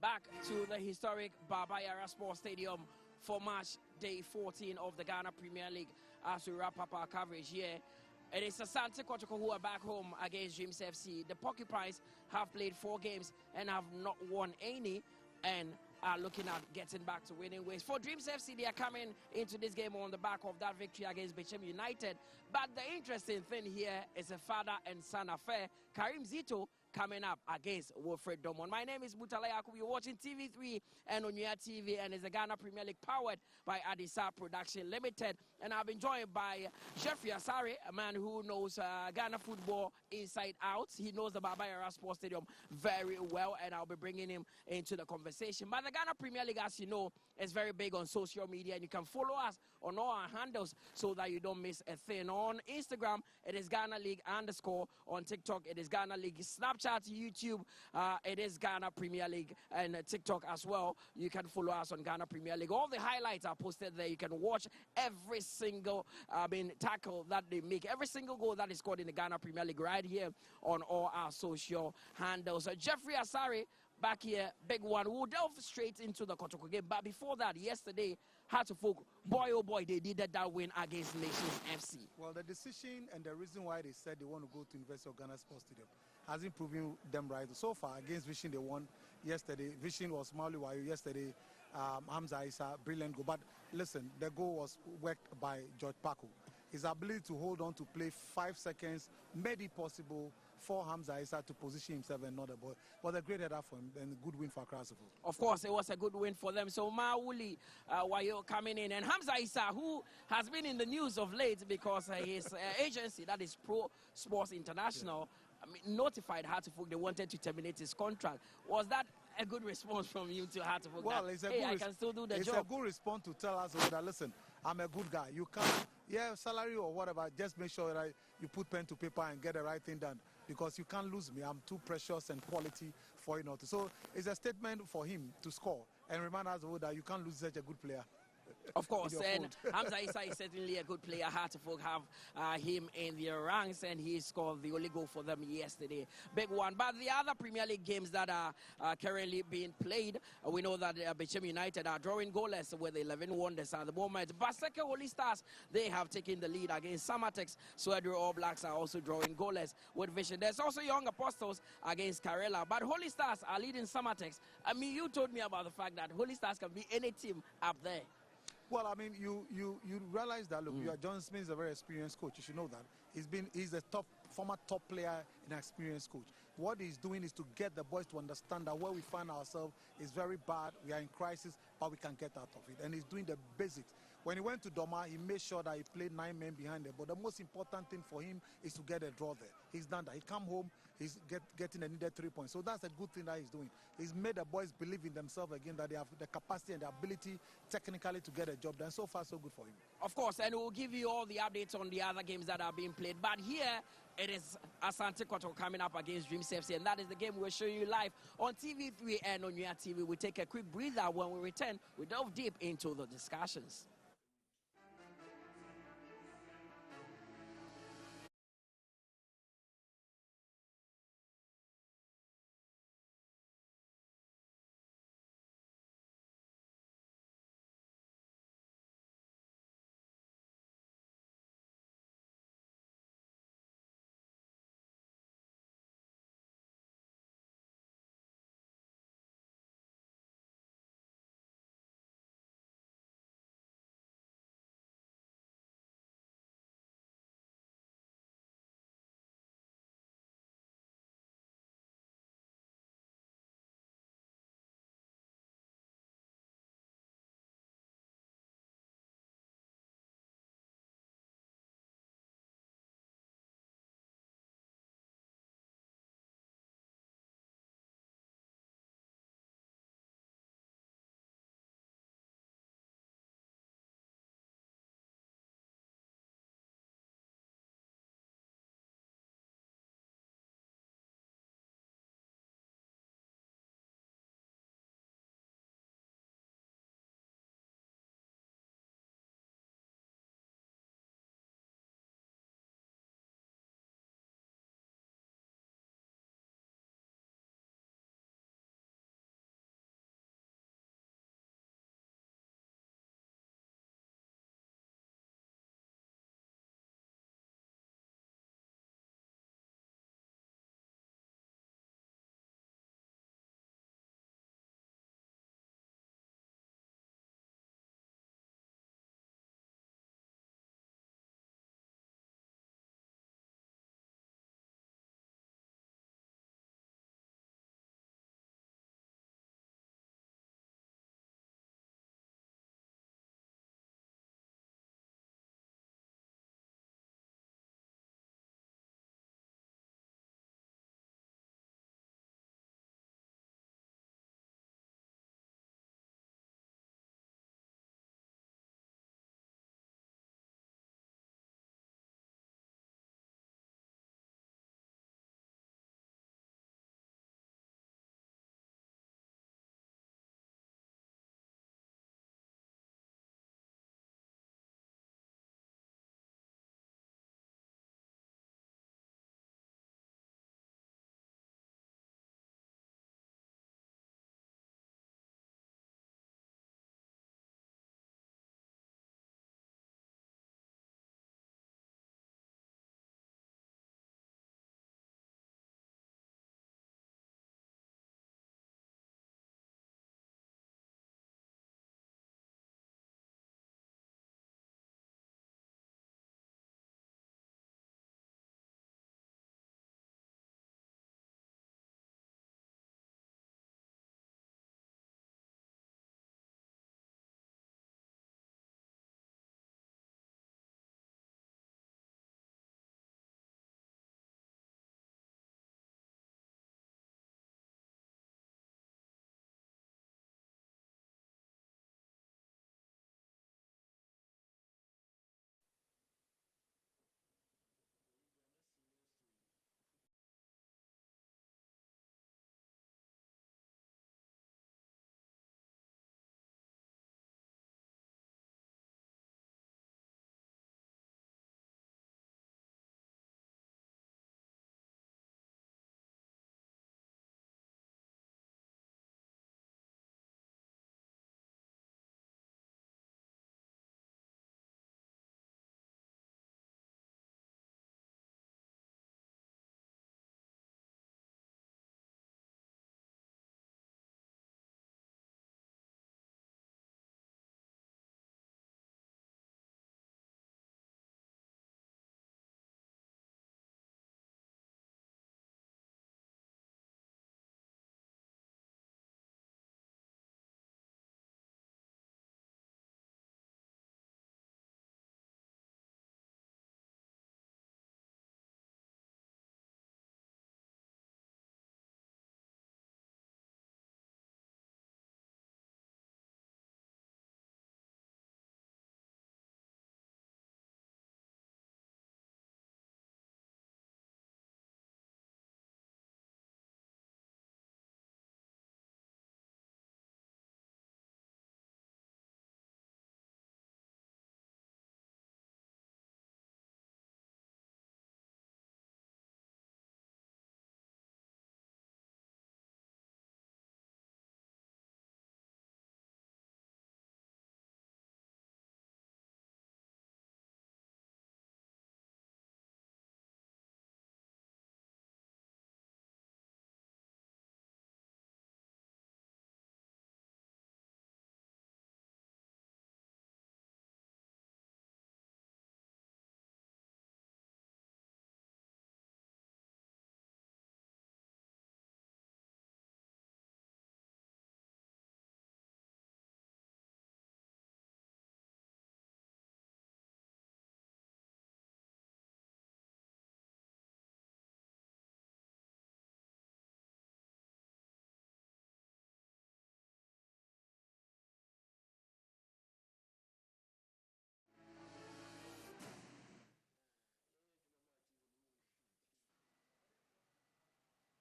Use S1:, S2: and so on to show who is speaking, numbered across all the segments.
S1: Back to the historic Baba Yara Sports Stadium for match day 14 of the Ghana Premier League as we wrap up our coverage here. It is Asante Kotoko who are back home against Dreams FC. The Porcupines have played 4 games and have not won any and are looking at getting back to winning ways. For Dreams FC, they are coming into this game on the back of that victory against Bechem United. But the interesting thing here is a father and son affair. Karim Zito coming up against Wilfred Domon. My name is Mutala Yakubu. You're watching TV3 and Onuya TV, and it's the Ghana Premier League powered by Adisa Production Limited. And I've been joined by Jeffrey Asare, a man who knows Ghana football inside out. He knows the Baba Yara Sports Stadium very well, and I'll be bringing him into the conversation. But the Ghana Premier League, as you know, is very big on social media, and you can follow us on all our handles so that you don't miss a thing. On Instagram, it is Ghana League _. On TikTok, it is Ghana League. Snapchat, YouTube, it is Ghana Premier League, and TikTok as well. You can follow us on Ghana Premier League. All the highlights are posted there. You can watch every single tackle that they make, every single goal that is scored in the Ghana Premier League right here on all our social handles. Jeffrey Asare back here, big one. We'll delve straight into the Kotoko game. But before that, yesterday, Hartlepool, boy oh boy, they needed that win against Nations FC.
S2: Well, the decision and the reason why they said they want to go to University of Ghana Sports Stadium hasn't proven them right. So far, against Vision, they won yesterday. Vision was Mauli Wayo yesterday. Hamza Issa, brilliant goal. But listen, the goal was worked by George Paco. His ability to hold on to play 5 seconds made it possible for Hamza Issa to position himself and not the ball. Was a great header for him and a good win for Accra.
S1: Of course, it was a good win for them. So Mauli Wayo coming in, and Hamza Issa, who has been in the news of late because his agency, that is Pro Sports International, notified Hartlepool they wanted to terminate his contract. Was that a good response from you to Hartlepool?
S2: Well, it's a
S1: I can still do the job.
S2: It's a good response to tell us that, listen, I'm a good guy. You can't, salary or whatever, just make sure that you put pen to paper and get the right thing done, because you can't lose me. I'm too precious and quality for you not to. So it's a statement for him to score and remind us that you can't lose such a good player.
S1: Of course, and Hamza Issa is certainly a good player. Hartlepool have him in their ranks, and he scored the only goal for them yesterday. Big one. But the other Premier League games that are currently being played, we know that Bechem United are drawing goalless with 11 wonders at the moment. Baseke Holy Stars, they have taken the lead against Samatex. Swedru All Blacks are also drawing goalless with Vision. There's also Young Apostles against Karela, but Holy Stars are leading Samatex. I mean, you told me about the fact that Holy Stars can be any team up there.
S2: Well, I mean, you realize that, look, John Smith is a very experienced coach. You should know that. He's a former top player and experienced coach. What he's doing is to get the boys to understand that where we find ourselves is very bad. We are in crisis, but we can get out of it. And he's doing the basics. When he went to Doma, he made sure that he played 9 men behind them. But the most important thing for him is to get a draw there. He's done that. He come home, he's getting the needed 3 points. So that's a good thing that he's doing. He's made the boys believe in themselves again, that they have the capacity and the ability technically to get a job done. So far, so good for him.
S1: Of course, and we'll give you all the updates on the other games that are being played. But here, it is Asante Kotoko coming up against Dreams FC, and that is the game we'll show you live on TV3 and on Onuya TV. We take a quick breather. When we return, we delve deep into the discussions.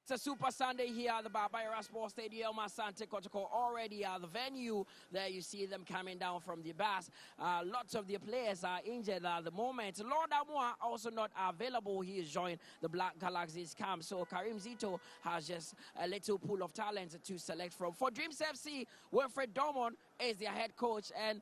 S1: It's a Super Sunday here at the Barbaira Sports Stadium. Asante Kotoko already at the venue. There you see them coming down from the bus. Lots of the players are injured at the moment. Lord Amua also not available. He is joined the Black Galaxies camp. So Karim Zito has just a little pool of talent to select from. For Dreams FC, Wilfred Dormon is their head coach, and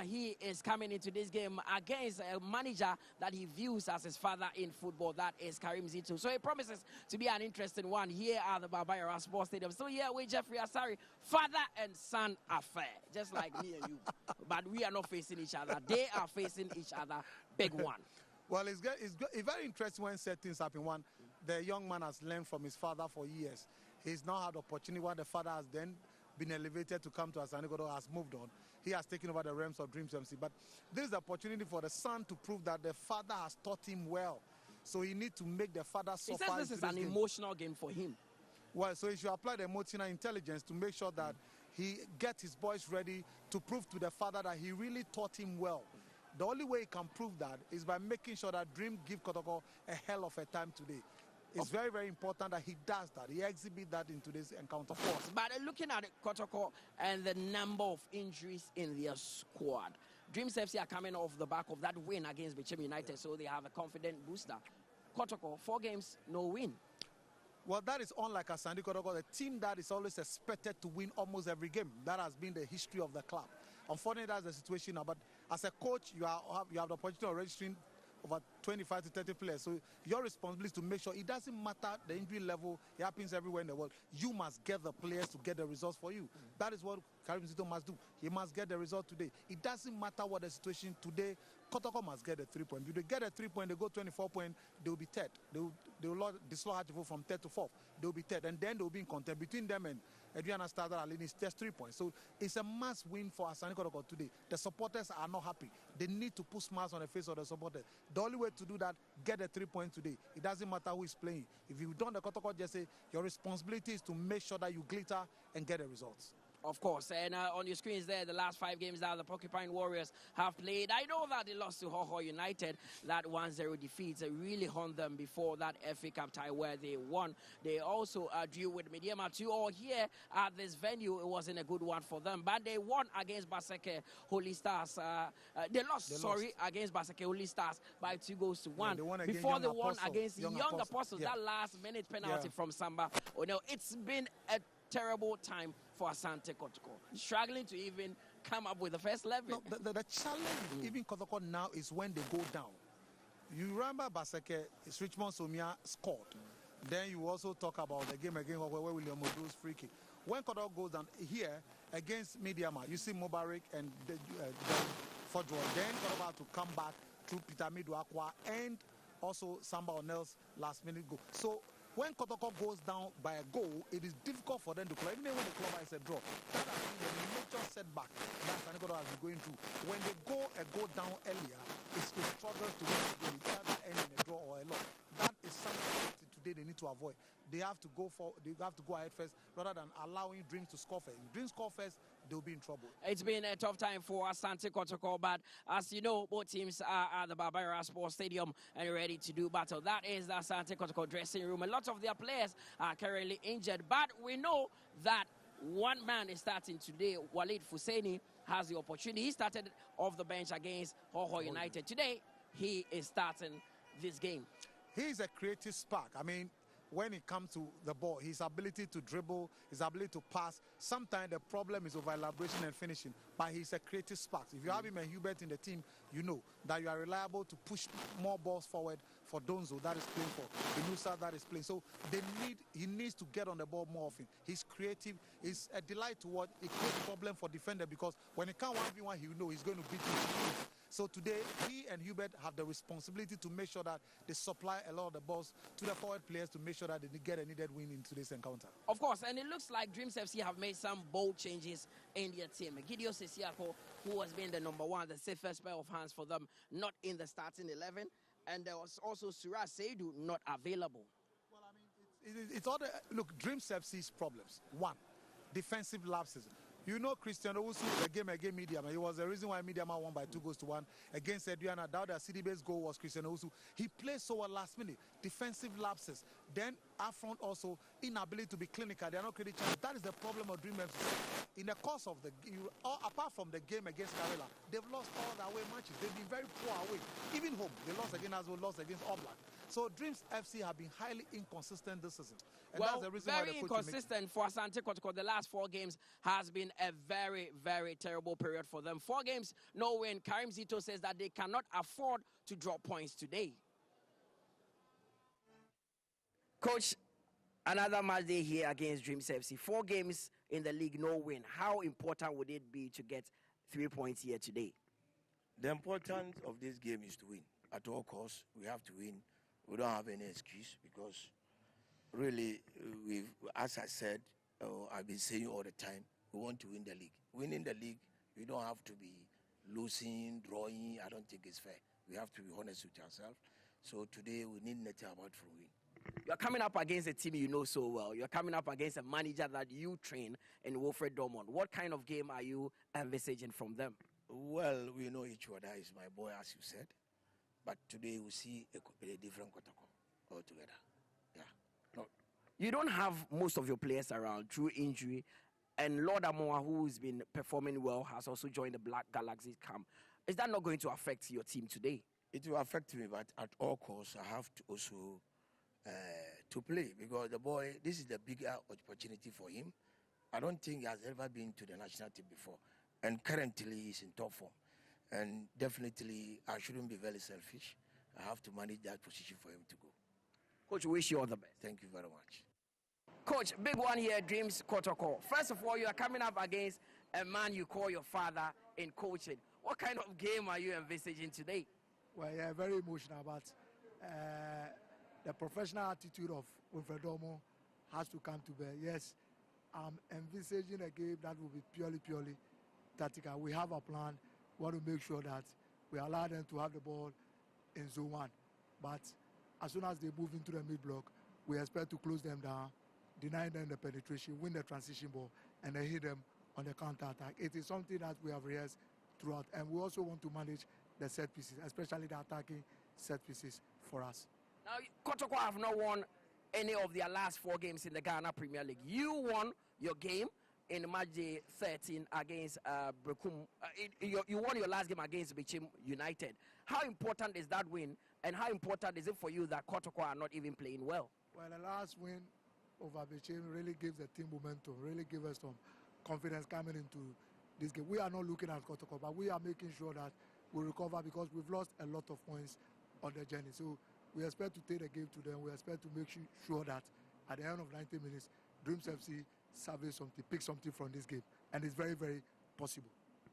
S1: he is coming into this game against a manager that he views as his father in football. That is Karim Zito. So it promises to be an interesting one here at the Barbaira Sports Stadium. So here with Jeffrey Asari, father and son affair, just like me and you. But we are not facing each other. They are facing each other. Big one.
S2: Well, it's very interesting when certain things happen. One, the young man has learned from his father for years. He's now had opportunity where the father has then been elevated to come to Asante Kotoko, has moved on. He has taken over the realms of Dreams MC. But this is the opportunity for the son to prove that the father has taught him well. So he needs to make the father suffer.
S1: He says this is an emotional game for him.
S2: Well, so he should apply the emotional intelligence to make sure that he gets his boys ready to prove to the father that he really taught him well. The only way he can prove that is by making sure that Dream give Kotoko a hell of a time today. It's very, very important that he does that. He exhibits that in today's encounter.
S1: Of course, but looking at Kotoko and the number of injuries in their squad, Dreams FC are coming off the back of that win against Bechem United, so they have a confident booster. Kotoko, 4 games, no win.
S2: Well, that is unlike Asante Kotoko, the team that is always expected to win almost every game. That has been the history of the club. Unfortunately, that's the situation now. But as a coach, you have the opportunity of registering over 25 to 30 players. So your responsibility is to make sure it doesn't matter the injury level. It happens everywhere in the world. You must get the players to get the results for you. That is what Karim Zito must do. He must get the result today. It doesn't matter what the situation today. Kotoko must get a 3 point. If they get a 3 point, they go 24 point, they will be third. They will dislodge from third to fourth. They will be third. And then they will be in contention between them and Adriana Starter Alini is just 3 points. So it's a must win for Asante Kotoko today. The supporters are not happy. They need to put smiles on the face of the supporters. The only way to do that, get a 3 point today. It doesn't matter who is playing. If you don't, the Kotoko just say your responsibility is to make sure that you glitter and get the results.
S1: Of course, and on your screens there, the last 5 games that the Porcupine Warriors have played. I know that they lost to Hoho United, that 1-0 defeat. It really haunted them before that FA Cup tie where they won. They also drew with Mediama 2-0 here at this venue. It wasn't a good one for them, but they won against Baseke Holy Stars. They lost against Baseke Holy Stars by 2-1. Yeah, before they won against Young Apostles,
S2: yeah.
S1: That last-minute penalty from Samba. Oh, no, it's been a terrible time for Asante Kotoko, struggling to even come up with the first 11.
S2: No, the challenge even Kotoko now is when they go down. You remember Baseke, Richmond Somia scored. Then you also talk about the game again where William Odo's free kick. When Kotoko goes down here against Mediama, you see Mubarak and Fodro. Then Kotoko have to come back through Peter Midwakwa and also Samba O'Neill's last minute goal. So when Kotoko goes down by a goal, it is difficult for them to claw. Even when the club is a draw, that has been a major setback that Asante Kotoko has been going through. When they go a goal down earlier, it struggles to win the game. It either end in a draw or a loss. That is something that today they need to avoid. They have to go ahead first rather than allowing Dreams to score first. If Dreams score first, they'll be in trouble.
S1: It's been a tough time for Asante Kotoko, but as you know, both teams are at the Barbaira Sports Stadium and ready to do battle. That is the Asante Kotoko dressing room. A lot of their players are currently injured, but we know that one man is starting today. Walid Fuseni has the opportunity. He started off the bench against Hoho United. Today, he is starting this game.
S2: He's a creative spark. I mean, when it comes to the ball, his ability to dribble, his ability to pass, sometimes the problem is over elaboration and finishing, but he's a creative spark. If you have him and Hubert in the team, you know that you are reliable to push more balls forward for Donzo that is playing for Benusa that is playing. So he needs to get on the ball more often. He's creative. He's a delight to watch. It creates a problem for defender because when he can't 1v1, he know he's going to beat you. So today, he and Hubert have the responsibility to make sure that they supply a lot of the balls to the forward players to make sure that they get a needed win in today's encounter.
S1: Of course, and it looks like Dreams FC have made some bold changes in their team. Gideon Sesiako, who has been the number one, the safest pair of hands for them, not in the starting 11. And there was also Suraj Seidu not available.
S2: Well, I mean, it's all the... Look, Dreams FC's problems. One, defensive lapses. You know Cristiano Usu, the game against Mediama. He was the reason why Mediama won by 2-1 against Adriana. That the city-based goal was Cristiano Usu. He plays so well last minute. Defensive lapses. Then up front also, inability to be clinical. They are not creating chance. That is the problem of Dream FC. In the course of the apart from the game against Karela, they've lost all the away matches. They've been very poor away. Even home, they lost against Azul, lost against Oblak. So Dreams FC have been highly inconsistent this season. And
S1: well,
S2: that's the reason
S1: very
S2: why
S1: inconsistent for Asante Kotoko. The last 4 games has been a very, very terrible period for them. 4 games, no win. Karim Zito says that they cannot afford to drop points today. Coach, another match day here against Dreams FC. 4 games in the league, no win. How important would it be to get 3 points here today?
S3: The importance of this game is to win. At all costs, we have to win. We don't have any excuse because really, as I said, I've been saying all the time, we want to win the league. Winning the league, we don't have to be losing, drawing. I don't think it's fair. We have to be honest with ourselves. So today, we need nothing about for win.
S1: You're coming up against a team you know so well. You're coming up against a manager that you train in Wilfred Dortmund. What kind of game are you envisaging from them?
S3: Well, we know each other. He's my boy, as you said. But today we see a different Kotoko altogether. Yeah. No.
S1: You don't have most of your players around through injury. And Lord Amoa, who's been performing well, has also joined the Black Galaxy camp. Is that not going to affect your team today?
S3: It will affect me, but at all costs, I have to also to play because the boy, this is the bigger opportunity for him. I don't think he has ever been to the national team before. And currently, he's in top form. And definitely, I shouldn't be very selfish. I have to manage that position for him to go.
S1: Coach, wish you all the best.
S3: Thank you very much.
S1: Coach, big one here, Dreams Kotoko. First of all, you are coming up against a man you call your father in coaching. What kind of game are you envisaging today?
S4: Well, yeah, very emotional, but the professional attitude of Wilfred Dortmund has to come to bear. Yes, I'm envisaging a game that will be purely tactical. We have a plan. We want to make sure that we allow them to have the ball in zone 1. But as soon as they move into the mid-block, we expect to close them down, deny them the penetration, win the transition ball, and then hit them on the counter-attack. It is something that we have rehearsed throughout. And we also want to manage the set pieces, especially the attacking set pieces for us.
S1: Now, Kotoko have not won any of their last 4 games in the Ghana Premier League. You won your game in match day 13 against Brekum. You won your last game against Bichim United. How important is that win, and how important is it for you that Kotoko are not even playing well?
S4: Well, the last win over Bichim really gives the team momentum, really gives us some confidence coming into this game. We are not looking at Kotoko, but we are making sure that we recover because we've lost a lot of points on the journey. So we expect to take the game to them. We expect to make sure that at the end of 90 minutes, Dreams FC salvage something, pick something from this game. And it's very, very possible.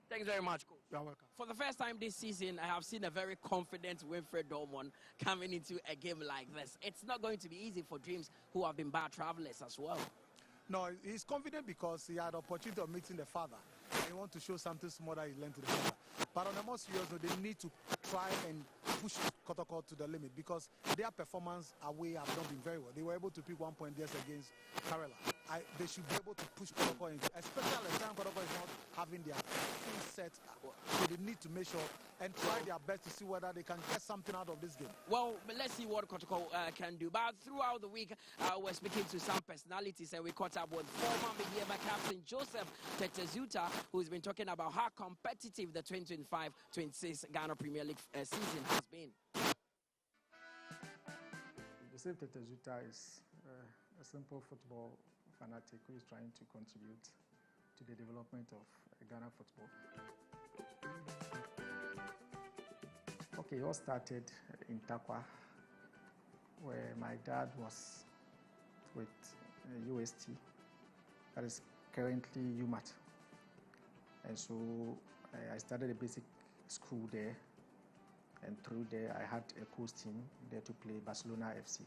S1: Thanks very much, Coach.
S4: You're welcome.
S1: For the first time this season, I have seen a very confident Wilfred Dortmund coming into a game like this. It's not going to be easy for Dreams, who have been bad travelers as well.
S2: No, he's confident because he had the opportunity of meeting the father. And he wants to show something small that he learned to the father. But on the more serious note, they need to try and push Kotoko to the limit because their performance away have not been very well. They were able to pick 1 point yes against Karela. They should be able to push Kotoko into, especially at the time Kotoko is not having their full set. So they need to make sure and try their best to see whether they can get something out of this game.
S1: Well, let's see what Kotoko can do. But throughout the week, we're speaking to some personalities, and we caught up with former Mediema captain Joseph Tetezuta, who's been talking about how competitive the 2025-26 Ghana Premier League season has been.
S5: Joseph Tetezuta is a simple football fanatic who is trying to contribute to the development of Ghana football. Okay, it all started in Takwa, where my dad was with UST, that is currently UMAT. And so I started a basic school there, and through there I had a coach team there to play Barcelona FC.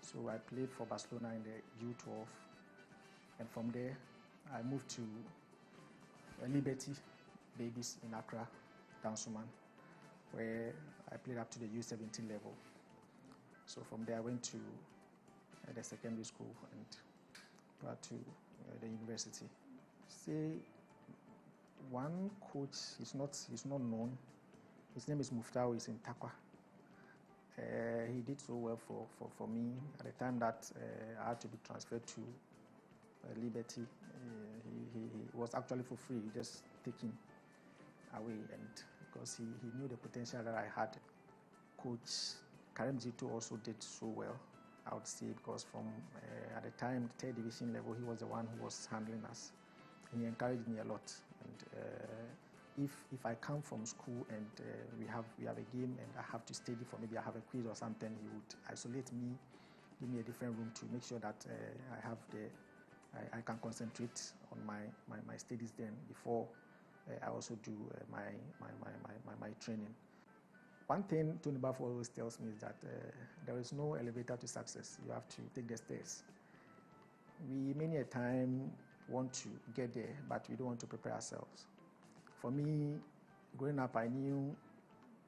S5: So I played for Barcelona in the U12, and from there I moved to Liberty Babies in Accra, Tansuman, where I played up to the U17 level. So from there I went to the secondary school and got to the university. say one coach is not known. His name is Muftau. He's in Takwa. He did so well for me at the time that I had to be transferred to Liberty. He was actually for free, just taken away, and because he knew the potential that I had. Coach Karim Zito also did so well, I would say, because from at the time, third division level, he was the one who was handling us. He encouraged me a lot, and if I come from school and we have a game and I have to study for maybe I have a quiz or something, he would isolate me, give me a different room to make sure that I can concentrate on my studies then before I also do my training. One thing Tony Buffo always tells me is that there is no elevator to success. You have to take the stairs. We many a time want to get there, but we don't want to prepare ourselves. For me, growing up, I knew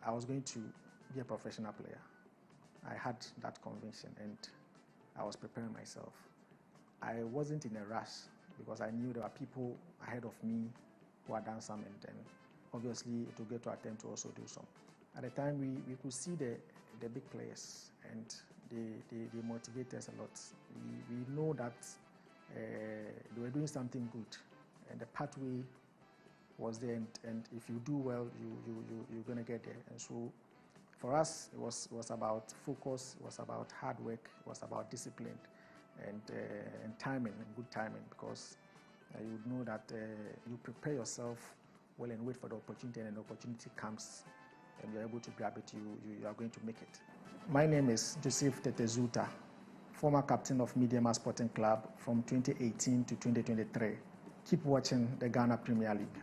S5: I was going to be a professional player. I had that conviction, and I was preparing myself. I wasn't in a rush because I knew there were people ahead of me who had done some, and then obviously it will get to attempt to also do some. At the time, we could see the big players, and they motivate us a lot. We know that they were doing something good, and the pathway was there, and if you do well, you're going to get there. And so for us, it was about focus, it was about hard work, it was about discipline, and timing, and good timing, because you would know that you prepare yourself well and wait for the opportunity, and the opportunity comes and you're able to grab it, you are going to make it. My name is Joseph Tetezuta, former captain of Mediama Sporting Club from 2018 to 2023. Keep watching the Ghana Premier League.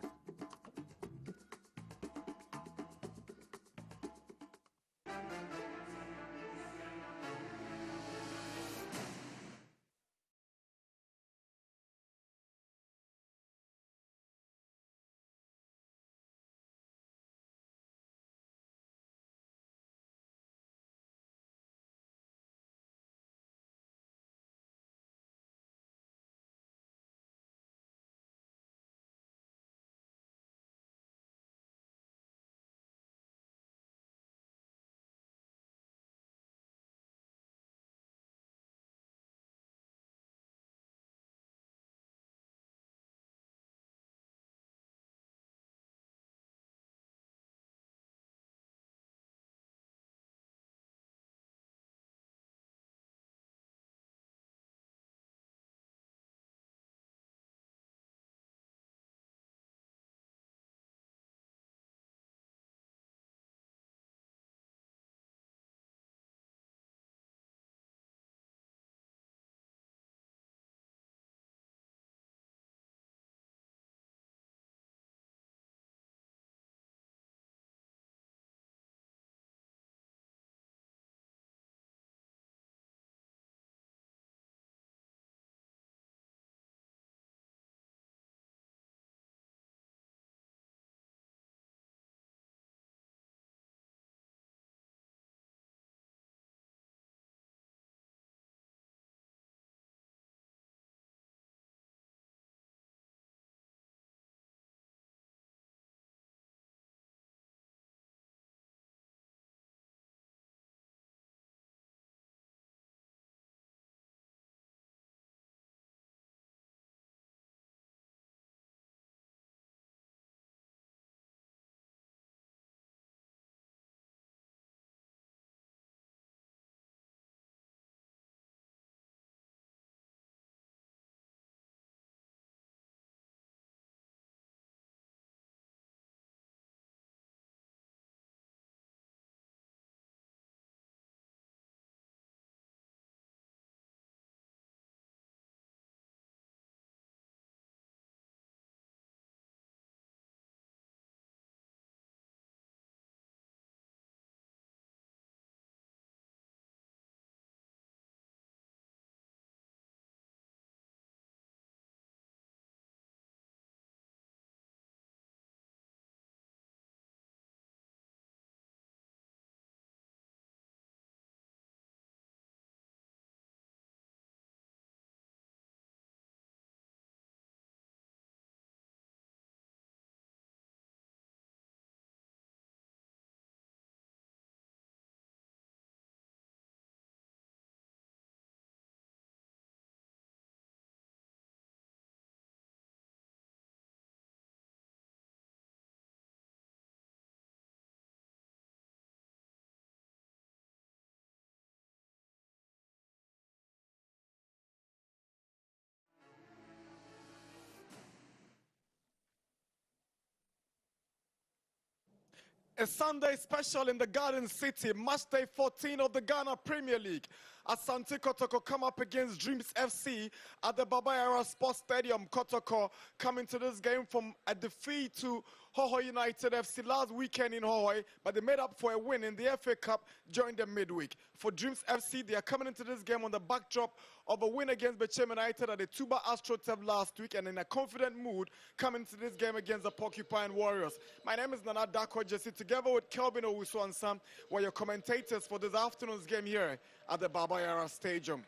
S6: A Sunday special in the Garden City, match day 14 of the Ghana Premier League. Asante Kotoko come up against Dreams FC at the Baba Yara Sports Stadium. Kotoko coming to this game from a defeat to Hohoe United FC last weekend in Hohoe, but they made up for a win in the FA Cup during the midweek. For Dreams FC, they are coming into this game on the backdrop of a win against Bechem United at the Tuba AstroTurf last week, and in a confident mood coming to this game against the Porcupine Warriors. My name is Nana Dako Jesse, together with Kelvin Owusu and Sam, were your commentators for this afternoon's game here at the Baba Yara Stadium.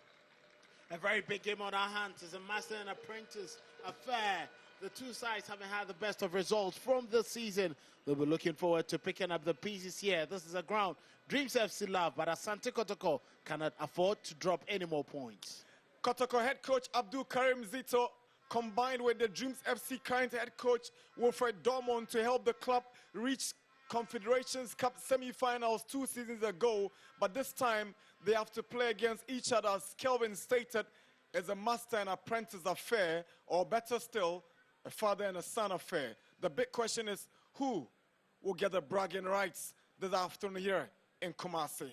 S7: A very big game on our hands. It's a master and apprentice affair. The two sides haven't had the best of results from this season. We'll be looking forward to picking up the pieces here. This is a ground Dreams FC love, but Asante Kotoko cannot afford to drop any more points.
S6: Kotoko head coach Abdul Karim Zito combined with the Dreams FC current head coach Wilfred Dormont to help the club reach Confederations Cup semi-finals 2 seasons ago, but this time they have to play against each other. As Kelvin stated, it's a master and apprentice affair, or better still, a father and a son affair. The big question is, who will get the bragging rights this afternoon here in Kumasi?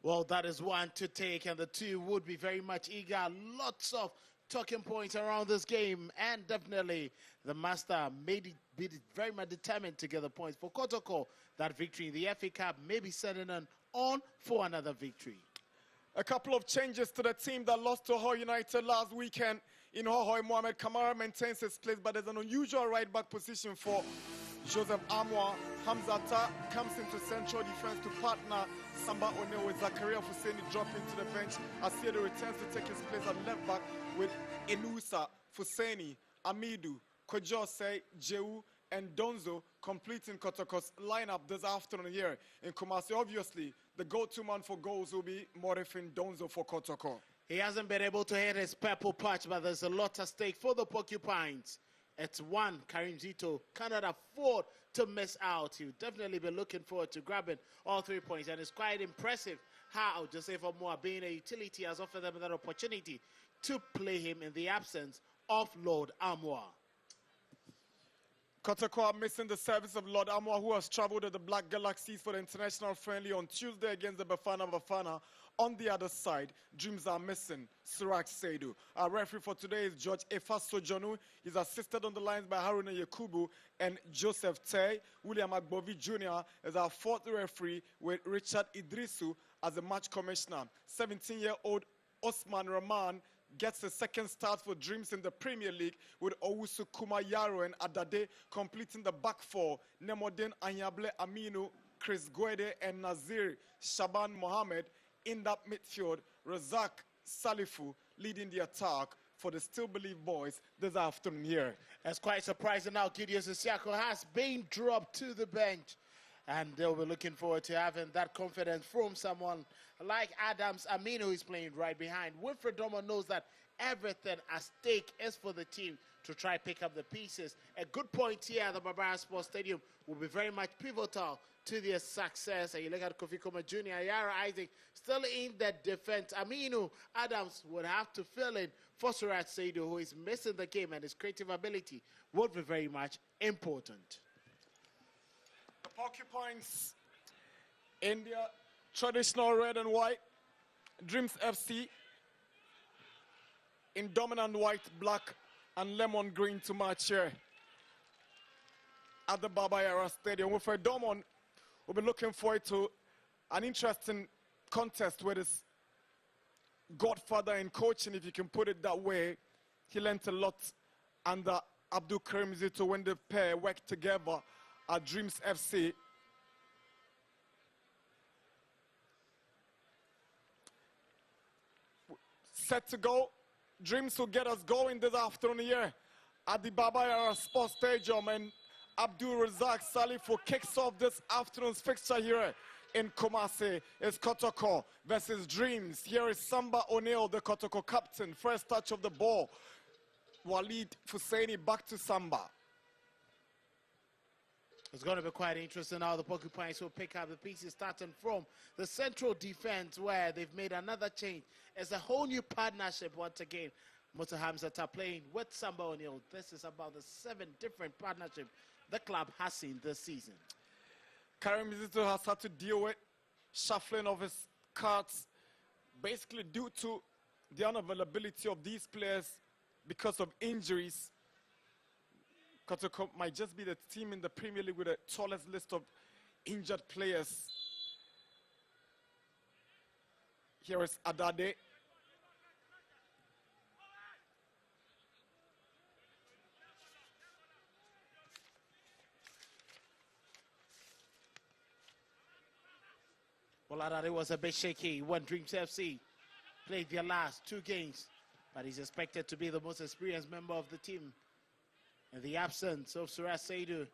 S7: Well, that is one to take, and the two would be very much eager. Lots of talking points around this game, and definitely the master be very much determined to get the points. For Kotoko, that victory in the FA Cup may be setting on for another victory.
S6: A couple of changes to the team that lost to Hohoe United last weekend. In Hohoe, Mohamed Kamara maintains his place, but there's an unusual right-back position for Joseph Amwa. Hamzata comes into central defense to partner Samba One with Zakaria Fuseni dropping to the bench. Asiedo returns to take his place at left-back with Inusa, Fuseni, Amidu, Kojose, Jehu, and Donzo completing Kotoko's lineup this afternoon here in Kumasi. Obviously, the go-to man for goals will be Morifin Donzo for Kotoko.
S7: He hasn't been able to hit his purple patch, but there's a lot at stake for the Porcupines. It's one Karim Zito cannot afford to miss out. He'll definitely be looking forward to grabbing all 3 points, and it's quite impressive how Joseph Amwa, being a utility, has offered them that opportunity to play him in the absence of Lord Amwa.
S6: Kotoko are missing the service of Lord Amwa, who has traveled to the Black Galaxies for the international friendly on Tuesday against the Bafana. On the other side, Dreams are missing Surak Seidu. Our referee for today is George Efa Sojonu. He's assisted on the lines by Haruna Yakubu and Joseph Tay. William Agbovi Jr. is our fourth referee, with Richard Idrisu as the match commissioner. 17-year-old Osman Rahman gets a second start for Dreams in the Premier League, with Owusu Kumayaro and Adade completing the back four. Nemodin Anyable Aminu, Chris Guede, and Nazir Shaban Mohammed in that midfield. Razak Salifu leading the attack for the Still Believe boys this afternoon here.
S7: It's quite surprising now Gideon Sisiako has been dropped to the bench, and they'll be looking forward to having that confidence from someone like Adams Aminu, who is playing right behind. Wilfred Dormont knows that everything at stake is for the team to try pick up the pieces. A good point here at the Barbara Sports Stadium will be very much pivotal to their success. And you look at Kofi Koma Jr., Yara Isaac still in the defense. Aminu Adams would have to fill in for Surat Seidu, who is missing the game, and his creative ability would be very much important.
S6: The Porcupines in their traditional red and white. Dreams FC in dominant white, black, and lemon green to match here at the Baba Yara Stadium. Wilfred Dormont will be looking forward to an interesting contest with his godfather in coaching, if you can put it that way. He learned a lot under Abdul Karim Zito when the pair worked together at Dreams FC. Set to go. Dreams will get us going this afternoon here at the Baba Yara Sports Stadium, and Abdul Razak Salifu kicks off this afternoon's fixture here in Kumasi. It's Kotoko versus Dreams. Here is Samba O'Neill, the Kotoko captain. First touch of the ball. Walid Fuseni back to Samba.
S7: It's going to be quite interesting how the Porcupines will pick up the pieces, starting from the central defense, where they've made another change. It's a whole new partnership once again. Musa Hamzat are playing with Samba O'Neill. This is about the 7 different partnerships the club has seen this season.
S6: Karim Zito has had to deal with shuffling of his cards, basically due to the unavailability of these players because of injuries. Kotoko might just be the team in the Premier League with the tallest list of injured players. Here is Adade.
S7: Well, Adade was a bit shaky when Dreams FC played their last 2 games, but he's expected to be the most experienced member of the team. In the absence of Suraj Saidu,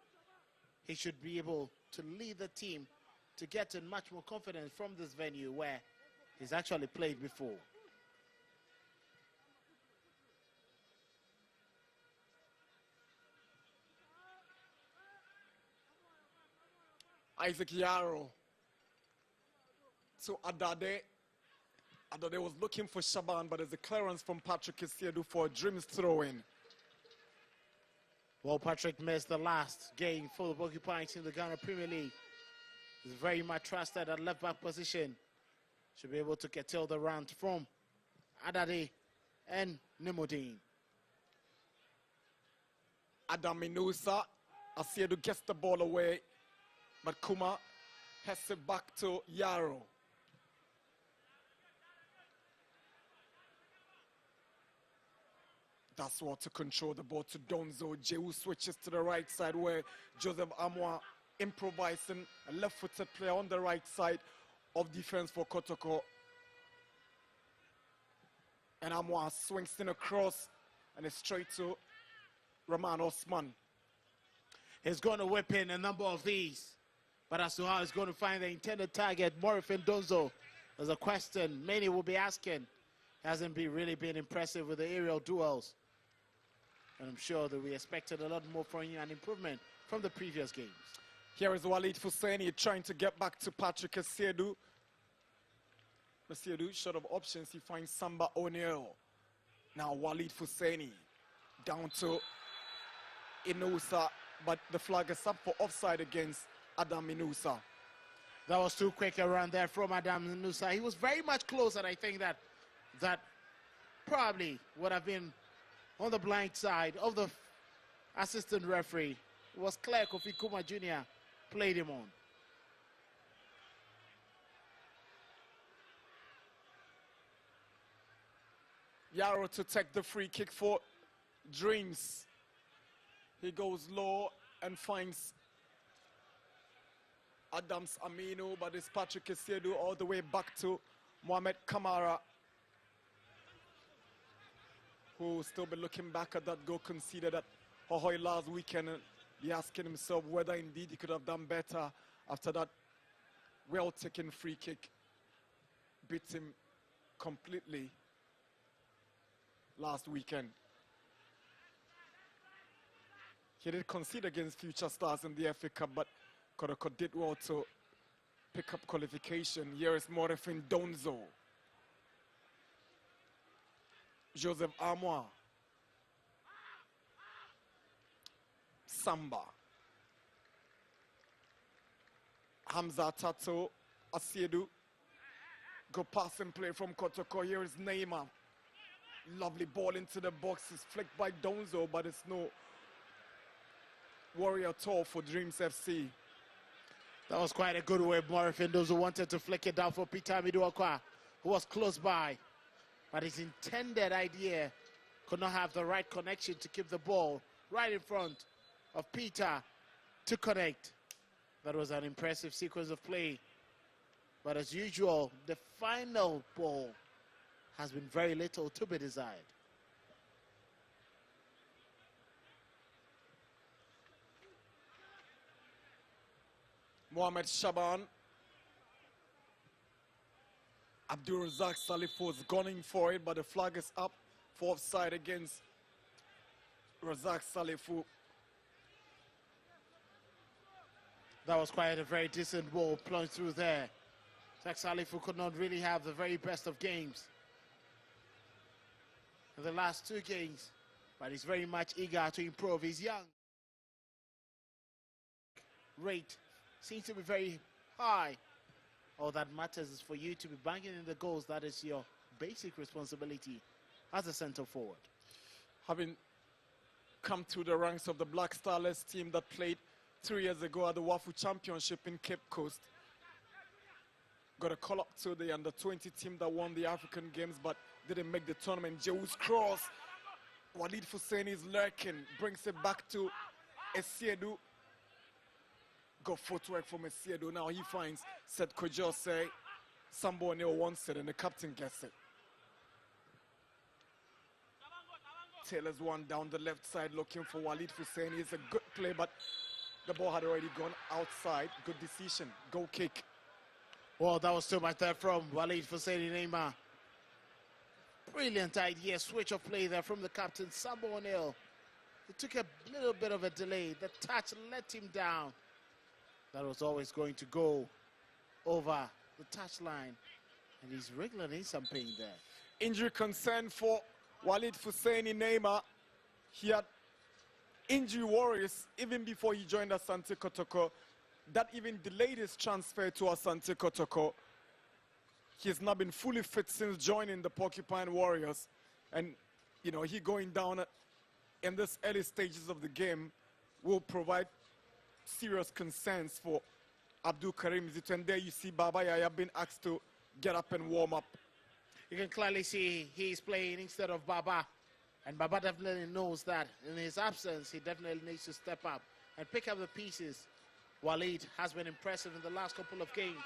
S7: he should be able to lead the team to get in much more confidence from this venue where he's actually played before.
S6: Isaac Yarrow to Adade. Adade was looking for Shaban, but there's a clearance from Patrick Isiedu for a Dreams throw-in.
S7: Well, Patrick missed the last game for the Porcupines in the Ghana Premier League. He's very much trusted at left-back position. Should be able to curtail the run from Adade and Nimodine.
S6: Adam Minusa. Asiedu gets the ball away, but Kuma has it back to Yarrow. That's what to control the ball to Donzo. Jehu switches to the right side where Joseph Amwa improvising a left-footed player on the right side of defense for Kotoko. And Amwa swings in across and it's straight to Rahman Osman.
S7: He's going to whip in a number of these, but as to how he's going to find the intended target, Morifin Donzo, there's a question many will be asking. Hasn't really been impressive with the aerial duels. And I'm sure that we expected a lot more from him, an improvement from the previous games.
S6: Here is Walid Fuseni trying to get back to Patrick Asiedu. Asiedu, short of options, he finds Samba O'Neill. Now Walid Fuseni down to Inusa, but the flag is up for offside against Adam Inusa.
S7: That was too quick a run there from Adam Inusa. He was very much close, and I think that probably would have been on the blind side of the assistant referee. It was Claire Kofi Kuma Jr. played him on.
S6: Yarrow to take the free kick for Dreams. He goes low and finds Adams Aminu, but it's Patrick Isiedu all the way back to Mohamed Kamara, who will still be looking back at that goal conceded at Hohoi last weekend and be asking himself whether indeed he could have done better after that well-taken free kick. Beat him completely last weekend. He did concede against Future Stars in the FA Cup, but Kotoko did well to pick up qualification. Here is Morefin Donzo. Joseph Amwa. Samba. Hamza Tato. Asiedu. Go pass and play from Kotoko. Here is Neymar. Lovely ball into the box. It's flicked by Donzo, but it's no worry at all for Dreams FC.
S7: That was quite a good way. Morifin Donzo wanted to flick it down for Peter Miduakwa, who was close by. But his intended idea could not have the right connection to keep the ball right in front of Peter to connect. That was an impressive sequence of play. But as usual, the final ball has been very little to be desired.
S6: Mohamed Shaban. Abdul Razak Salif was gunning for it, but the flag is up for offside against Razak Salifu.
S7: That was quite a very decent ball plunged through there. Razak Salifu could not really have the very best of games in the last 2 games, but he's very much eager to improve. He's young. Rate seems to be very high. All that matters is for you to be banging in the goals. That is your basic responsibility as a centre forward.
S6: Having come through the ranks of the Black Starless team that played 3 years ago at the WAFU Championship in Cape Coast. Got a call up to the under-20 team that won the African Games but didn't make the tournament. Jew's cross. Walid Hussein is lurking. Brings it back to Esiedu. Got footwork from Esiedu. Now he finds Seth Kojose. Sambo O'Neill wants it and the captain gets it. Taylor's one down the left side looking for Walid Hussein. It's a good play, but the ball had already gone outside. Good decision. Goal kick.
S7: Well, that was too much there from Walid Hussein Neymar. Brilliant idea. Switch of play there from the captain, Sambo O'Neill. It took a little bit of a delay. The touch let him down. That was always going to go over the touch line. And he's wriggling in some pain there.
S6: Injury concern for Walid Husseini Neymar. He had injury worries even before he joined Asante Kotoko. That even delayed his transfer to Asante Kotoko. He has not been fully fit since joining the Porcupine Warriors. And, you know, he going down in this early stages of the game will provide serious concerns for Abdul Karim Zito. And there you see Baba Yaya being asked to get up and warm up.
S7: You can clearly see he's playing instead of Baba. And Baba definitely knows that in his absence, he definitely needs to step up and pick up the pieces. Walid has been impressive in the last couple of games.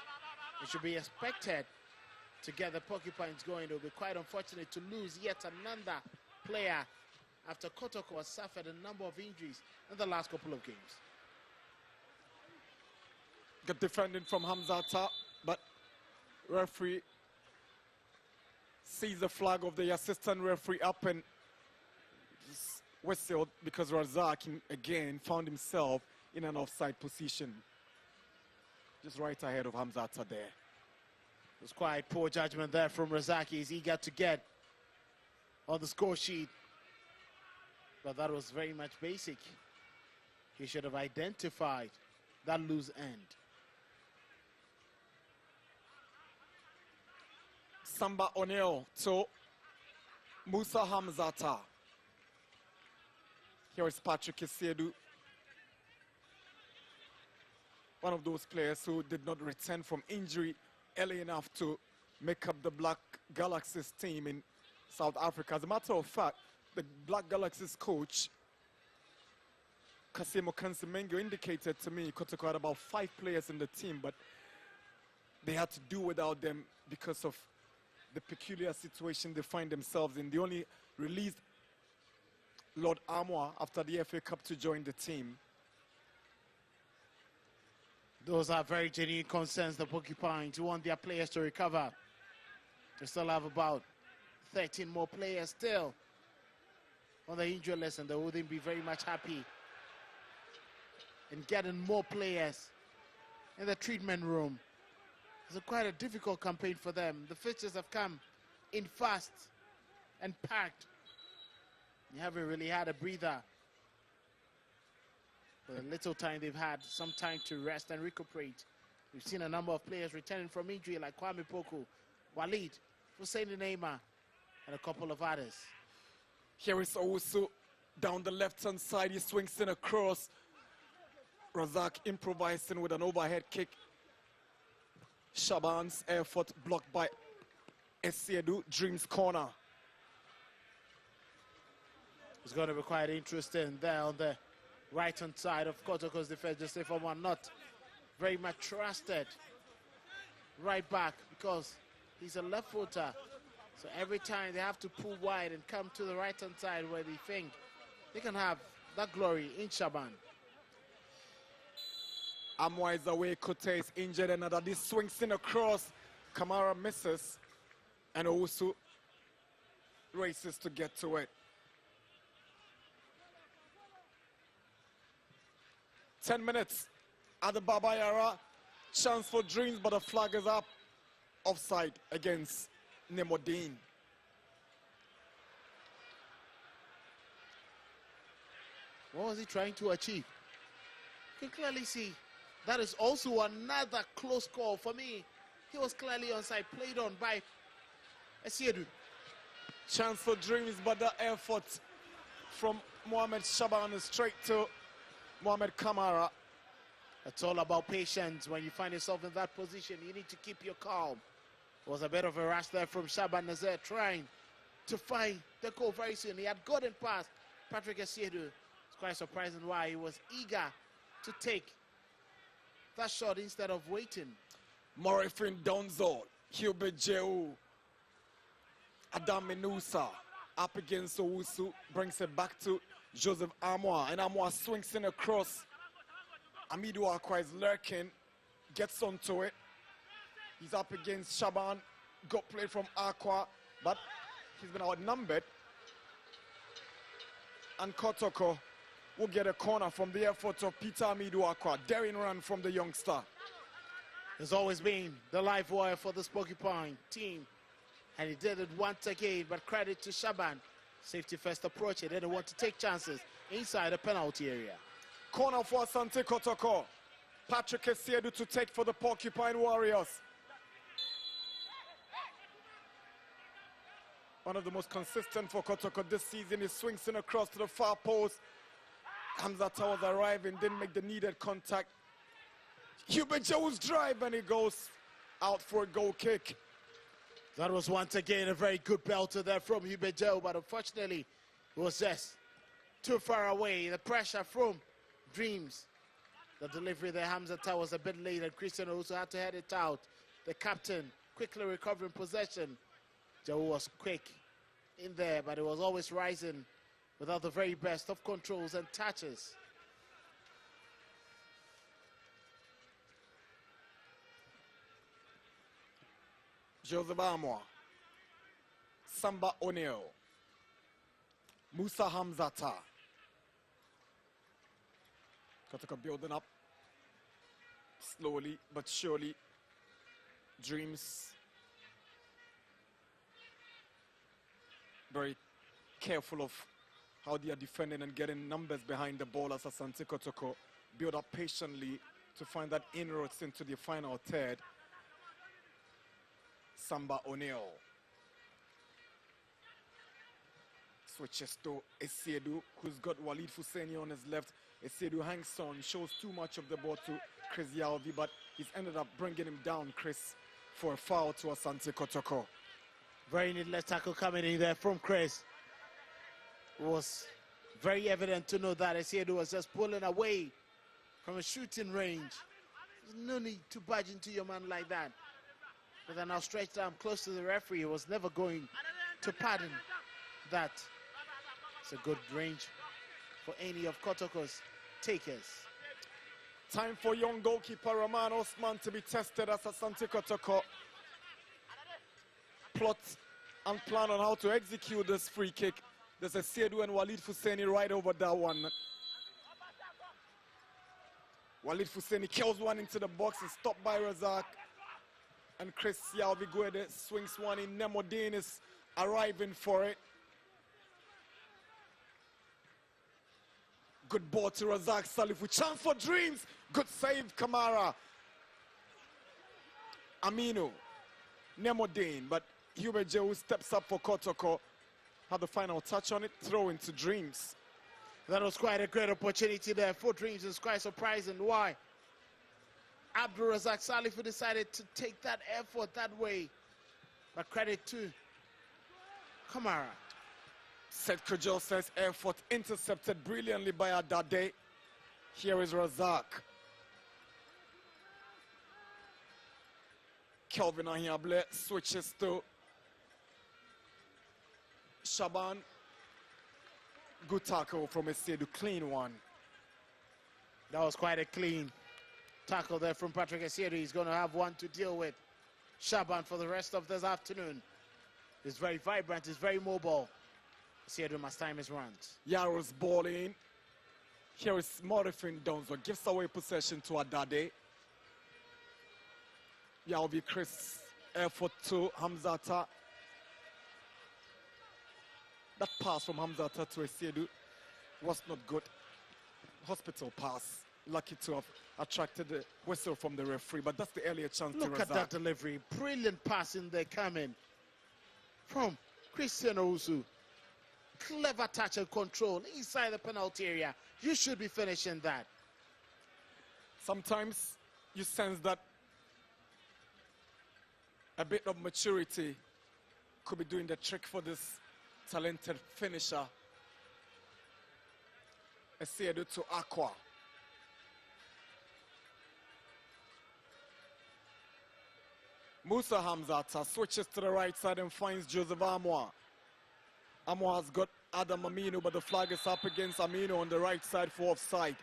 S7: It should be expected to get the Porcupines going. It will be quite unfortunate to lose yet another player after Kotoko has suffered a number of injuries in the last couple of games.
S6: Good defending from Hamzata, but referee sees the flag of the assistant referee up and whistled because Razak again found himself in an offside position. Just right ahead of Hamzata there.
S7: It was quite poor judgment there from Razaki. He's eager to get on the score sheet. But that was very much basic. He should have identified that loose end.
S6: Samba O'Neill to Musa Hamzata. Here is Patrick Esiedu. One of those players who did not return from injury early enough to make up the Black Galaxies team in South Africa. As a matter of fact, the Black Galaxies coach, Kasimo Kansimengo, indicated to me Kotoko had about 5 players in the team, but they had to do without them because of the peculiar situation they find themselves in. They only released Lord Armour after the FA Cup to join the team.
S7: Those are very genuine concerns, the Porcupines, who want their players to recover. They still have about 13 more players still on the injury list, and they wouldn't be very much happy in getting more players in the treatment room. It's quite a difficult campaign for them. The fixtures have come in fast and packed. You haven't really had a breather. For the little time they've had, some time to rest and recuperate. We've seen a number of players returning from injury like Kwame Poku, Walid, Hussein Neymar, and a couple of others.
S6: Here is also down the left-hand side. He swings in across. Razak improvising with an overhead kick. Shaban's effort blocked by Esiedu. Dreams corner.
S7: It's going to be quite interesting there on the right-hand side of Kotoko's defense. Just if I'm not very much trusted right back because he's a left footer. So every time they have to pull wide and come to the right-hand side where they think they can have that glory in Shaban.
S6: Amwa is away. Kote is injured. Another. This swings in across. Kamara misses. And also races to get to it. 10 minutes at the Baba Yara. Chance for Dreams, but the flag is up. Offside against Nemodine.
S7: What was he trying to achieve? You can clearly see That is also another close call for me. He was clearly onside, played on by Esiedu.
S6: Chance for Dreams, but the effort from Mohamed Shaban straight to Mohamed Kamara.
S7: It's all about patience. When you find yourself in that position, you need to keep your calm. It was a bit of a rush there from Shaban Nazer trying to find the goal very soon. He had gotten past Patrick Esiedu. It's quite surprising why he was eager to take that shot instead of waiting.
S6: Morifin Donzo, Hubert Jeu, Adam Menusa up against Owusu, brings it back to Joseph Amoa, and Amoa swings in across. Amidu Akwa is lurking, gets onto it. He's up against Shaban, got play from Akwa, but he's been outnumbered. And Kotoko will get a corner from the effort of Peter Amidu Akwa. Daring run from the youngster.
S7: Has always been the live wire for this Porcupine team. And he did it once again, but credit to Shaban. Safety first approach, he didn't want to take chances inside the penalty area.
S6: Corner for Asante Kotoko. Patrick Esiedu to take for the Porcupine Warriors. One of the most consistent for Kotoko this season. He swings in across to the far post. Hamza was arriving, didn't make the needed contact. Hubert Joe's drive, and he goes out for a goal kick.
S7: That was once again a very good belter there from Hubert Joe, but unfortunately it was just too far away. The pressure from Dreams. The delivery there, Hamza was a bit late, and Christian also had to head it out. The captain quickly recovering possession. Joe was quick in there, but it was always rising without the very best of controls and touches.
S6: Joseph Amoa, Samba O'Neill, Musa Hamzata. Kotoko building up slowly but surely. Dreams very careful of how they are defending and getting numbers behind the ball as Asante Kotoko build up patiently to find that inroads into the final third. Samba O'Neill switches to Esiedu, who's got Walid Fuseni on his left. Esiedu hangs on, shows too much of the ball to Chris Yalvi, but he's ended up bringing him down, Chris, for a foul to Asante Kotoko.
S7: Very needless tackle coming in there from Chris. It was very evident to know that Esiedu was just pulling away from a shooting range. There's no need to barge into your man like that. With an outstretched arm close to the referee, he was never going to pardon that. It's a good range for any of Kotoko's takers.
S6: Time for young goalkeeper Roman Osman to be tested as Asante Kotoko plot and plan on how to execute this free kick. There's Esiedu and Walid Fuseni right over that one. Walid Fuseni kills one into the box and stopped by Razak. And Chris Yalvi Guede swings one in. Nemo Dean is arriving for it. Good ball to Razak Salif with chance for Dreams. Good save, Kamara. Aminu. Nemo Dean, but Hubert Joe steps up for Kotoko. Had the final touch on it, throw into Dreams.
S7: That was quite a great opportunity there for Dreams. It's quite surprising why Abdul Razak Salif decided to take that effort that way. But credit to Kamara.
S6: Seth Kujel says effort intercepted brilliantly by Adade. Here is Razak. Kelvin Ahiable switches to Shaban. Good tackle from Esiedu, clean one.
S7: That was quite a clean tackle there from Patrick Esiedu. He's going to have one to deal with Shaban for the rest of this afternoon. He's very vibrant, he's very mobile. Esiedu must time his runs.
S6: Yaro's ball in. Here is Morifin Donzo, gives away possession to Adade. Yalvi Chris, effort to Hamzata. That pass from Hamzata to Esiedu was not good. Hospital pass. lucky to have attracted the whistle from the referee, but that's the earlier chance to
S7: Look at
S6: Razak.
S7: that delivery. Brilliant pass in there coming from Christian Owusu. Clever touch and control inside the penalty area. You should be finishing that.
S6: Sometimes you sense that a bit of maturity could be doing the trick for this talented finisher. Esiedu to Aqua. Musa Hamzata switches to the right side and finds Joseph Amwa. Amwa has got Adam Aminu, but the flag is up against Aminu on the right side for offside.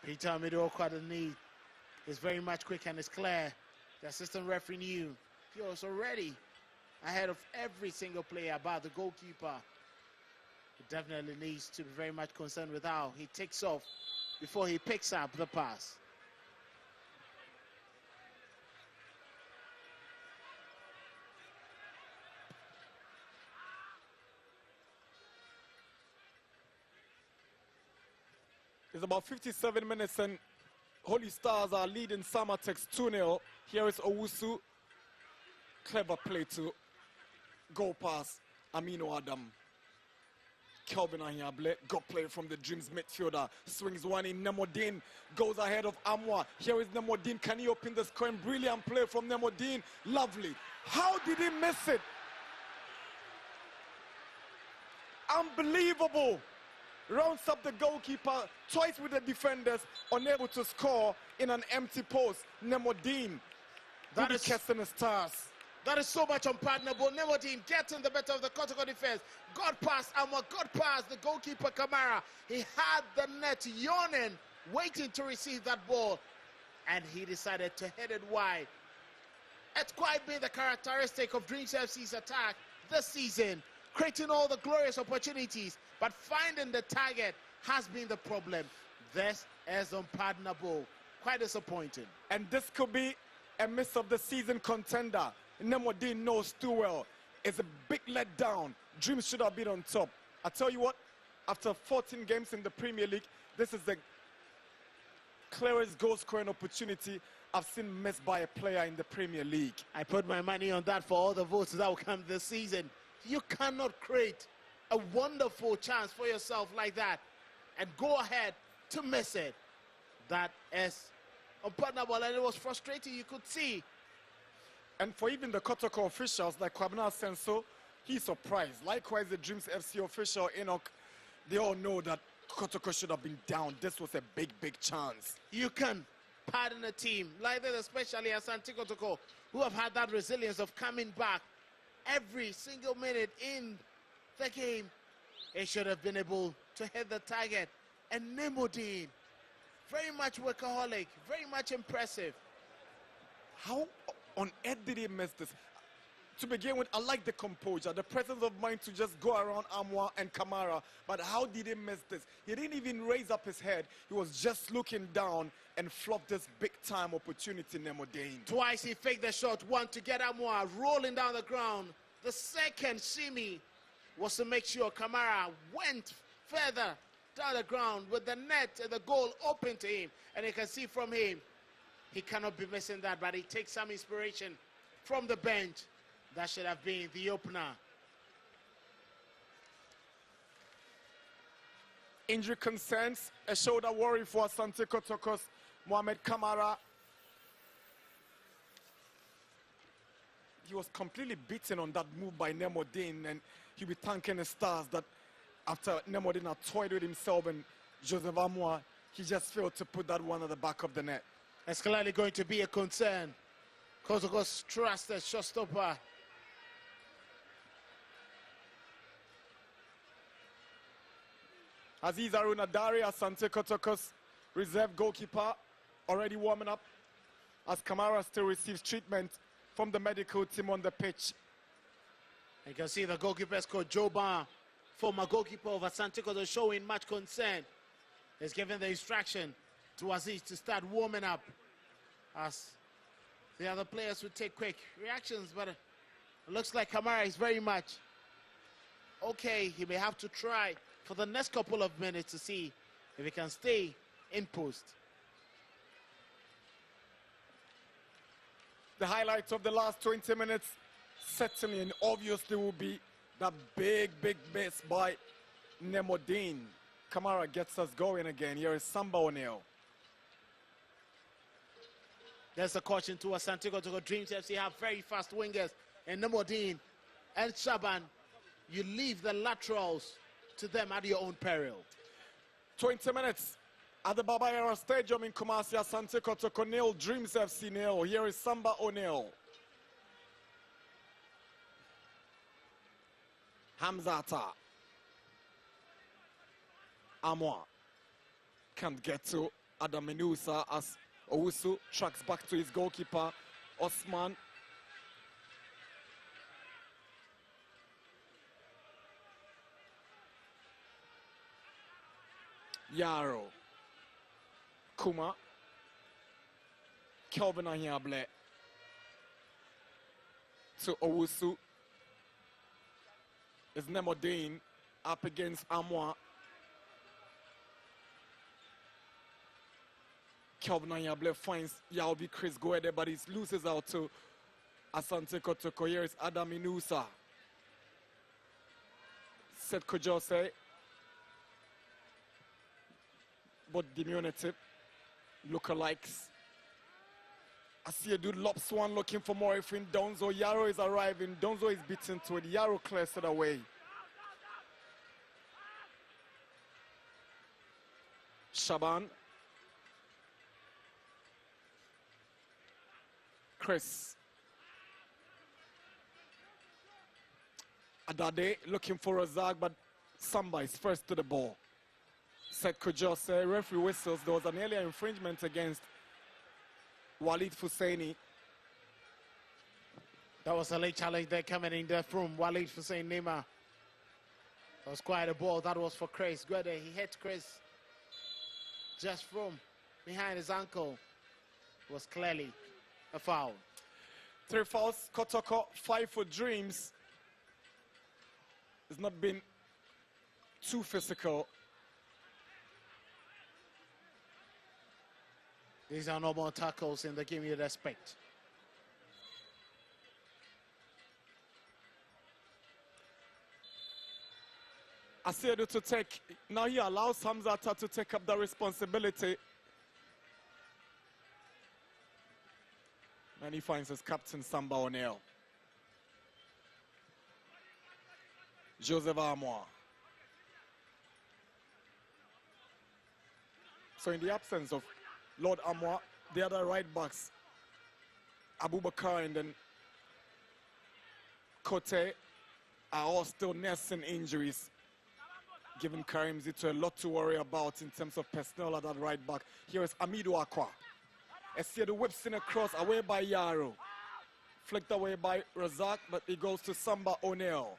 S7: Peter Amido the knee is very much quick and is clear. The assistant referee knew he was already ahead of every single player about the goalkeeper. He definitely needs to be very much concerned with how he takes off before he picks up the pass.
S6: It's about 57 minutes and Holy Stars are leading Samatex 2-0. Here is Owusu. Clever play to goal pass. Amino Adam. Kelvin Anyable. Good play from the Dreams midfielder. Swings one in. Nemodin goes ahead of Amwa. Here is Nemodin. Can he open the scoring? Brilliant play from Nemodin. Lovely. How did he miss it? Unbelievable. Rounds up the goalkeeper, twice with the defenders, unable to score in an empty post. Nemodin, that is casting the stars.
S7: That is so much unpardonable. Nemodin getting the better of the Kotoko defense. Got past Amwa, got past the goalkeeper Kamara. He had the net yawning, waiting to receive that ball, and he decided to head it wide. It's quite been the characteristic of Dreams FC's attack this season, creating all the glorious opportunities, but finding the target has been the problem. This is unpardonable. Quite disappointing.
S6: And this could be a miss of the season contender. Nemodin knows too well. It's a big letdown. Dreams should have been on top. I tell you what, after 14 games in the Premier League, this is the clearest goal scoring opportunity I've seen missed by a player in the Premier League.
S7: I put my money on that for all the votes that will come this season. You cannot create a wonderful chance for yourself like that and go ahead to miss it. That is unpardonable, and it was frustrating, you could see.
S6: And for even the Kotoko officials like Kwabena Senso, he's surprised. Likewise, the Dreams FC official Enoch, they all know that Kotoko should have been down. This was a big, big chance.
S7: You can pardon a team like that, especially Asante Kotoko, who have had that resilience of coming back every single minute in the game. He should have been able to hit the target. And Nemodin, very much workaholic, very much impressive.
S6: How on earth did he miss this? To begin with, I like the composure, the presence of mind to just go around Amwa and Kamara. But how did he miss this? He didn't even raise up his head. He was just looking down and flopped this big-time opportunity, Nemodin.
S7: Twice he faked the shot, one to get Amwa rolling down the ground. The second shimmy was to make sure Kamara went further down the ground with the net and the goal open to him. And you can see from him, he cannot be missing that, but he takes some inspiration from the bench. That should have been the opener.
S6: Injury concerns, a shoulder worry for Asante Kotoko's Mohamed Kamara. He was completely beaten on that move by Nemodin, and he'll be thanking the stars that after Nemodin had toyed with himself and Joseph Amwa, he just failed to put that one at the back of the net.
S7: It's clearly going to be a concern. Kotoko's trusted showstopper.
S6: Aziz Aruna Dari, Asante Kotoko's reserve goalkeeper, already warming up as Kamara still receives treatment from the medical team on the pitch.
S7: You can see the goalkeeper's coach, Joe Barr, former goalkeeper of Asante Kotoko, showing much concern. He's given the instruction to Aziz to start warming up as the other players would take quick reactions, but it looks like Kamara is very much okay. He may have to try for the next couple of minutes to see if he can stay in post.
S6: The highlight of the last 20 minutes certainly and obviously will be that big miss by Nemodine. Kamara gets us going again. Here is Samba O'Neal.
S7: There's a caution to Asante Kotoko. Dreams FC have very fast wingers. And Nemodine and Shaban, you leave the laterals to them at your own peril.
S6: 20 minutes at the Baba Yara Stadium in Kumasi. Asante Kotoko nil, Dreams FC nil. Here is Samba O'Neal. Hamzata. Amwa can't get to Adam Menusa as Owusu tracks back to his goalkeeper, Osman. Yaro. Kuma. Kelvin Ahiable. To Owusu. Is Nemodine up against Amwa. Kelvin Ahiable finds Yaobi Chris Goede, but he loses out to Asante Kotoko. Here is Adam Inusa. Seth Kojose. But diminutive lookalikes. Asiedu lops one looking for more if in Donzo. Yaro is arriving. Donzo is beaten to it. Yaro clears it away. Shaban. Chris. Adade looking for a zag, but Samba is first to the ball. Seth Kojose, referee whistles. There was an earlier infringement against Walid Husseini.
S7: That was a late challenge there coming in there from Walid Hussein Nima. That was quite a ball. That was for Chris Guede. He hit Chris just from behind his ankle. It was clearly a foul.
S6: 3 fouls, Kotoko, 5 for Dreams. It's not been too physical.
S7: These are normal tackles in the game you'd expect.
S6: Asiedu to take, now he allows Hamzata to take up the responsibility. And he finds his captain, Samba O'Neal. Joseph Amoa. So in the absence of Lord Amwa, the other right backs, Abubakar and then Kote, are all still nursing injuries, giving Karim Zito a lot to worry about in terms of personnel at that right back. Here is Amidu Akwa. Esiedu whips in across, away by Yaro. Flicked away by Razak, but he goes to Samba O'Neal.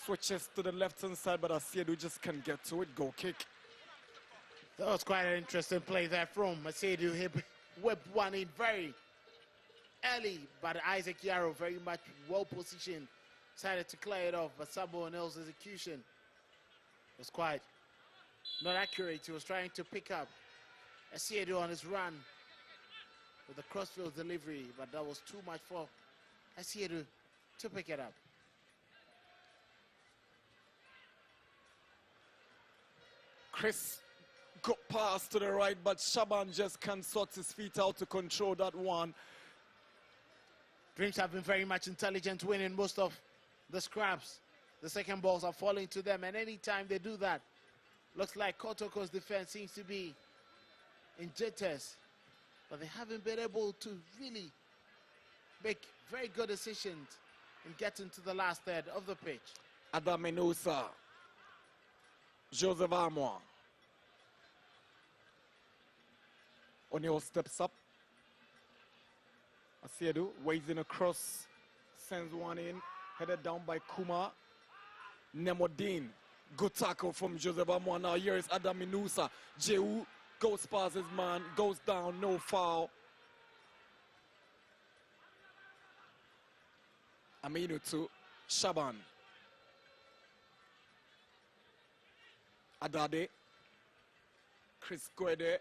S6: Switches to the left-hand side, but Asiedu just can't get to it. Goal kick.
S7: That was quite an interesting play there from Macedo. He whipped one in very early, but Isaac Yaro very much well positioned. Decided to clear it off, but Samba O'Neal's execution was quite not accurate. He was trying to pick up Macedo on his run with the crossfield delivery, but that was too much for Macedo to pick it up.
S6: Chris got past to the right, but Shaban just can't sort his feet out to control that one.
S7: Dreams have been very much intelligent, winning most of the scraps. The second balls are falling to them, and anytime they do that, looks like Kotoko's defense seems to be in jitters. But they haven't been able to really make very good decisions in getting to the last third of the pitch.
S6: Adam Menusa, Joseph Amoa. O'Neal steps up. Asiedu waves in across, sends one in, headed down by Kuma. Nemodine, good tackle from Joseph Amoa. Now here is Adam Menusa. Jehu goes past his man, goes down, no foul. Aminu to Shaban. Adade. Chris Guede.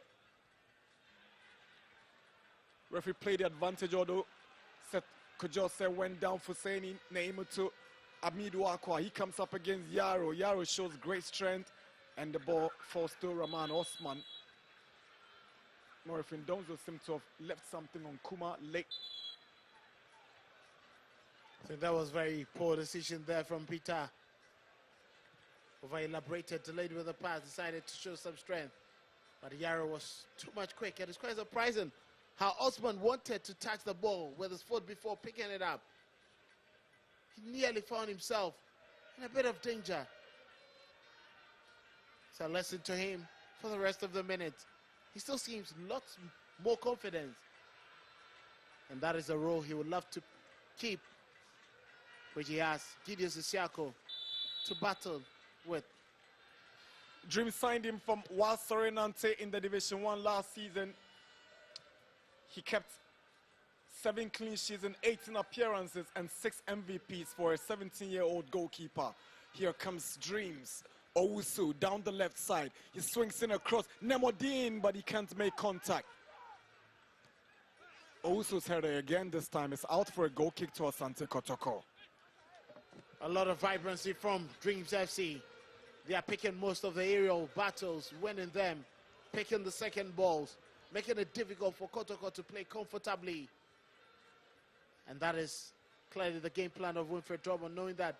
S6: Referee played the advantage, although Kujose went down for saying Neimu to Amidu Akwa. He comes up against Yaro. Yaro shows great strength, and the ball falls to Rahman Osman. Referee Ndonzo seemed to have left something on Kuma late.
S7: I think that was very poor decision there from Peter. Over elaborated, delayed with the pass, decided to show some strength. But Yaro was too much quick. It is quite surprising how Osman wanted to touch the ball with his foot before picking it up. He nearly found himself in a bit of danger. So a lesson to him for the rest of the minute. He still seems lots more confident. And that is a role he would love to keep, which he has Gideon Sisiako to battle with.
S6: Dream signed him from Wasorenante in the Division 1 last season. He kept 7 clean sheets in 18 appearances and 6 MVPs for a 17-year-old goalkeeper. Here comes Dreams. Owusu down the left side. He swings in across. Nemodin, but he can't make contact. Owusu's header again this time is out for a goal kick to Asante Kotoko.
S7: A lot of vibrancy from Dreams FC. They are picking most of the aerial battles, winning them, picking the second balls, making it difficult for Kotoko to play comfortably. And that is clearly the game plan of Winfred Drummond, knowing that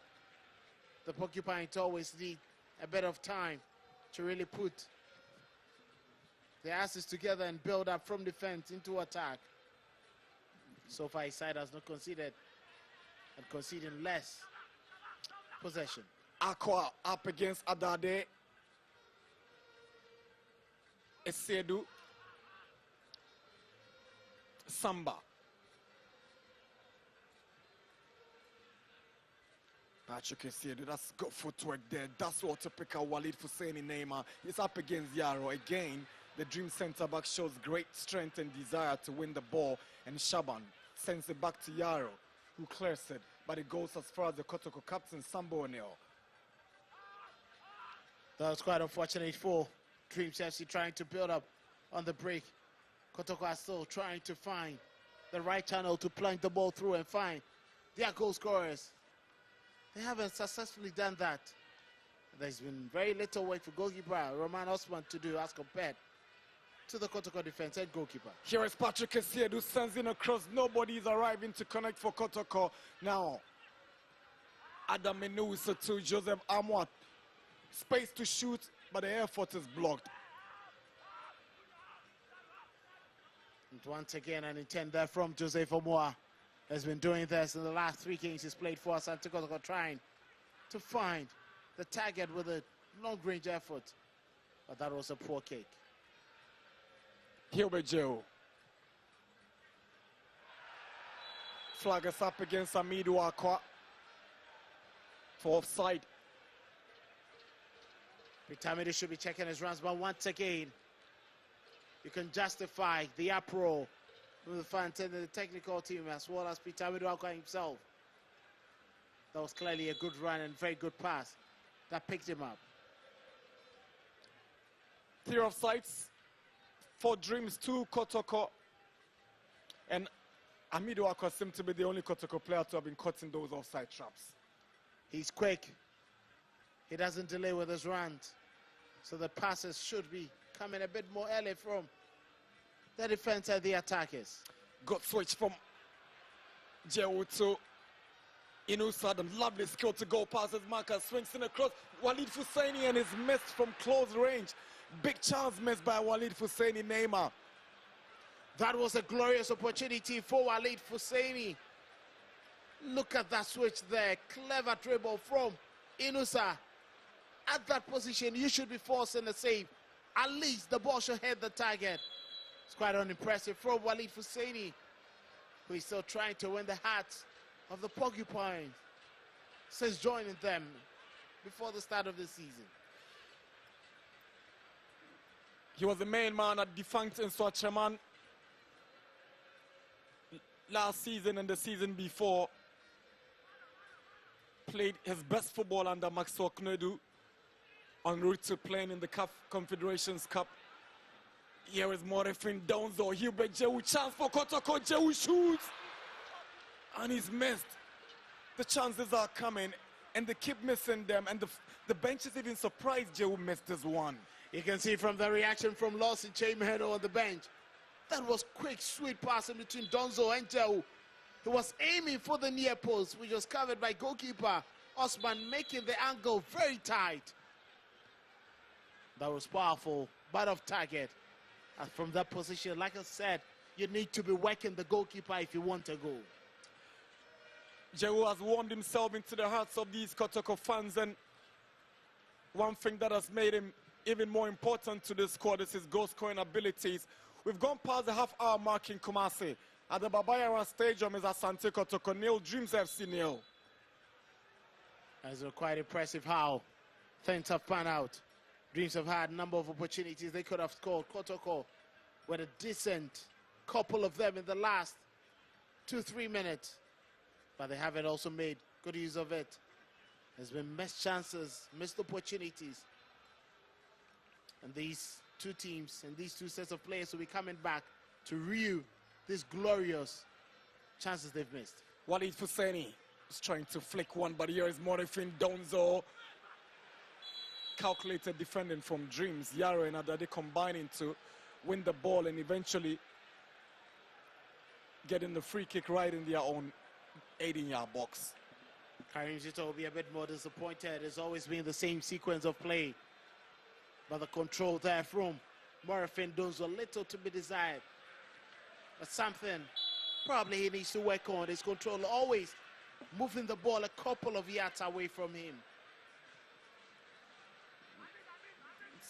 S7: the Porcupines always need a bit of time to really put the asses together and build up from defense into attack. So far, his side has not conceded and conceding less possession.
S6: Aqua up against Adade. Esedu. Samba. Patrick Esedu, that's good footwork there. That's what to pick out Walid Husseini Neymar. He's up against Yaro. Again, the Dream centre-back shows great strength and desire to win the ball. And Shaban sends it back to Yaro, who clears it. But it goes as far as the Kotoko captain, Sambo O'Neill.
S7: That was quite unfortunate for Dreams FC trying to build up on the break. Kotoko are still trying to find the right channel to plunk the ball through and find their goal scorers. They haven't successfully done that. There's been very little work for goalkeeper Roman Osman to do as compared to the Kotoko defense and goalkeeper.
S6: Here is Patrick Esedu, sends in across. Nobody is arriving to connect for Kotoko. Now, Adam Menusa to Joseph Amwat. Space to shoot, but the effort is blocked.
S7: And once again, an intent there from Joseph Omoa. Has been doing this in the last 3 games he's played for Asante Kotoko, trying to find the target with a long-range effort. But that was a poor kick.
S6: Here we go. Flag is up against Amidu Akwa for offside.
S7: Pitamidu should be checking his runs, but once again, you can justify the uproar from the fans and the technical team as well as Pitamidu Akwa himself. That was clearly a good run and very good pass that picked him up.
S6: 3 offsides for Dreams, 2 Kotoko. And Amidu Akwa seemed to be the only Kotoko player to have been caught in those offside traps.
S7: He's quick. He doesn't delay with his runs. So the passes should be coming a bit more early from the defense and the attackers.
S6: Good switch from Jewu to Inusa. The lovely skill to go past his marker. Swings in across. Walid Husseini and is missed from close range. Big chance missed by Walid Husseini Neymar.
S7: That was a glorious opportunity for Walid Husseini. Look at that switch there. Clever dribble from Inusa. At that position, you should be forcing a save. At least the ball should hit the target. It's quite unimpressive from Walid Husseini, who is still trying to win the hearts of the Porcupines since joining them before the start of the season.
S6: He was the main man at defunct Nswacheman last season and the season before. Played his best football under Maxwell Knedu en route to playing in the CAF Confederations Cup Here is Morefin Donzo. Hubert Jewu chance for Kotoko. Jewu shoots. And he's missed. The chances are coming. And they keep missing them. And the bench is even surprised Jewu missed this one.
S7: You can see from the reaction from Lawson Chameheno on the bench. That was quick, sweet passing between Donzo and Jewu. He was aiming for the near post, which was covered by goalkeeper Osman, making the angle very tight. That was powerful, but off target. And from that position, like I said, you need to be working the goalkeeper if you want a goal.
S6: Jewu has warmed himself into the hearts of these Kotoko fans, and one thing that has made him even more important to this squad is his goal-scoring abilities. We've gone past the half-hour mark in Kumasi. At the Babayara Stadium is Asante Kotoko nil, Dreams FC nil.
S7: It's quite impressive how things have panned out. Dreams have had a number of opportunities they could have scored. Kotoko with a decent couple of them in the last 2-3 minutes. But they haven't also made good use of it. There's been missed chances, missed opportunities. And these two teams and these two sets of players will be coming back to review these glorious chances they've missed.
S6: Walid Fuseni is trying to flick one, but here is Morefin Donzo. Calculated defending from Dreams. Yaro and Adade combining to win the ball and eventually getting the free kick right in their own 18-yard box.
S7: Karim Zito will be a bit more disappointed. It's always been the same sequence of play. But the control there from Morefin Donzo, little to be desired. But something probably he needs to work on. His control, always moving the ball a couple of yards away from him.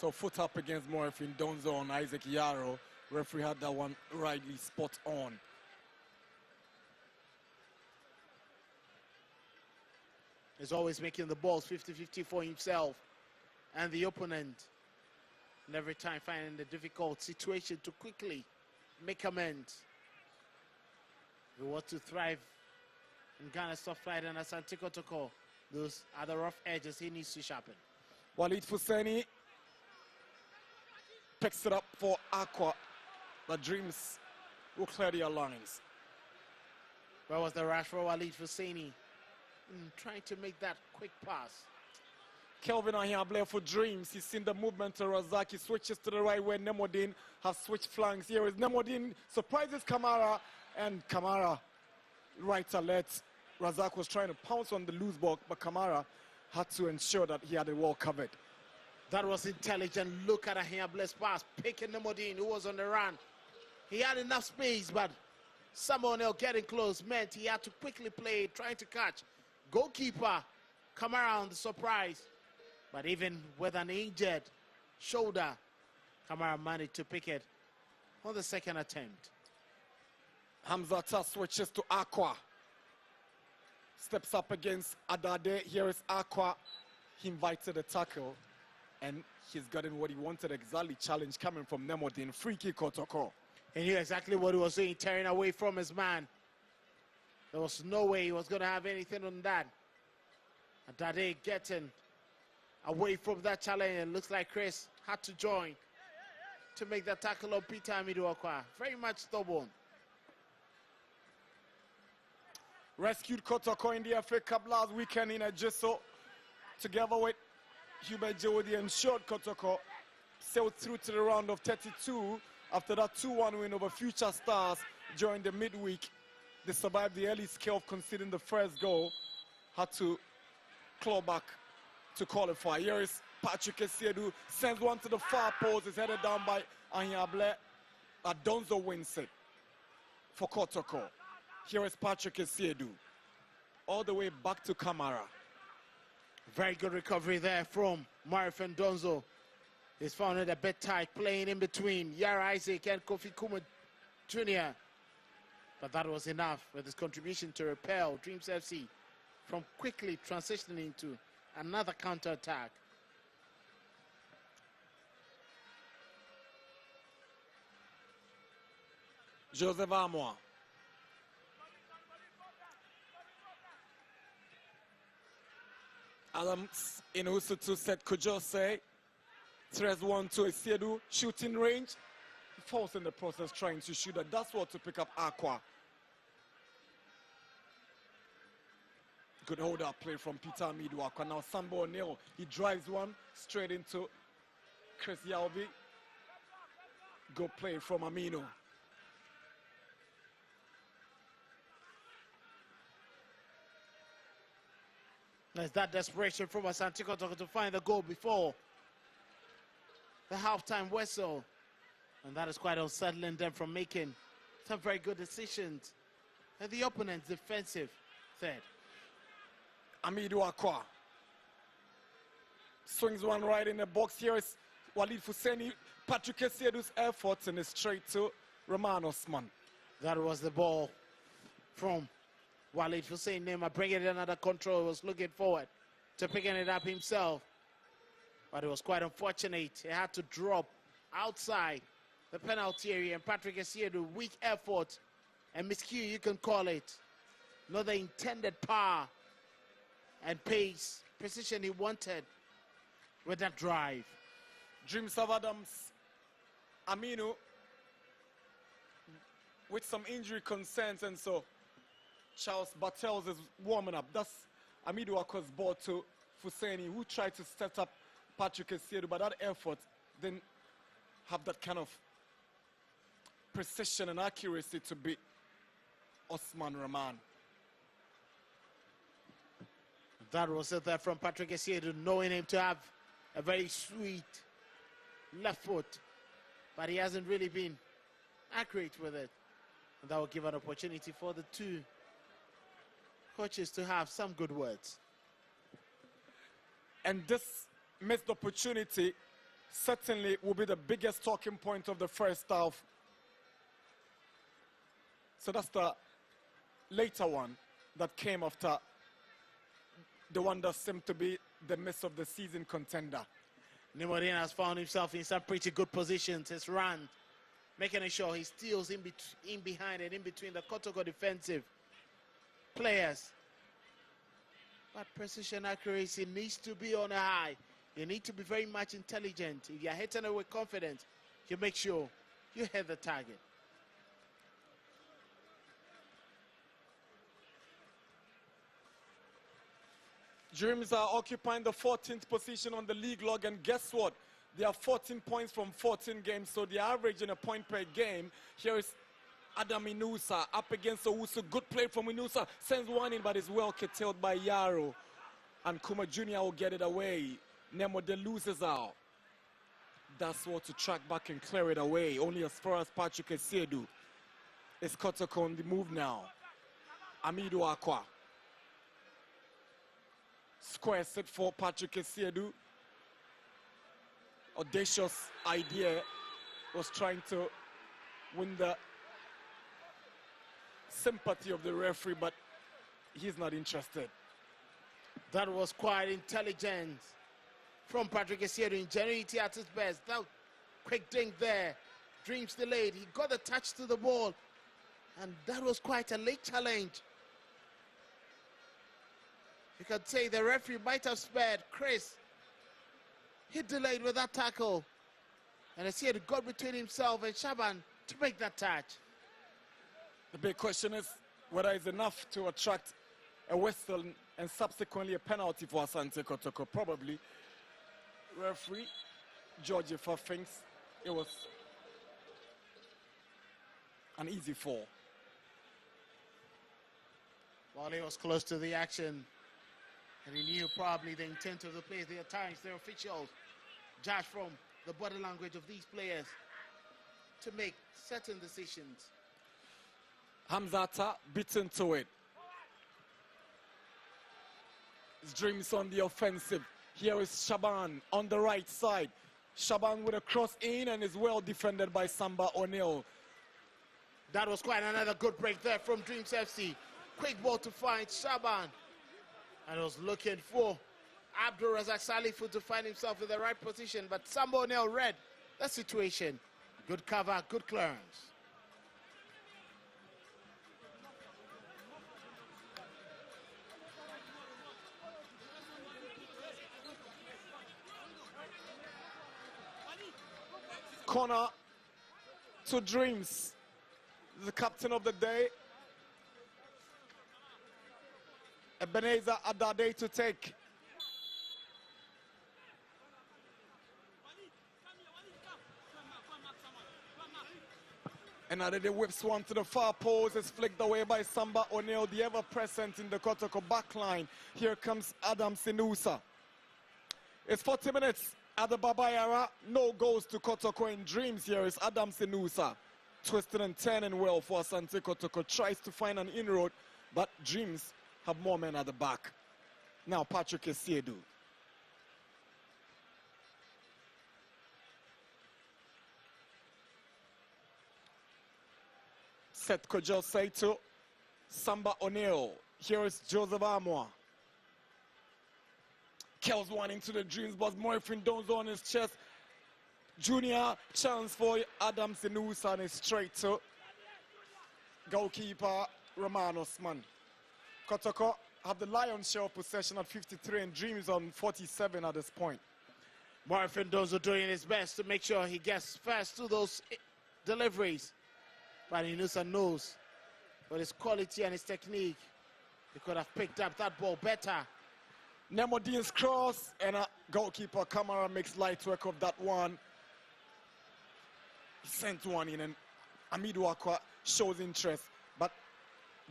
S6: So foot up against Morefin Donzo on Isaac Yaro. Referee had that one rightly spot on.
S7: He's always making the balls 50-50 for himself and the opponent. And every time finding the difficult situation to quickly make amends. If we want to thrive in Ghana's top flight and Asante Kotoko, those are the rough edges he needs to sharpen.
S6: Walid Fuseni picks it up for Aqua. The Dreams will clear their lines.
S7: Where was the rush for Walid Fuseni? Trying to make that quick pass.
S6: Kelvin Ahiableh for Dreams. He's seen the movement to Razak. He switches to the right where Nemodin has switched flanks. Here is Nemodin, surprises Kamara, and Kamara right alert. Razak was trying to pounce on the loose ball, but Kamara had to ensure that he had it well covered.
S7: That was intelligent. Look at Ahiableh's pass, picking Nemodin, who was on the run. He had enough space, but someone else getting close meant he had to quickly play, trying to catch. Goalkeeper Kamara on the surprise. But even with an injured shoulder, Kamara managed to pick it on the second attempt.
S6: Hamzata switches to Aqua. Steps up against Adade. Here is Aqua. He invited a tackle. And he's gotten what he wanted exactly. Challenge coming from Nemodin. Free kick Kotoko.
S7: He knew exactly what he was doing, tearing away from his man. There was no way he was going to have anything on that. Adade getting away from that challenge. It looks like Chris had to join to make that tackle on Peter Amiduakwa. Very much stubborn.
S6: Rescued Kotoko in the FA Cup last weekend in Ejiso. Together with Hubert Jodi ensured Kotoko sailed through to the round of 32. After that 2-1 win over Future Stars during the midweek, they survived the early scale of conceding the first goal. Had to claw back to qualify. Here is Patrick Esiedu, sends one to the far post, is headed down by Ahiableh. Donzo wins it for Kotoko. Here is Patrick Esiedu, all the way back to Kamara.
S7: Very good recovery there from Morefin Donzo. He's found it a bit tight, playing in between Yara Isaac and Kofi Kuma Jr. But that was enough with his contribution to repel Dreams FC from quickly transitioning to another counter-attack.
S6: Joseph Amoa. Adams in Usutu set Kujose. Threads one to Esiedu, shooting range. He falls in the process trying to shoot that. That's what to pick up Aqua. Good hold-up play from Peter Amidu Aqua. Now Sambo O'Neill, he drives one straight into Chris Yalvi. Good play from Aminu.
S7: There's that desperation from Asante Kotoko to find the goal before the halftime whistle. And that is quite unsettling them from making some very good decisions. And the opponent's defensive third.
S6: Amidu Aqua swings one right in the box. Here is Walid Fuseni. Patrick Essiedu's efforts and it's straight to Roman Osman.
S7: That was the ball from Walid Hussein Nema, bringing it under control. He was looking forward to picking it up himself. But it was quite unfortunate. He had to drop outside the penalty area. And Patrick Essiedu, weak effort and miscue, you can call it. Not the intended power and pace, precision he wanted with that drive.
S6: Dreams of Adams, Aminu, with some injury concerns, and so Charles Bartels is warming up. That's Amidu Aqua's ball to Fuseni, who tried to set up Patrick Essiedu, but that effort didn't have that kind of precision and accuracy to beat Osman Rahman.
S7: That was it there from Patrick Essiedu, knowing him to have a very sweet left foot, but he hasn't really been accurate with it. And that will give an opportunity for the two coaches to have some good words.
S6: And this missed opportunity certainly will be the biggest talking point of the first half. So that's the later one that came after the one that seemed to be the miss of the season contender.
S7: Nimorina has found himself in some pretty good positions. His run, making sure he steals in behind and in between the Kotoko defensive players. But precision accuracy needs to be on a high. You need to be very much intelligent. If you're hitting it with confidence, you make sure you hit the target.
S6: Dreams are occupying the 14th position on the league log, and guess what? They are 14 points from 14 games, so they're averaging a point per game. Here is Adam Inusa up against Owusu. Good play from Inusa. Sends one in, but is well curtailed by Yaro. And Kuma Jr. will get it away. Nemo De loses out. That's what to track back and clear it away. Only as far as Patrick Essiedu. It's Kotoko on the move now. Amidu Aqua. Square set for Patrick Essiedu. Audacious idea, was trying to win the sympathy of the referee, but he's not interested.
S7: That was quite intelligent from Patrick Essiedu. Ingenuity at his best. That quick dink there. Dreams delayed. He got the touch to the ball, and that was quite a late challenge. You could say the referee might have spared Chris. He delayed with that tackle. And Essiedu got between himself and Shaban to make that touch.
S6: The big question is whether it's enough to attract a whistle and subsequently a penalty for Asante Kotoko. Probably. Referee George Ifa thinks it was an easy fall.
S7: While he was close to the action, and he knew probably the intent of the players. There are times the officials judge from the body language of these players to make certain decisions.
S6: Hamzata beaten to it. His Dreams on the offensive. Here is Shaban on the right side. Shaban with a cross in and is well defended by Samba O'Neill.
S7: That was quite another good break there from Dreams FC. Quick ball to find Shaban. And was looking for Abdul Razak Salifu to find himself in the right position, but Samba O'Neill read the situation. Good cover, good clearance.
S6: Corner to Dreams. The captain of the day, Ebenezer Adade, to take. And Adade whips one to the far post. It's flicked away by Samba O'Neill, the ever-present in the Kotoko backline. Here comes Adam Sinusa. It's 40 minutes at the Babayara. No goals to Kotoko in Dreams. Here is Adam Sinusa. Twisting and turning well for Asante Kotoko. Tries to find an inroad, but Dreams have more men at the back. Now Patrick Esiedu. Seth Kojel Saito. Samba O'Neill. Here is Joseph Amwa. Kells one into the Dreams, but Morphin Donzo on his chest. Junior chance for Adam Sinusa and it's straight to goalkeeper Roman Osman. Kotoko have the lion's share of possession at 53 and Dreams on 47 at this point.
S7: Morphin Donzo doing his best to make sure he gets first to those deliveries. But Sinusa knows with his quality and his technique, he could have picked up that ball better.
S6: Nemo Dean's cross and a goalkeeper Kamara makes light work of that one. He sent one in and Amidu Akwa shows interest, but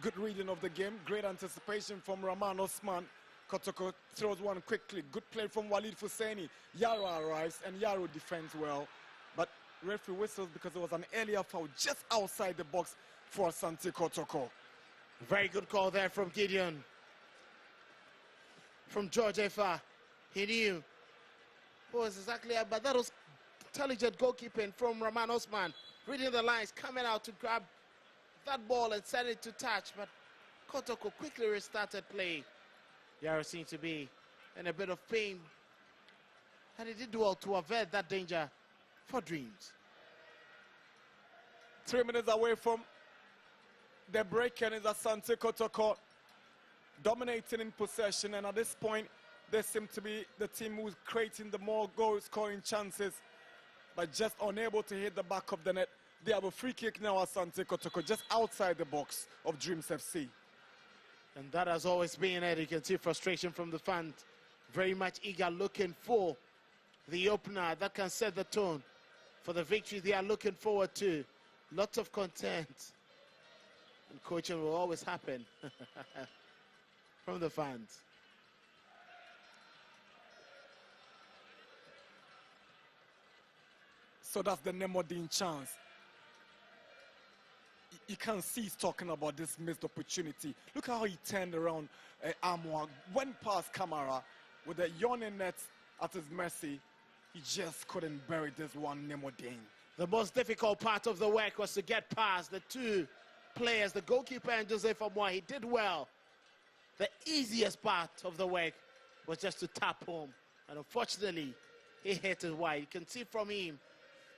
S6: good reading of the game, great anticipation from Rahman Osman. Kotoko throws one quickly, good play from Walid Fuseni. Yaro arrives and Yaro defends well, but referee whistles because there was an earlier foul just outside the box for Asante Kotoko.
S7: Very good call there from Gideon. From George Efa, he knew what was exactly, but that was intelligent goalkeeping from Rahman Osman, reading the lines, coming out to grab that ball and send it to touch, but Kotoko quickly restarted play. Yaro seemed to be in a bit of pain, and he did well to avert that danger for Dreams.
S6: 3 minutes away from the break, and is Asante Kotoko dominating in possession, and at this point they seem to be the team who's creating the more goal scoring chances, but just unable to hit the back of the net. They have a free kick now, Asante Kotoko, just outside the box of Dreams FC.
S7: And that has always been it. You can see frustration from the fans, very much eager, looking for the opener that can set the tone for the victory they are looking forward to. Lots of content, and coaching will always happen from the fans.
S6: So that's the Nemodin chance. You can see he's talking about this missed opportunity. Look how he turned around Amwa, went past Kamara with a yawning net at his mercy. He just couldn't bury this one, Nemodin.
S7: The most difficult part of the work was to get past the two players, the goalkeeper and Joseph Amwa. He did well. The easiest part of the work was just to tap home. And unfortunately, he hit it wide. You can see from him,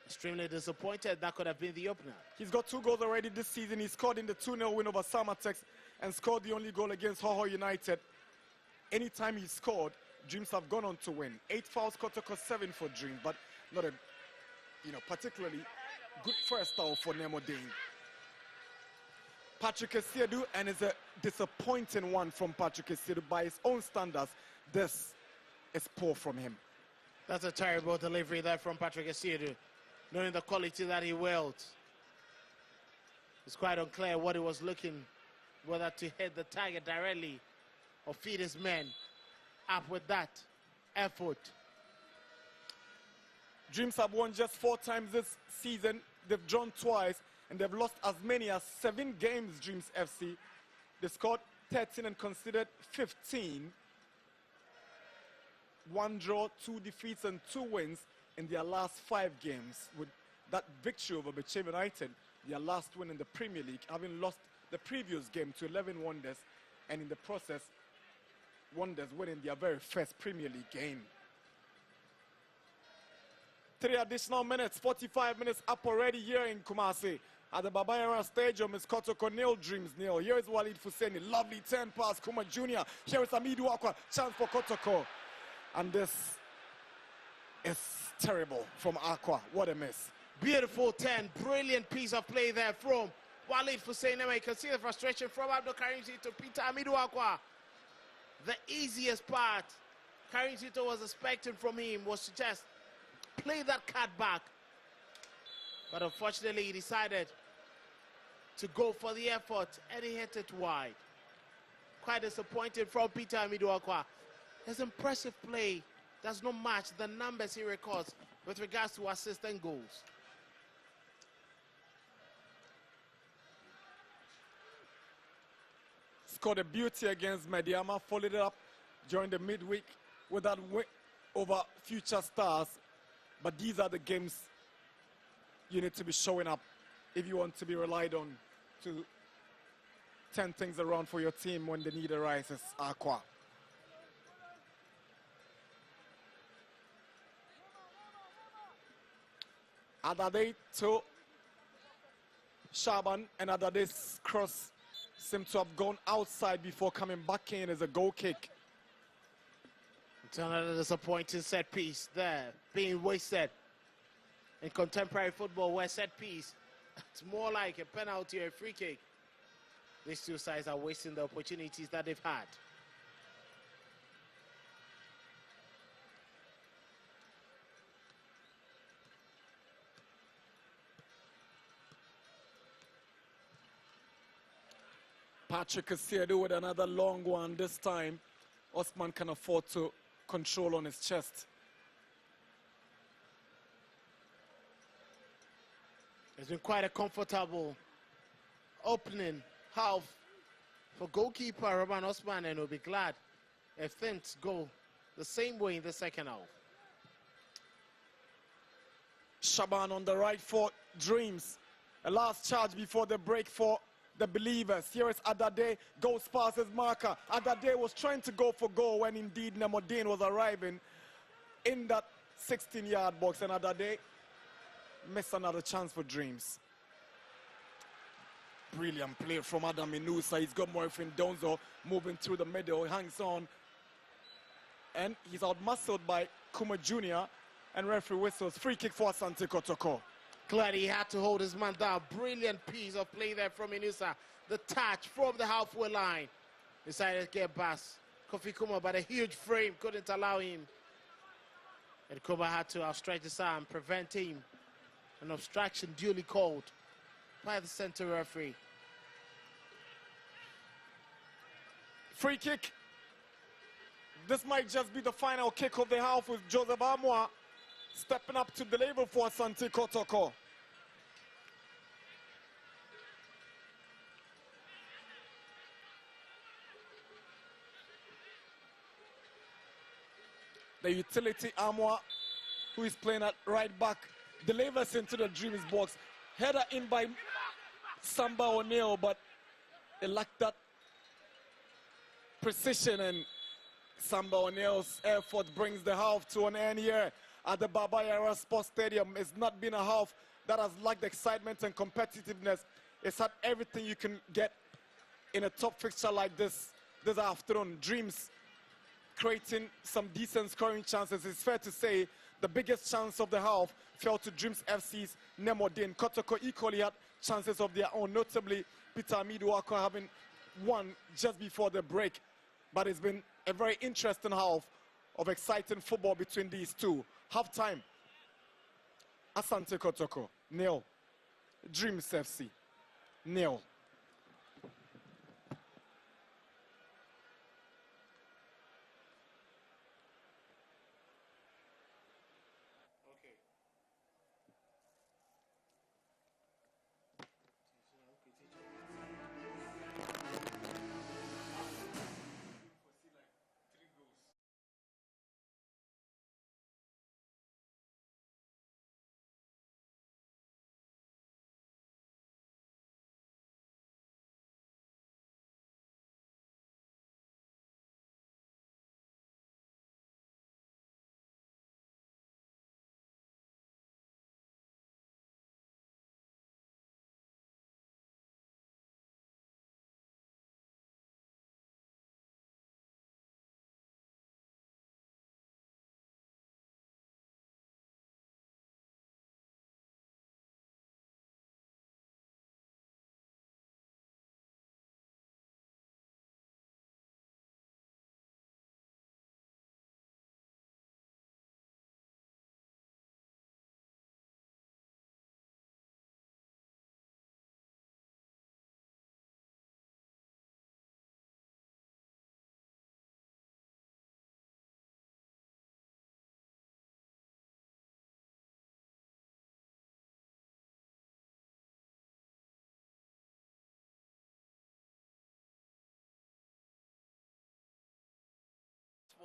S7: extremely disappointed. That could have been the opener.
S6: He's got 2 goals already this season. He scored in the 2-0 win over Samatex and scored the only goal against Hoho United. Anytime he scored, Dreams have gone on to win. 8 fouls, Kotoko 7 for Dreams, but not a, particularly good first foul for Nemo Dane. Patrick Esiedu, and it's a disappointing one from Patrick Esiedu by his own standards. This is poor from him.
S7: That's a terrible delivery there from Patrick Esiedu, knowing the quality that he wields. It's quite unclear what he was looking, whether to hit the target directly or feed his men up with that effort.
S6: Dreams have won just 4 times this season. They've drawn twice, and they've lost as many as 7 games, Dreams FC. They scored 13 and conceded 15. 1 draw, 2 defeats, and 2 wins in their last 5 games. With that victory over Bechem United, their last win in the Premier League, having lost the previous game to 11 Wonders, and in the process, Wonders winning their very first Premier League game. 3 additional minutes, 45 minutes up already here in Kumasi. At the Babayara Stadium, is Kotoko nil, Dreams nil. Here is Walid Fuseni, lovely 10 pass, Kuma Jr. Here is Amidu Akwa, chance for Kotoko. And this is terrible from Aqua. What a miss.
S7: Beautiful 10. Brilliant piece of play there from Walid Fusainema. You can see the frustration from Abdul Karim Zito, Peter Amidu Akwa. The easiest part Karim Zito was expecting from him was to just play that card back. But unfortunately, he decided to go for the effort and he hit it wide. Quite disappointed from Peter Amidu Akwa. His impressive play does not match the numbers he records with regards to assists and goals.
S6: Scored a beauty against Mediama, followed it up during the midweek with that win over Future Stars. But these are the games you need to be showing up if you want to be relied on to turn things around for your team when the need arises. Aqua. Adade to Shaban, and Adade's cross seemed to have gone outside before coming back in as a goal kick.
S7: It's another disappointing set piece there, being wasted in contemporary football where set piece, it's more like a penalty or a free kick. These two sides are wasting the opportunities that they've had.
S6: Patrick Asiedu with another long one. This time, Osman can afford to control on his chest.
S7: It's been quite a comfortable opening half for goalkeeper Roman Osman, and will be glad if things go the same way in the second half.
S6: Shaban on the right foot, Dreams. A last charge before the break for the Believers. Here is Adade, goes past his marker. Adade was trying to go for goal when indeed Nemodin was arriving in that 16-yard box, and Adade missed another chance for Dreams. Brilliant play from Adam Inusa. He's got Morfin Donzo moving through the middle. He hangs on, and he's outmuscled by Kuma Jr. and referee whistles. Free kick for Asante Kotoko.
S7: Glad he had to hold his man down. Brilliant piece of play there from Inusa. The touch from the halfway line. Decided to get past Kofi Kuma, but a huge frame couldn't allow him. And Kuma had to outstretch his arm, prevent him. An obstruction duly called by the center referee.
S6: Free kick. This might just be the final kick of the half, with Joseph Amwa stepping up to deliver for Asante Kotoko. The utility Amwa, who is playing at right back, delivers into the Dreams box. Header in by Samba O'Neill, but it lacked that precision, and Samba O'Neill's effort brings the half to an end here at the Baba Yara Sports Stadium. It's not been a half that has lacked excitement and competitiveness. It's had everything you can get in a top fixture like this afternoon. Dreams creating some decent scoring chances. It's fair to say the biggest chance of the half fell to Dreams FC's Nemodin. Kotoko equally had chances of their own, notably Peter Amidu having one just before the break. But it's been a very interesting half of exciting football between these two. Half time, Asante Kotoko, 0. Dreams FC, 0.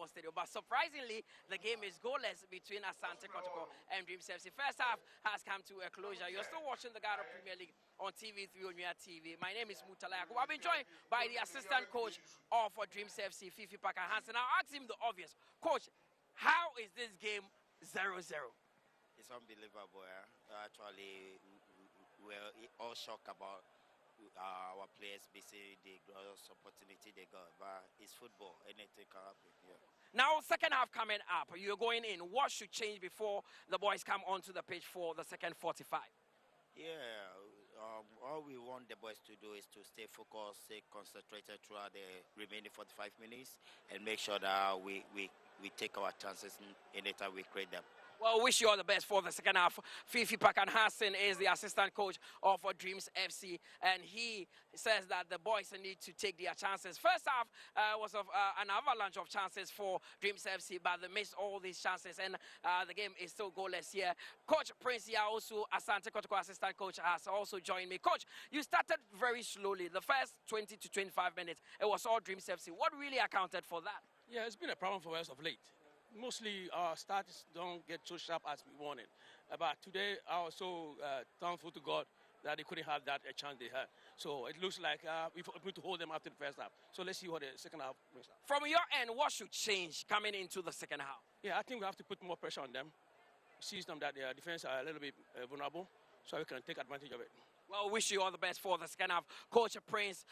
S1: Sports Stadium. But surprisingly, the game is goalless between Asante Kotoko and Dreams FC. First half has come to a closure. You're still watching the Ghana Premier League on TV3 on your TV. My name is Mutala Yakubu. I've been joined by the assistant coach of Dreams FC, Fifi Parker Hansen. I'll ask him the obvious. Coach, how is this game 0-0?
S8: It's unbelievable. Actually, we're all shocked about our players missing the gross opportunity they got. But it's football. Anything can happen. Yeah.
S1: Now, second half coming up. You're going in. What should change before the boys come onto the pitch for the second 45?
S8: Yeah, all we want the boys to do is to stay focused, stay concentrated throughout the remaining 45 minutes, and make sure that we take our chances anytime we create them.
S1: Well, wish you all the best for the second half. Fifi Pakan Hassan is the assistant coach of Dreams FC, and he says that the boys need to take their chances. First half was an avalanche of chances for Dreams FC, but they missed all these chances, and the game is still goalless here. Coach Prince also, Asante Kotoko assistant coach, has also joined me. Coach, you started very slowly. The first 20 to 25 minutes, it was all Dreams FC. What really accounted for that?
S9: Yeah, it's been a problem for us of late. Mostly our starts don't get so sharp as we wanted. But today I was so thankful to God that they couldn't have that a chance they had. So it looks like we're going to hold them after the first half. So let's see what the second half brings up.
S1: From your end, what should change coming into the second half?
S9: Yeah, I think we have to put more pressure on them. See them that their defense are a little bit vulnerable, so we can take advantage of it.
S1: Well, wish you all the best for the second half. Coach Prince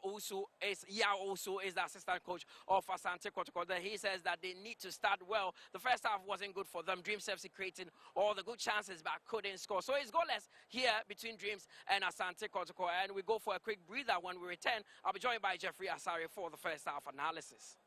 S1: also is the assistant coach of Asante Kotoko. He says that they need to start well. The first half wasn't good for them. Dreams FC creating all the good chances but couldn't score. So it's goalless here between Dreams and Asante Kotoko. And we go for a quick breather when we return. I'll be joined by Jeffrey Asare for the first half analysis.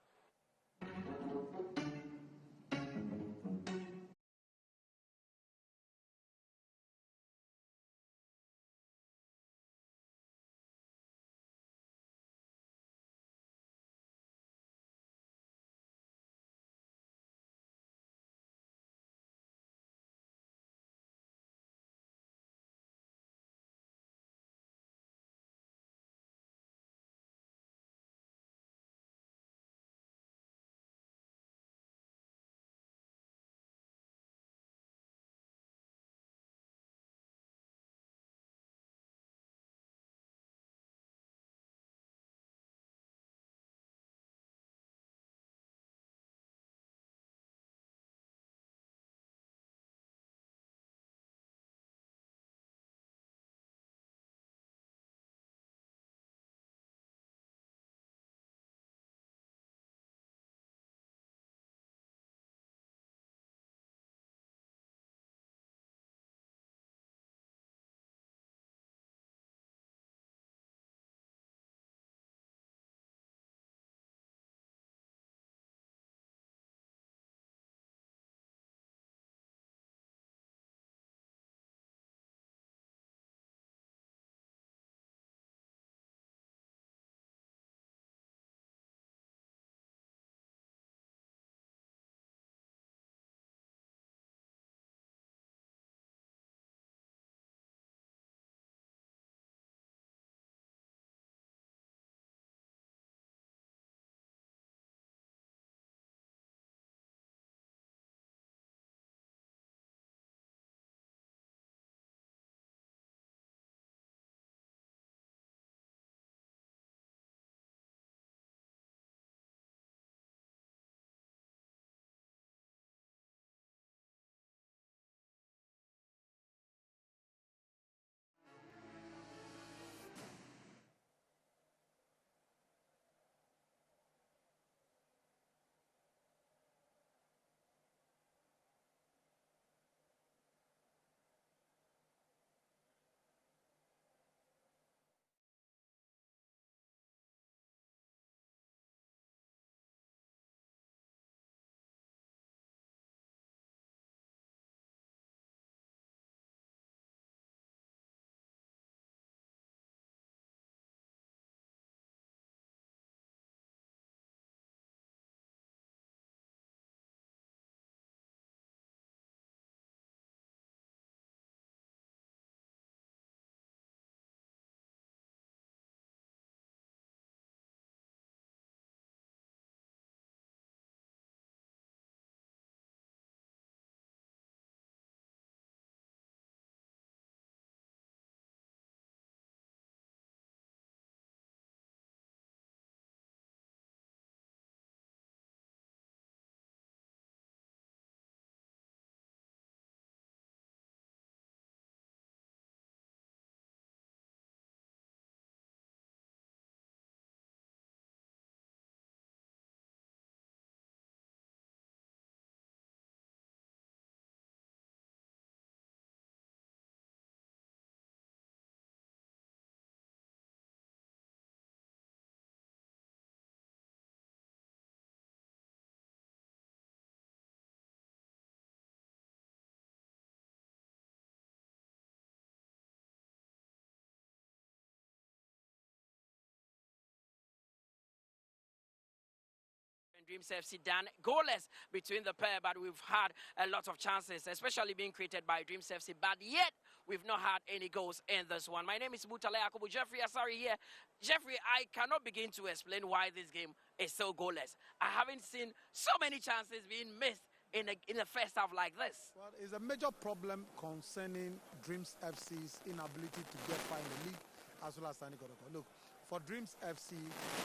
S1: and Dreams FC done goalless between the pair, but we've had a lot of chances, especially being created by Dreams FC, but yet we've not had any goals in this one. My name is Mutale Yakubu. Jeffrey Asari here. Jeffrey, I cannot begin to explain why this game is so goalless. I haven't seen so many chances being missed in the first half like this.
S2: Well, it's a major problem concerning Dreams FC's inability to get far in the league as well as Asante Kotoko. Look, for Dreams FC,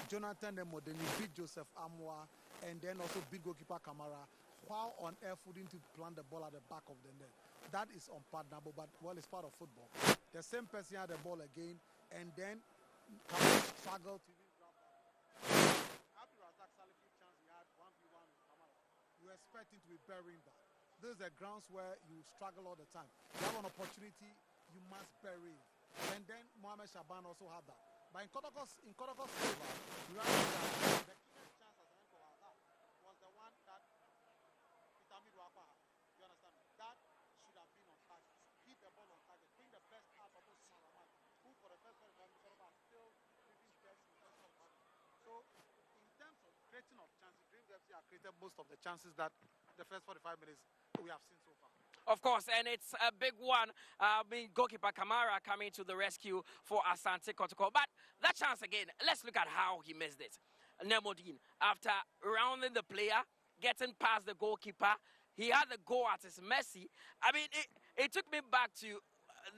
S2: Jonathan Demodeni beat Joseph Amwa and then also beat goalkeeper Kamara while on air footing to plant the ball at the back of the net. That is unpardonable, but well, it's part of football. The same person had the ball again and then Kamara struggled to you expect him to be burying that. Those are grounds where you struggle all the time. You have an opportunity, you must bury it. And then Mohamed Shaban also had that. But in Kotoko's favor, you realize that the clearest chance as an that was the one that Peter Midwaka had. You understand me? That should have been on target. Keep the ball on target. Bring the best out of Osman Rahman, who for the first 45 minutes are still living best in the first half. So in terms of creating of chances, Dreams FC have created most of the chances that the first 45 minutes we have seen so far.
S1: Of course, and it's a big one. Goalkeeper Kamara coming to the rescue for Asante Kotoko. But that chance again, let's look at how he missed it. Nemodin, after rounding the player, getting past the goalkeeper, he had the goal at his mercy. I mean, it took me back to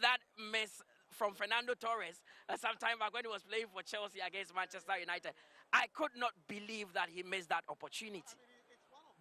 S1: that miss from Fernando Torres sometime back when he was playing for Chelsea against Manchester United. I could not believe that he missed that opportunity.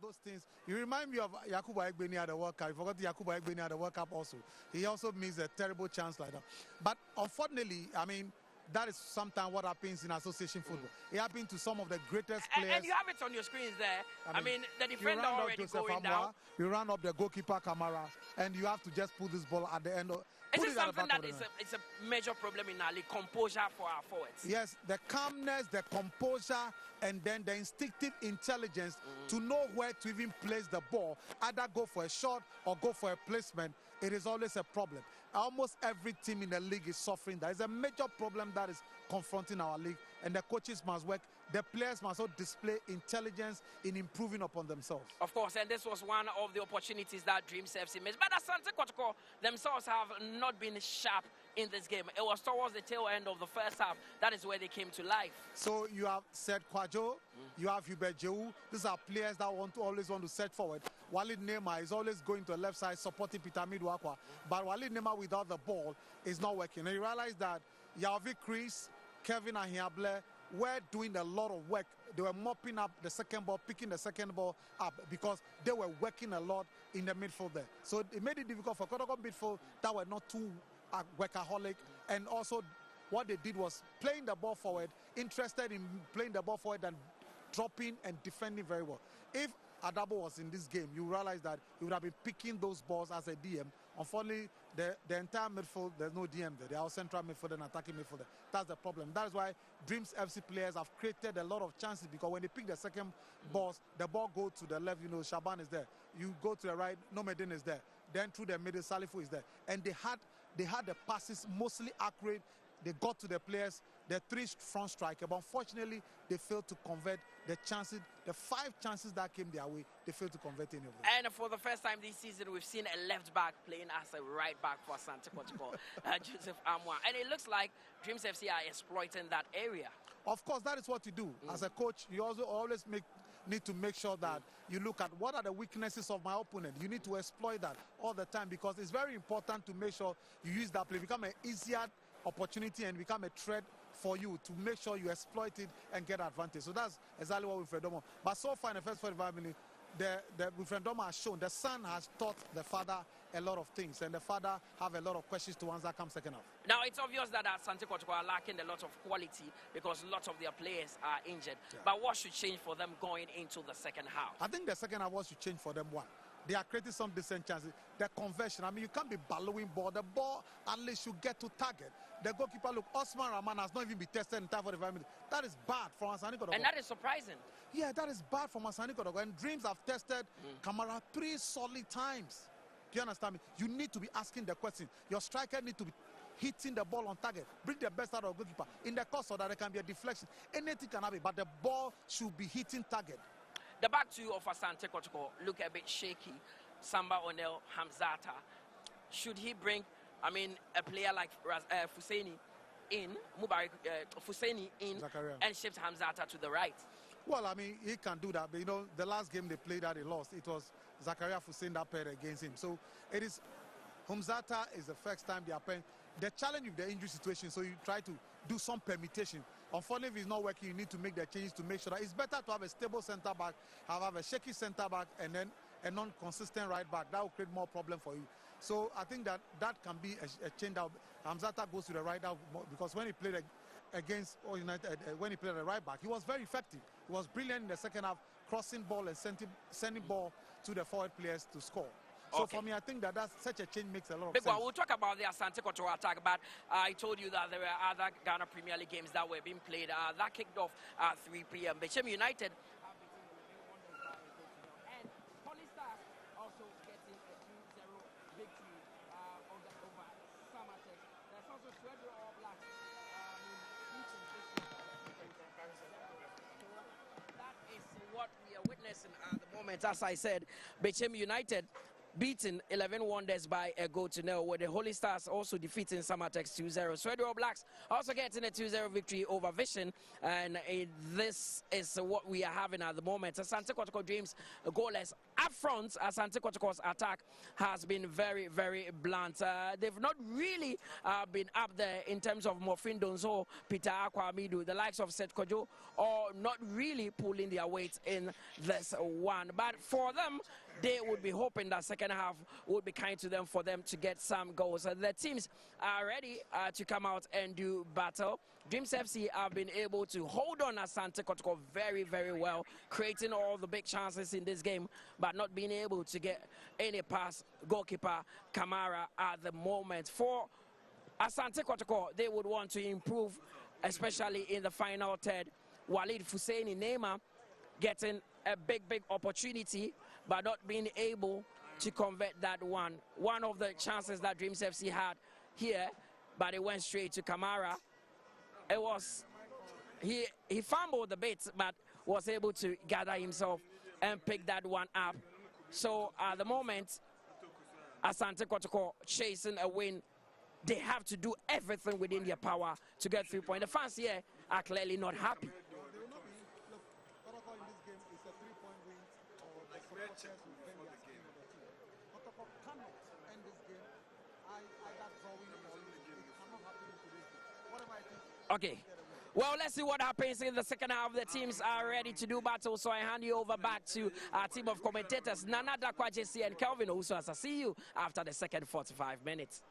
S2: Those things, you remind me of Yakubu Egbeni at the World Cup. You forgot Yakubu Egbeni at the World Cup also. He also missed a terrible chance like that. But unfortunately, I mean, that is sometimes what happens in association football. It happened to some of the greatest players.
S1: And you have it on your screens there. I mean the defender already going down.
S2: You run up the goalkeeper Kamara, and you have to just put this ball at the end of.
S1: Is it something that is a major problem in our league? Composure for our forwards.
S2: Yes, the calmness, the composure, and then the instinctive intelligence to know where to even place the ball, either go for a shot or go for a placement. It is always a problem. Almost every team in the league is suffering. That is a major problem that is confronting our league, and the coaches must work. The players must also display intelligence in improving upon themselves.
S1: Of course, and this was one of the opportunities that Dreams FC missed. But Asante Kotoko themselves have not been sharp in this game. It was towards the tail end of the first half. That is where they came to life.
S2: So you have said Kwajo, you have Hubert Jehu. These are players that always want to set forward. Walid Neymar is always going to the left side supporting Peter Midwakwa. But Walid Neymar without the ball is not working. And you realize that Yavi Chris, Kevin Ahiable were doing a lot of work. They were mopping up the second ball, picking the second ball up because they were working a lot in the midfield there. So it made it difficult for Kotoko midfield that were not too workaholic. And also what they did was playing the ball forward, interested in playing the ball forward and dropping and defending very well. If Adabo was in this game, you realize that he would have been picking those balls as a DM. Unfortunately, the entire midfield, there's no DM there. They are central midfield and attacking midfielder. That's the problem. That is why Dreams FC players have created a lot of chances, because when they pick the second balls, the ball goes to the left. You know, Shaban is there. You go to the right, Nomedin is there. Then through the middle, Salifu is there. And they had the passes mostly accurate. They got to the players, the three front striker, but unfortunately, they failed to convert the chances, the 5 chances that came their way, they failed to convert any of them.
S1: And for the first time this season, we've seen a left back playing as a right back for Asante Kotoko, Joseph Amwa. And it looks like Dreams FC are exploiting that area.
S2: Of course, that is what you do. As a coach, you also always need to make sure that you look at what are the weaknesses of my opponent. You need to exploit that all the time, because it's very important to make sure you use that play, become an easier opportunity and become a threat for you to make sure you exploit it and get advantage. So that's exactly what Wilfred Domo. But so far in the first 45 minutes, the Wilfred Domo has shown the son has taught the father a lot of things, and the father have a lot of questions to answer come second half.
S1: Now it's obvious that Asante Kotoko are lacking a lot of quality because lots of their players are injured. Yeah. But what should change for them going into the second half?
S2: I think the second half, what should change for them, one, they are creating some decent chances. The conversion, I mean, you can't be ballowing ball. The ball at least should get to target. The goalkeeper, look, Osman Rahman has not even been tested in time for the 5 minutes. That is bad from Asante Kotoko.
S1: And that is surprising.
S2: Yeah, that is bad from Asante Kotoko. And Dreams have tested Kamara 3 solid times. Do you understand me? You need to be asking the question. Your striker need to be hitting the ball on target. Bring the best out of the goalkeeper. In the course of that, there can be a deflection. Anything can happen, but the ball should be hitting target.
S1: The back two of Asante Kotoko look a bit shaky. Samba Onel, Hamzata. Should he bring, I mean, a player like Fuseni in, Mubarak Fuseni in,
S2: Zakaria,
S1: and shift Hamzata to the right?
S2: Well, I mean, he can do that, but you know, the last game they played that they lost, it was Zakaria Fuseni that paired against him. So it is, Hamzata is the first time they are playing. The challenge with the injury situation, so you try to do some permutation. Unfortunately, if it's not working, you need to make the changes to make sure that it's better to have a stable center back, have a shaky center back, and then a non-consistent right back. That will create more problem for you. So I think that can be a change. That Hamzata goes to the right out because when he played against United, when he played the right back, he was very effective. He was brilliant in the second half, crossing ball and sending ball to the forward players to score. So for me, I think that such a change makes a lot of sense.
S1: We'll talk about the Asante Kotoko attack, but I told you that there were other Ghana Premier League games that were being played. That kicked off at 3 p.m. Bechem United and Polystars also getting a 2-0 victory over Samatex. There's also Sweden All Blacks beating this that is what we are witnessing at the moment. As I said, Bechem United beaten 11 Wonders by a goal to nil, with the Holy Stars also defeating Samatex 2-0. Sweden Blacks also getting a 2-0 victory over Vision, and this is what we are having at the moment. Asante Kotoko Dreams goalless up front. Asante Kotoko's attack has been very, very blunt. They've not really been up there in terms of Mofin Donzo, Peter Akwamidu, the likes of Seth Kojo, or not really pulling their weight in this one. But for them, they would be hoping that second half would be kind to them for them to get some goals. The teams are ready to come out and do battle. Dreams FC have been able to hold on Asante Kotoko very, very well, creating all the big chances in this game, but not being able to get any pass. Goalkeeper Kamara at the moment. For Asante Kotoko, they would want to improve, especially in the final third. Walid Fuseni Neymar getting a big opportunity, but not being able to convert that one. One of the chances that Dreams FC had here, but it went straight to Kamara. It was, he fumbled a bit, but was able to gather himself and pick that one up. So at the moment, Asante Kotoko chasing a win. They have to do everything within their power to get 3 points. The fans here are clearly not happy. Okay, well, let's see what happens in the second half. The teams are ready to do battle, so I hand you over back to our team of commentators, Nana Dakwa JC and Kelvin Ousas. I'll see you after the second 45 minutes.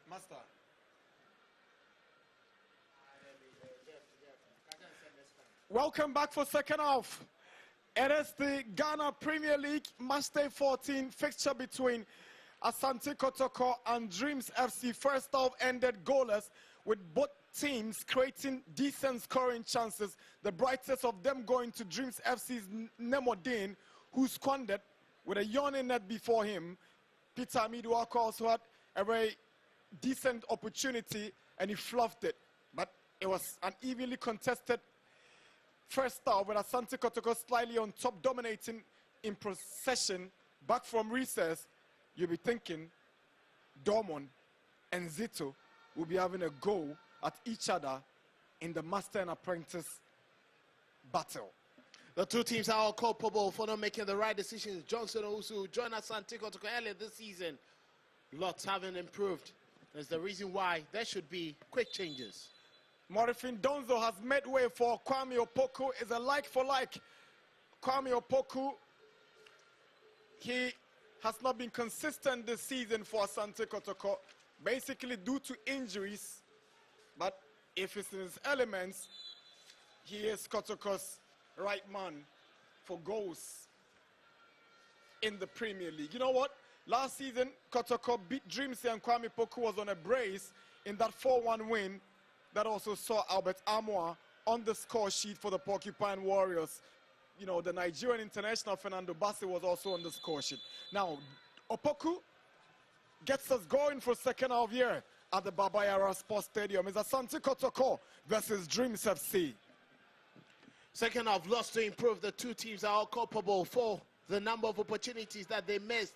S6: Master. Welcome back for second half. It is the Ghana Premier League Match Day 14 fixture between Asante Kotoko and Dreams FC. First half ended goalless, with both teams creating decent scoring chances. The brightest of them going to Dreams FC's Nemodin, who squandered with a yawning net before him. Peter Amiduaka also had a very decent opportunity and he fluffed it. But it was an evenly contested first half with Asante Kotoko slightly on top, dominating in possession. Back from recess, you'll be thinking Dormon and Zito will be having a go at each other in the master and apprentice battle.
S7: The two teams are all culpable for not making the right decisions. Johnson Owusu joined Asante Kotoko earlier this season. Lots haven't improved. That's the reason why there should be quick changes.
S6: Morifin Donzo has made way for Kwame Opoku. Is a like for like. Kwame Opoku, he has not been consistent this season for Asante Kotoko, basically due to injuries. But if it's in his elements, He is Kotoko's right man for goals in the Premier League. You know what? Last season, Kotoko beat Dreams and Kwame Poku was on a brace in that 4-1 win that also saw Albert Amoah on the score sheet for the Porcupine Warriors. You know, the Nigerian international Fernando Bassi was also on the score sheet. Now, Opoku gets us going for second half here at the Baba Yara Sports Stadium. It's Asante Kotoko versus Dreams FC.
S7: Second half, lost to improve. The two teams are all culpable for the number of opportunities that they missed.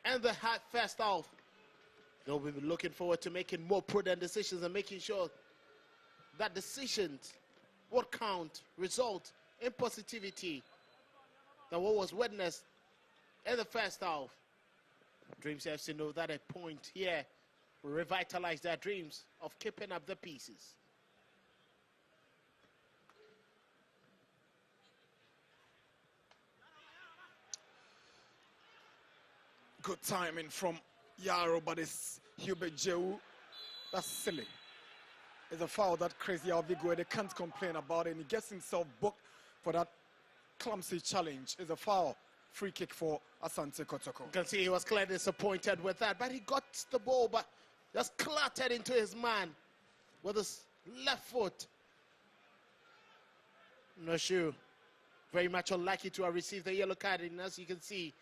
S7: And the first half, they'll be looking forward to making more prudent decisions and making sure that decisions would count, result in positivity than what was witnessed in the first half. Dreams FC know that a point here will revitalize their dreams of keeping up the pieces.
S6: Good timing from Yaro, but it's Hubert Jehu. That's silly. It's a foul that crazy Alvigo. They can't complain about it, and he gets himself booked for that clumsy challenge. It's a foul. Free kick for Asante Kotoko.
S7: You can see he was clearly disappointed with that, but he got the ball, but just clattered into his man with his left foot. Noshu, very much unlucky to have received the yellow card, and as you can see,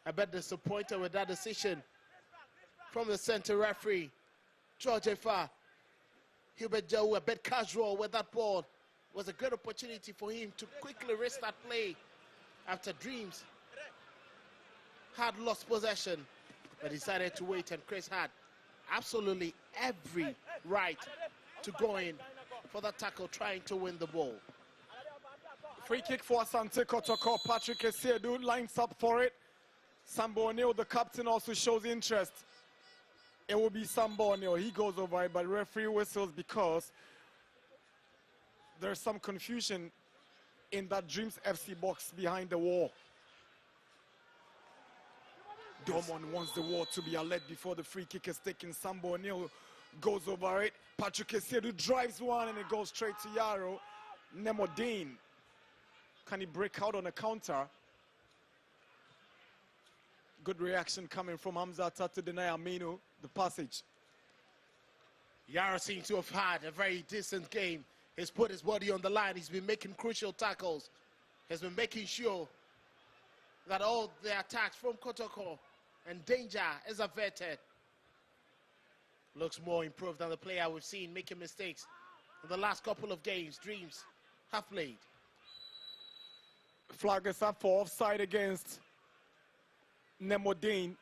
S7: a bit disappointed with that decision from the center referee, George Efa. Hubert Jehu a bit casual with that ball. It was a good opportunity for him to quickly restart play after Dreams had lost possession, but decided to wait, and Chris had absolutely every right to go in for that tackle, trying to win the ball.
S6: Free kick for Asante Kotoko. Patrick Esiedu lines up for it. Sambo O'Neill, the captain, also shows interest. It will be Sambo O'Neill. He goes over it, but referee whistles because there's some confusion in that Dreams FC box behind the wall. Dormon wants the wall to be alert before the free kick is taken. Sambo O'Neill goes over it. Patrick Esiedu drives one and it goes straight to Yaro. Nemodine, can he break out on a counter? Good reaction coming from Hamzata to deny Aminu the passage.
S7: Yara seems to have had a very decent game. He's put his body on the line. He's been making crucial tackles. He's been making sure that all the attacks from Kotoko and danger is averted. Looks more improved than the player we've seen making mistakes in the last couple of games Dreams have played.
S6: Flag is up for offside against Nemodine.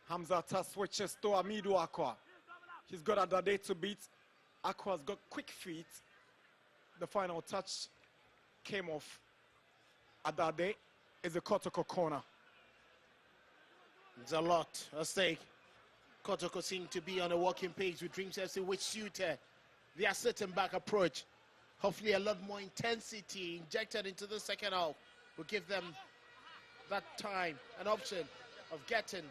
S6: Hamzata switches to Amidu Aqua. He's got Adade to beat. Aqua's got quick feet. The final touch came off Adade. Is a Kotoko corner.
S7: It's a lot at stake. Kotoko seemed to be on a walking pace with Dreams FC, which suited their sitting back approach. Hopefully a lot more intensity injected into the second half will give them that time, an option of getting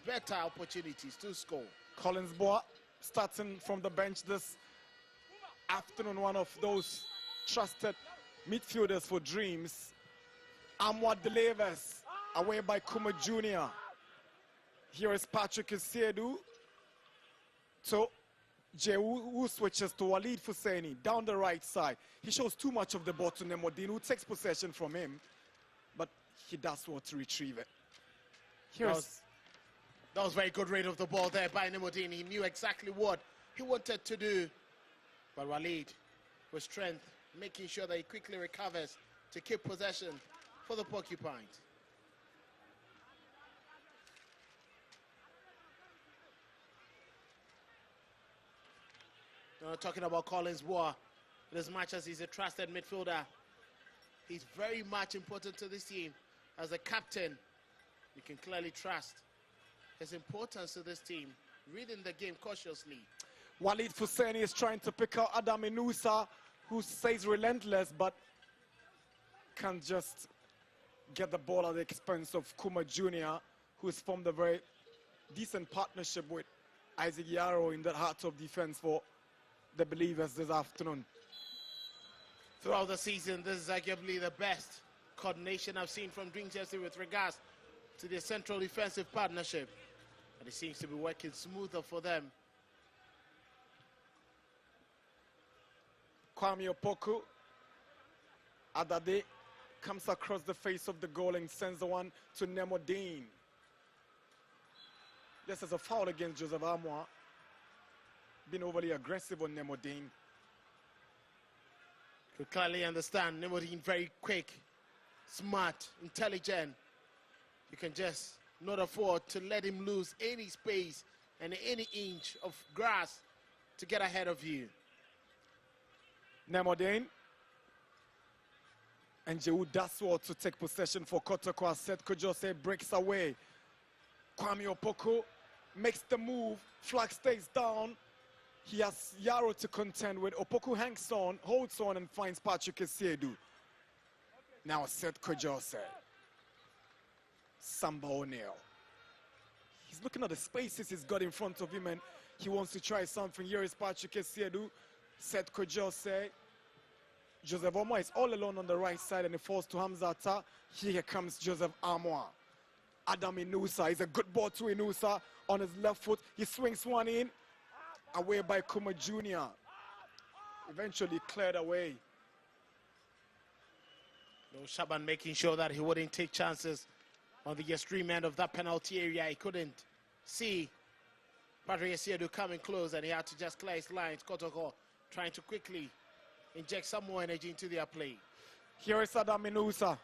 S7: better opportunities to score.
S6: Collins Boa starting from the bench this afternoon, one of those trusted midfielders for Dreams. Amwa delivers away by Kuma Jr. Here is Patrick Esiedu to Jehu, who switches to Walid Fuseni down the right side. He shows too much of the ball to Nemodine, who takes possession from him, but he does well to retrieve it.
S7: That was very good read of the ball there by Nemodine. He knew exactly what he wanted to do. But Walid, with strength, making sure that he quickly recovers to keep possession for the Porcupines. Talking about Collins Boa, as much as he's a trusted midfielder, he's very much important to this team. As a captain, you can clearly trust his importance to this team, reading the game cautiously.
S6: Walid Fuseni is trying to pick out Adam Inusa, who stays relentless, but can just get the ball at the expense of Kuma Jr., who has formed a very decent partnership with Isaac Yarrow in the heart of defense for the Believers this afternoon.
S7: Throughout the season, this is arguably the best coordination I've seen from Dreams FC with regards to their central defensive partnership. And it seems to be working smoother for them.
S6: Kwame Opoku Adade comes across the face of the goal and sends the one to Nemo Dean. This is a foul against Joseph Amwa. Been overly aggressive on Nemo Dean.
S7: Could clearly understand Nemo Dean very quick, smart, intelligent. You can just not afford to let him lose any space and any inch of grass to get ahead of you.
S6: Nemo Dean and Jehu Daswa to take possession for Kotoko. Asante Kotoko breaks away. Kwame Opoku makes the move. Flag stays down. He has Yarrow to contend with. Opoku hangs on, holds on, and finds Patrick Esiedu. Now Asante Kotoko. Samba O'Neal. He's looking at the spaces he's got in front of him, and he wants to try something. Here is Patrick Esiedu. Asante Kotoko. Joseph Amwa is all alone on the right side, and it falls to Hamzata. Here comes Joseph Amwa. Adam Inusa is a good ball to Inusa on his left foot. He swings one in, away by Kuma Jr. Eventually cleared away.
S7: Shaban making sure that he wouldn't take chances on the extreme end of that penalty area. He couldn't see Patrick Esiedu coming close, and he had to just clear his lines. Kotoko trying to quickly inject some more energy into their play.
S6: Here is Adam Inusa.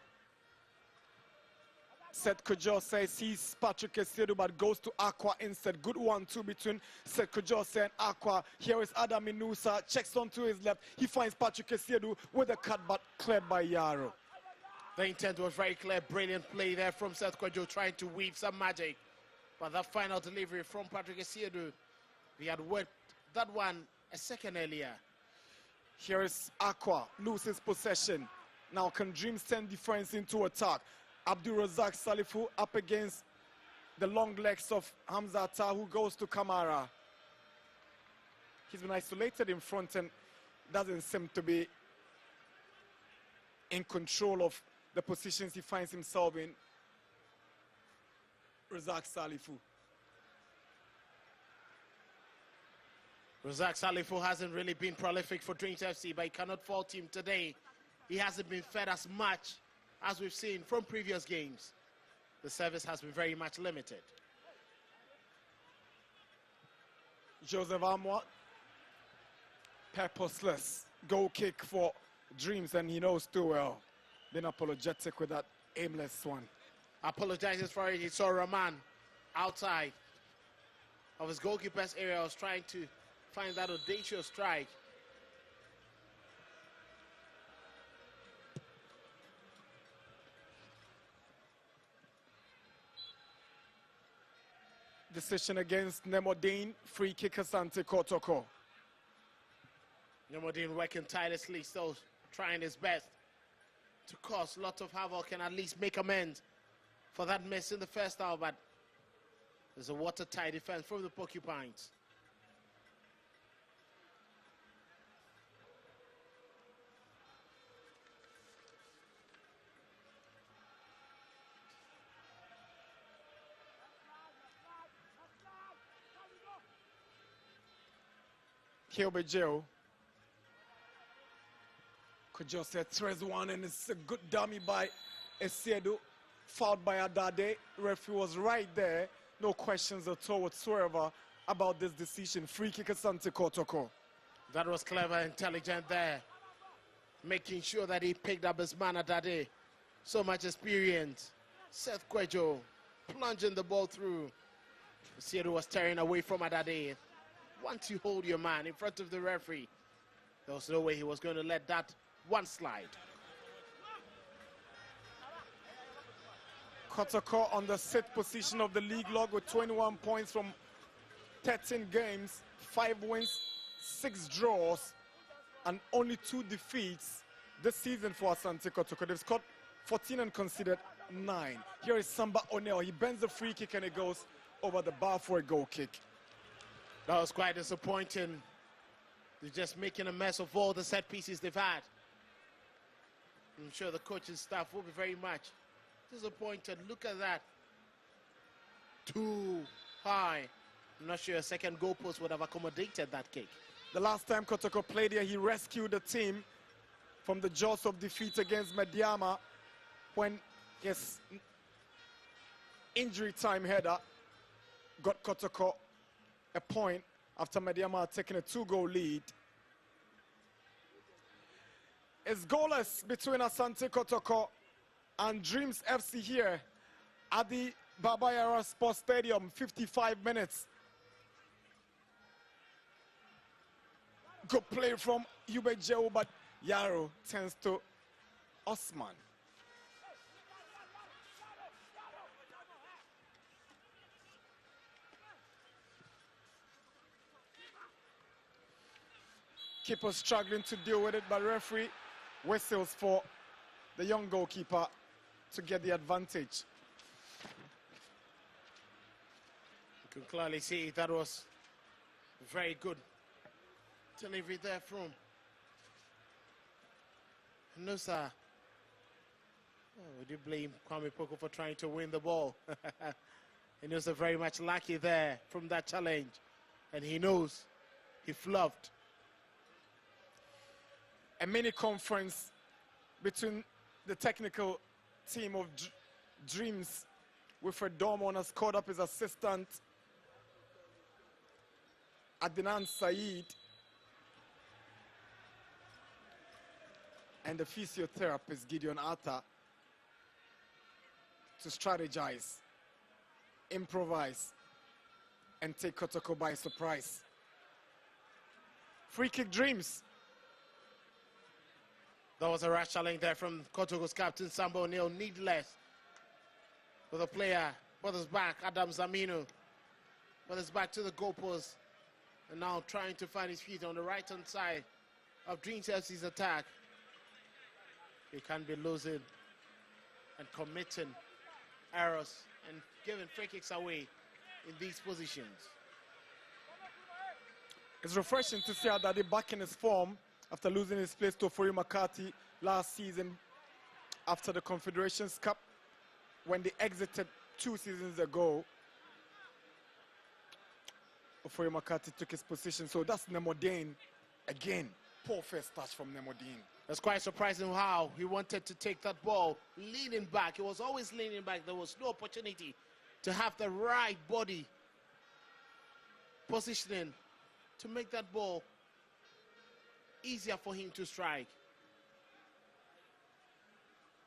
S6: Asante Kotoko sees Patrick Esiedu but goes to Aqua instead. Good 1-2 between Asante Kotoko and Aqua. Here is Adam Inusa, checks onto his left. He finds Patrick Esiedu with a cut but cleared by Yarrow.
S7: The intent was very clear. Brilliant play there from Asante Kotoko trying to weave some magic. But that final delivery from Patrick Esiedu, he had worked that one a second earlier.
S6: Here is Aqua, loses possession. Now can Dreams send defense into attack? Abdul Razak Salifu up against the long legs of Hamzata, who goes to Kamara. He's been isolated in front and doesn't seem to be in control of the positions he finds himself in. Razak Salifu.
S7: Razak Salifu hasn't really been prolific for Dreams FC, but you cannot fault him today. He hasn't been fed as much as we've seen from previous games. The service has been very much limited.
S6: Joseph Amwa, purposeless goal kick for Dreams, and he knows too well. Been apologetic with that aimless one.
S7: Apologizes for it. He saw Rahman outside of his goalkeeper's area. Was trying to find that audacious strike.
S6: Decision against Nemo Dean. Free kick Asante Kotoko.
S7: Nemo Dean working tirelessly, still trying his best to cause lots of havoc and at least make amends for that miss in the first half, but there's a watertight defense from the Porcupines.
S6: Kilby Joe. Kotoko threads one, and it's a good dummy by Esiedu. Fouled by Adade. Referee was right there. No questions at all whatsoever about this decision. Free kick Asante Kotoko.
S7: That was clever, intelligent there. Making sure that he picked up his man Adade. So much experience. Seth Kwejo plunging the ball through. Esiedu was tearing away from Adade. Once you hold your man in front of the referee, there was no way he was going to let that one slide.
S6: Kotoko on the sixth position of the league log with 21 points from 13 games, 5 wins, 6 draws, and only 2 defeats this season for Asante Kotoko. They've scored 14 and conceded 9. Here is Samba O'Neill. He bends the free kick and it goes over the bar for a goal kick.
S7: That was quite disappointing. They're just making a mess of all the set pieces they've had. I'm sure the coaching staff will be very much disappointed. Look at that. Too high. I'm not sure a second goalpost would have accommodated that kick.
S6: The last time Kotoko played here, he rescued the team from the jaws of defeat against Mediama when his injury time header got Kotoko a point after Mediama had taken a 2-goal lead. It's goalless between Asante Kotoko and Dreams FC here at the Baba Yara Sports Stadium. 55 minutes. Good play from Yube Jeo, but Yaro turns to Osman. Keeper struggling to deal with it, but referee whistles for the young goalkeeper to get the advantage.
S7: You can clearly see that was very good delivery there from Nusa. Oh, would you blame Kwame Poko for trying to win the ball? And Nusa very much lucky there from that challenge. And he knows he flubbed.
S6: A mini conference between the technical team of Dreams. Wilfred Dormon has called up his assistant Adnan Saeed and the physiotherapist Gideon Atta to strategize, improvise, and take Kotoko by surprise. Free kick Dreams.
S7: That was a rash challenge there from Kotoko's captain Samba O'Neill, needless. With a player, with his back, Adam Zamino, with his back to the goalpost, and now trying to find his feet on the right-hand side of Dreams FC's attack. He can't be losing and committing errors and giving free kicks away in these positions.
S6: It's refreshing to see Adade back in his form after losing his place to Ofori Makati last season after the Confederations Cup when they exited 2 seasons ago. Ofori Makati took his position, so that's Nemodane again. Poor first touch from Nemodane.
S7: That's quite surprising how he wanted to take that ball, leaning back. He was always leaning back. There was no opportunity to have the right body positioning to make that ball easier for him to strike.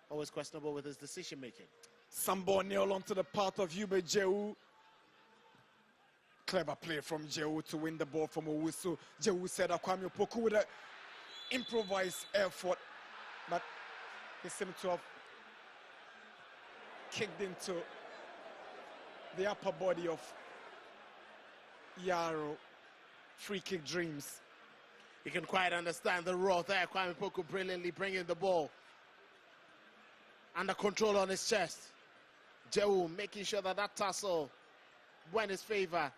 S7: Always questionable with his decision making.
S6: Samba O'Neill onto the path of Yube Jeu. Clever play from Jeu to win the ball from Owusu. Jeu said Kwame Opoku with an improvised effort, but he seemed to have kicked into the upper body of Yaro. Free kick Dreams.
S7: You can quite understand the raw there. Kwame Opoku brilliantly bringing the ball under control on his chest. Jeu making sure that that tussle went his favor.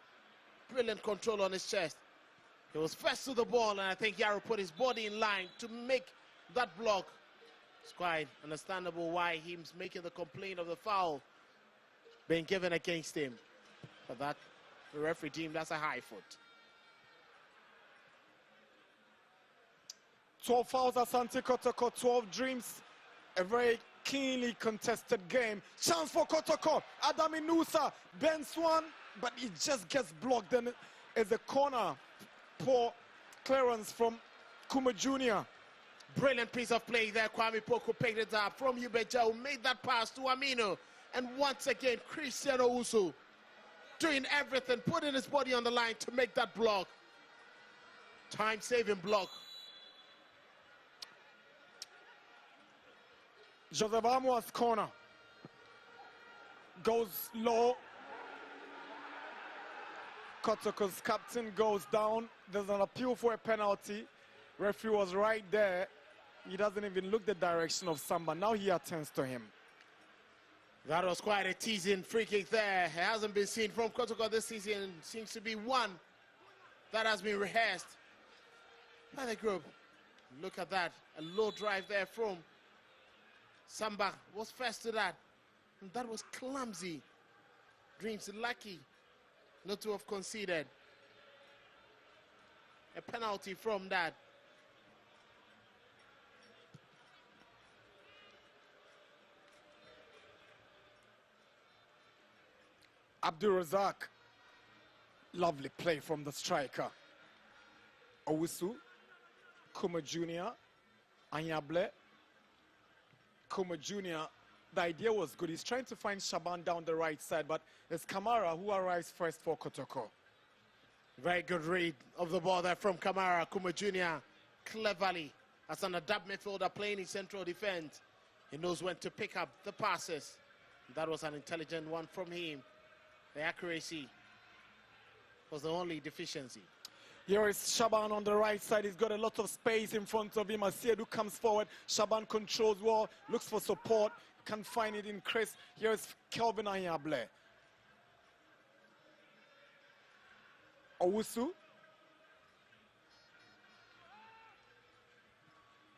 S7: Brilliant control on his chest. He was first to the ball, and I think Yaro put his body in line to make that block. It's quite understandable why he's making the complaint of the foul being given against him. But that, the referee deemed that's a high foot.
S6: 12 fouls, Asante Kotoko, 12 Dreams. A very keenly contested game. Chance for Kotoko. Adam Inusa bends one, but it just gets blocked. Then it's a corner. Poor clearance from Kuma Jr.
S7: Brilliant piece of play there. Kwame Opoku picked it up from Yubeja, who made that pass to Amino. And once again, Christian Owusu doing everything, putting his body on the line to make that block. Time-saving block.
S6: Joseph Amua's corner goes low. Kotoko's captain goes down. There's an appeal for a penalty. Referee was right there. He doesn't even look the direction of Samba. Now he attends to him.
S7: That was quite a teasing free kick there. It hasn't been seen from Kotoko this season. Seems to be one that has been rehearsed by the group. Look at that. A low drive there from Samba was first to that. And that was clumsy. Dreams lucky not to have conceded a penalty from that.
S6: Abdul Razak. Lovely play from the striker. Owusu, Kuma Jr., Anyable, Kuma Jr. The idea was good. He's trying to find Shaban down the right side, but it's Kamara who arrives first for Kotoko.
S7: Very good read of the ball there from Kamara. Kuma Jr. cleverly, as an adapt midfielder playing in central defense. He knows when to pick up the passes. That was an intelligent one from him. The accuracy was the only deficiency.
S6: Here is Shaban on the right side. He's got a lot of space in front of him. Asiedu comes forward. Shaban controls well, looks for support. Can't find it in Chris. Here is Kelvin Anyable. Owusu.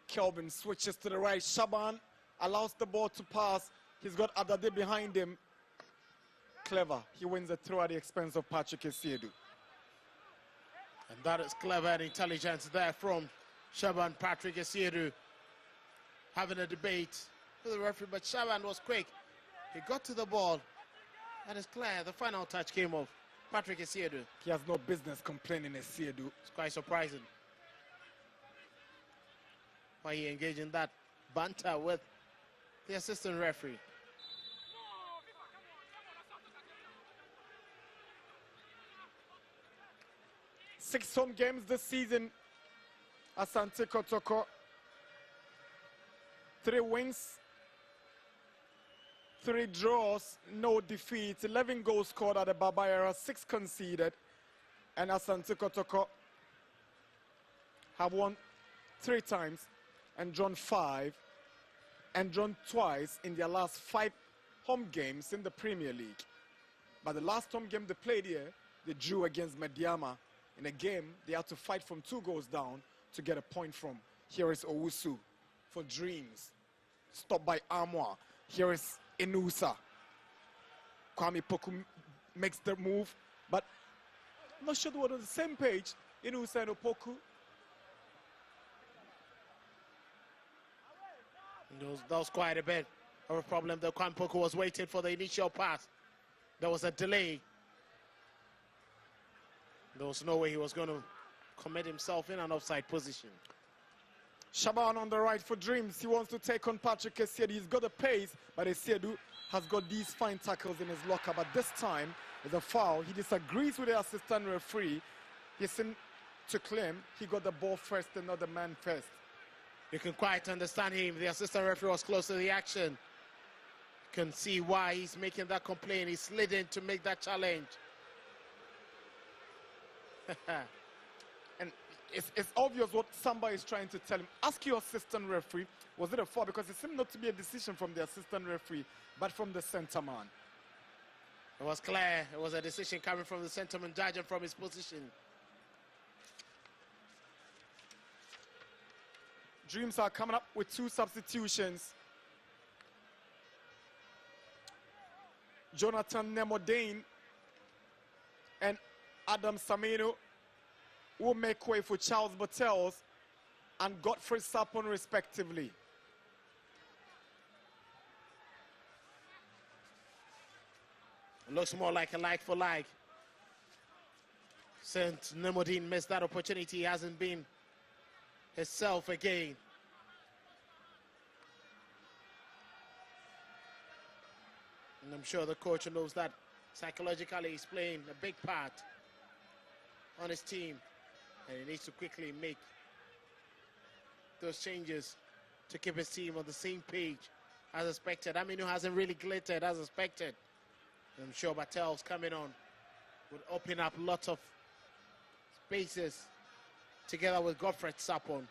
S6: Kelvin switches to the right. Shaban allows the ball to pass. He's got Adade behind him. Clever. He wins the throw at the expense of Patrick Asiedu.
S7: And that is clever and intelligence there from Shaban Patrick Asiedu. Having a debate with the referee, but Shaban was quick. He got to the ball. And it's clear the final touch came off Patrick Asiedu.
S6: He has no business complaining Asiedu.
S7: It's quite surprising why he engaged in that banter with the assistant referee.
S6: Six home games this season. Asante Kotoko. 3 wins, 3 draws, no defeats. 11 goals scored at the Baba era, 6 conceded. And Asante Kotoko have won 3 times and drawn 5 and drawn twice in their last 5 home games in the Premier League. But the last home game they played here, they drew against Mediama. In a game, they had to fight from 2 goals down to get a point from. Here is Owusu for Dreams. Stopped by Armour. Here is Inusa. Kwame Poku makes the move, but I'm not sure they were on the same page. Inusa and Opoku.
S7: That was quite a bit of a problem. The Kwame Poku was waiting for the initial pass. There was a delay. There was no way he was going to commit himself in an offside position.
S6: Shaban on the right for Dreams. He wants to take on Patrick Asiedu. He's got the pace, but Asiedu has got these fine tackles in his locker. But this time, it's a foul. He disagrees with the assistant referee. He seemed to claim he got the ball first and not the man first.
S7: You can quite understand him. The assistant referee was close to the action. You can see why he's making that complaint. He slid in to make that challenge.
S6: And it's obvious what Samba is trying to tell him. Ask your assistant referee, was it a foul? Because it seemed not to be a decision from the assistant referee, but from the centre man.
S7: It was clear. It was a decision coming from the centre man, judging from his position.
S6: Dreams are coming up with 2 substitutions. Jonathan Nemodane and Adam Samino will make way for Charles Bottels and Godfrey Sapon respectively.
S7: It looks more like a like for like. Since Nemodine missed that opportunity, he hasn't been himself again. And I'm sure the coach knows that psychologically he's playing a big part on his team, and he needs to quickly make those changes to keep his team on the same page as expected. Aminu hasn't really glittered as expected. And I'm sure Bartel's coming on would open up lots of spaces together with Godfrey Sapon.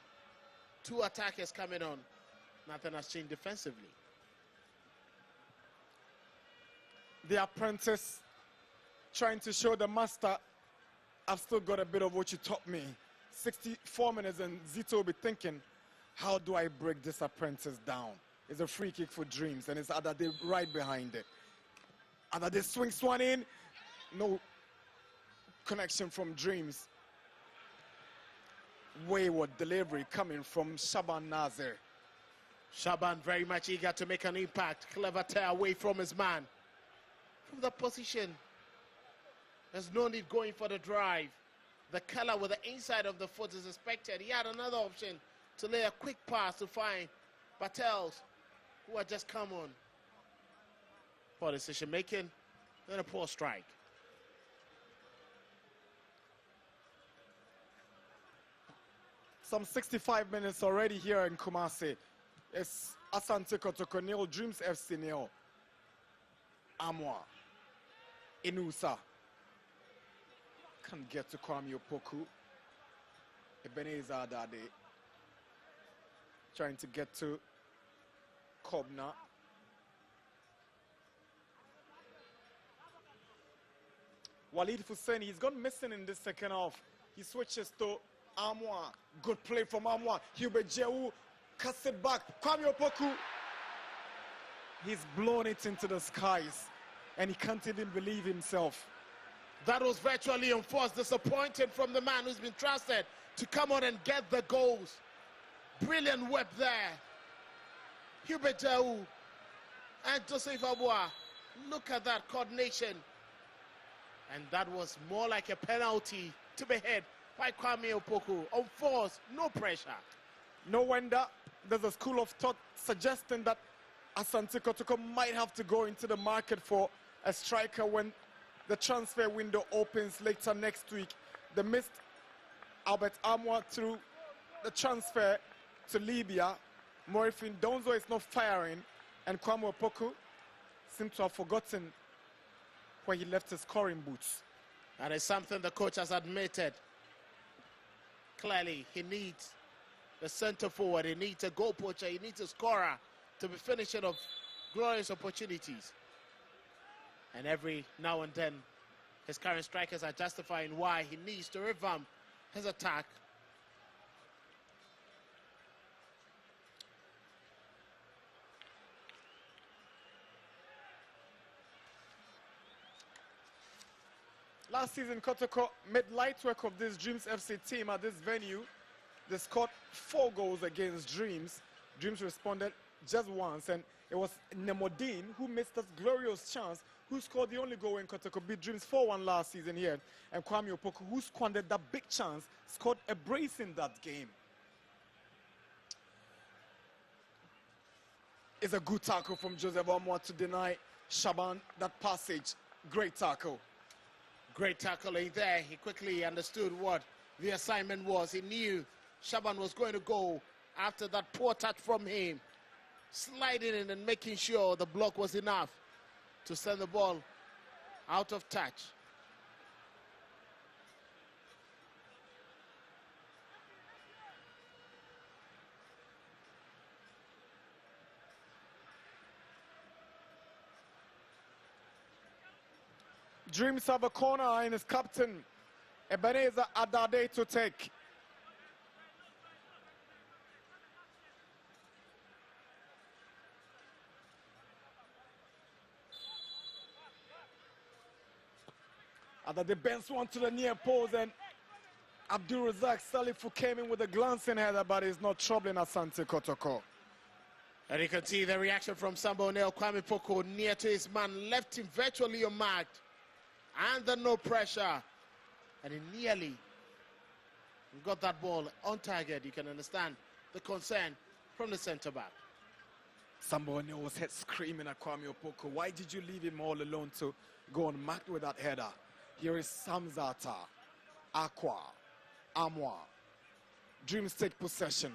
S7: 2 attackers coming on. Nothing has changed defensively.
S6: The apprentice trying to show the master, I've still got a bit of what you taught me. 64 minutes and Zito will be thinking, how do I break this apprentice down? It's a free kick for Dreams and it's Adade right behind it. Adade swings one in. No connection from Dreams. Wayward delivery coming from Shaban Nazir.
S7: Shaban very much eager to make an impact. Clever tear away from his man. From the position, there's no need going for the drive. The color with the inside of the foot is expected. He had another option to lay a quick pass to find Patels, who had just come on. Poor decision making, then a poor strike.
S6: Some 65 minutes already here in Kumasi. It's Asante Kotoko nil, Dreams FC nil. Amwa, Inusa can't get to Kwame Opoku. Ebenezer Adade trying to get to Kobna. Walid Hussein, he's gone missing in this second half. He switches to Amwa. Good play from Amwa. Hubert Jehu cuts it back. Kwame Opoku. He's blown it into the skies and he can't even believe himself.
S7: That was virtually enforced. Disappointed from the man who's been trusted to come on and get the goals. Brilliant whip there. Hubert Jehu and Joseph Abua. Look at that coordination. And that was more like a penalty to be hit by Kwame Opoku. On force, no pressure.
S6: No wonder there's a school of thought suggesting that Asante Kotoko might have to go into the market for a striker when the transfer window opens later next week. They missed Albert Amwa through the transfer to Libya. Morifin Donzo is not firing, and Kwame Opoku seems to have forgotten where he left his scoring boots.
S7: That is something the coach has admitted. Clearly, he needs the centre forward, he needs a goal poacher, he needs a scorer to be finishing of glorious opportunities. And every now and then, his current strikers are justifying why he needs to revamp his attack.
S6: Last season, Kotoko made light work of this Dreams FC team at this venue. They scored 4 goals against Dreams. Dreams responded just once, and it was Nemodine who missed that glorious chance, who scored the only goal when Kotoko beat Dreams 4-1 last season here. And Kwame Opoku, who squandered that big chance, scored a brace in that game. It's a good tackle from Joseph Amwa to deny Shaban that passage. Great tackle.
S7: Great tackling there. He quickly understood what the assignment was. He knew Shaban was going to go after that poor touch from him. Sliding in and making sure the block was enough to send the ball out of touch.
S6: Dreams have a corner and his captain, Ebenezer Adade, to take. Adade bends one to the near post, and Abdul Razak Salifu came in with a glancing header, but it's not troubling Asante Kotoko.
S7: And you can see the reaction from Sambo Nel. Kwame Poko near to his man, left him virtually unmarked. Under no pressure, and he nearly got that ball on target. You can understand the concern from the centre back.
S6: Somebody was head screaming at Kwame Opoku. Why did you leave him all alone to go unmarked with that header? Here is Samzata, Aqua, Amwa. Dreams take possession.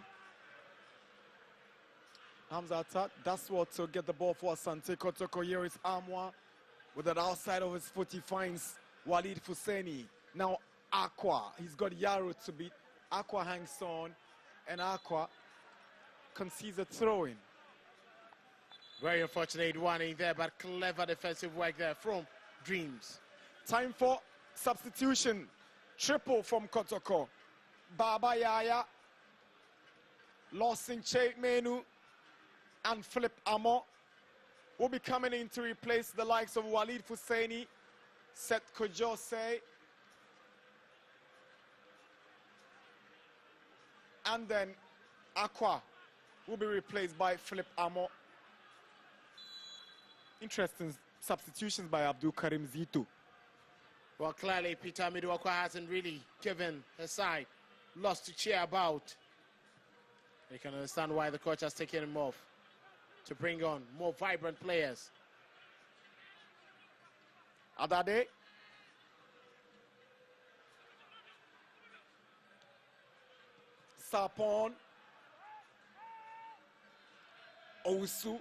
S6: Hamzata, that's what to get the ball for Asante Kotoko. Here is Amwa. With that outside of his foot, he finds Walid Fuseni. Now Aqua, he's got Yaro to beat. Aqua hangs on, and Aqua concedes a throw-in.
S7: Very unfortunate one in there, but clever defensive work there from Dreams.
S6: Time for substitution. Triple from Kotoko. Baba Yaya, Lawson Che Menu, and Philip Amo will be coming in to replace the likes of Walid Fusaini, Seth Kojose, and then Aqua will be replaced by Philip Amo. Interesting substitutions by Abdul Karim Zito.
S7: Well, clearly, Peter Midwakwa hasn't really given his side lots to cheer about. You can understand why the coach has taken him off to bring on more vibrant players.
S6: Adade. Sapon. Owusu.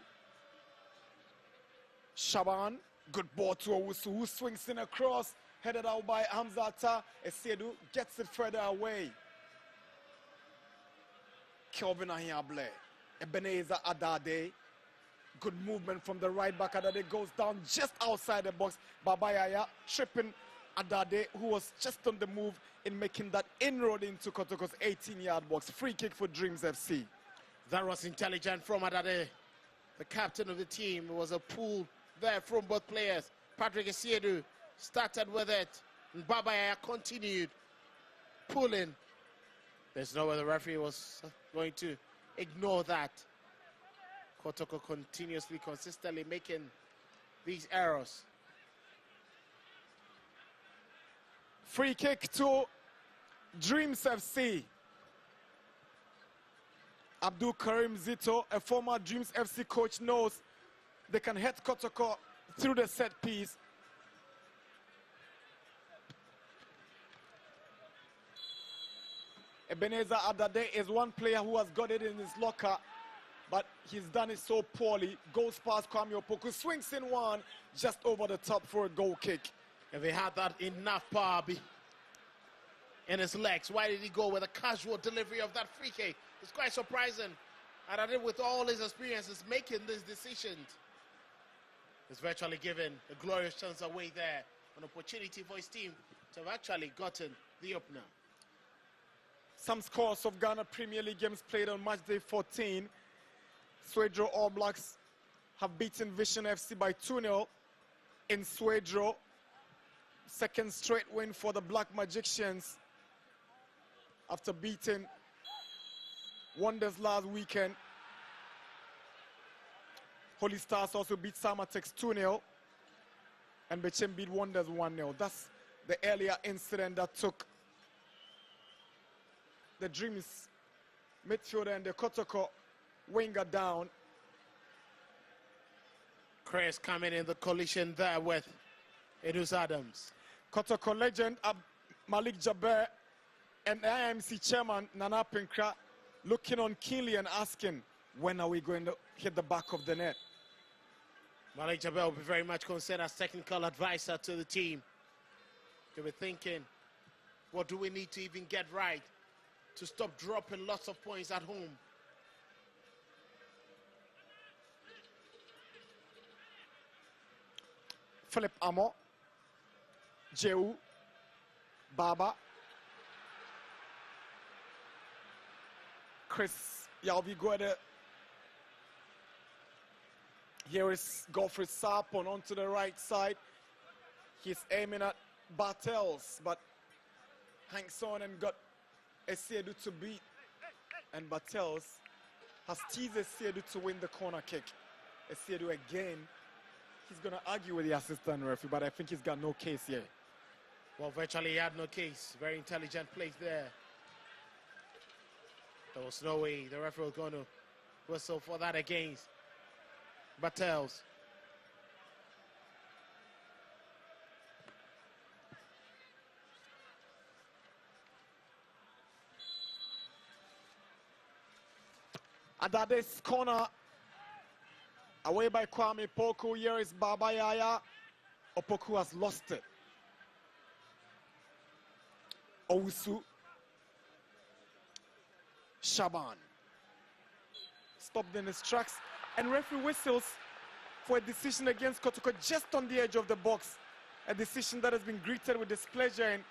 S6: Shaban. Good ball to Owusu, who swings in across. Headed out by Hamzata. Esedu gets it further away. Kelvin Ahiable. Ebenezer Adade. Good movement from the right back. Adade goes down just outside the box. Babayaya tripping Adade, who was just on the move in making that inroad into Kotoko's 18-yard box. Free kick for Dreams FC.
S7: That was intelligent from Adade, the captain of the team. It was a pull there from both players. Patrick Esiedu started with it, and Babayaya continued pulling. There's no way the referee was going to ignore that. Kotoko continuously, consistently making these errors.
S6: Free kick to Dreams FC. Abdul Karim Zito, a former Dreams FC coach, knows they can head Kotoko through the set piece. Ebenezer Adade is one player who has got it in his locker, but he's done it so poorly. Goes past Kwame Opoku, swings in one, just over the top for a goal kick.
S7: If he had that enough power in his legs, why did he go with a casual delivery of that free kick? It's quite surprising. Adade, with all his experiences making these decisions, is virtually given a glorious chance away there. An opportunity for his team to have actually gotten the opener.
S6: Some scores of Ghana Premier League games played on match day 14. Swedro All Blacks have beaten Vision FC by 2-0 in Swedro. Second straight win for the Black Magicians after beating Wonders last weekend. Holy Stars also beat Samatex 2-0, and Bechem beat Wonders 1-0. That's the earlier incident that took the Dreams midfielder and the Kotoko winger down.
S7: Chris coming in the collision there with Edus Adams.
S6: Kotoko legend Malik Jaber and IMC chairman Nana Pinkra looking on keenly and asking, when are we going to hit the back of the net?
S7: Malik Jaber will be very much concerned as technical advisor to the team. He'll be thinking, what do we need to even get right to stop dropping lots of points at home?
S6: Philip Amo, Jehu, Baba, Chris Yalvi-Guede. Here is Godfrey Sarpon onto the right side. He's aiming at Bartels, but hangs on and got Esiedu to beat. And Bartels has teased Esiedu to win the corner kick. Esiedu again. He's going to argue with the assistant referee, but I think he's got no case here.
S7: Well, virtually he had no case. Very intelligent place there. There was no way the referee was going to whistle for that against Bartels.
S6: Adade's corner, away by Kwame Opoku. Here is Baba Yaya. Opoku has lost it. Owusu. Shaban. Stopped in his tracks, and referee whistles for a decision against Kotoko just on the edge of the box. A decision that has been greeted with displeasure and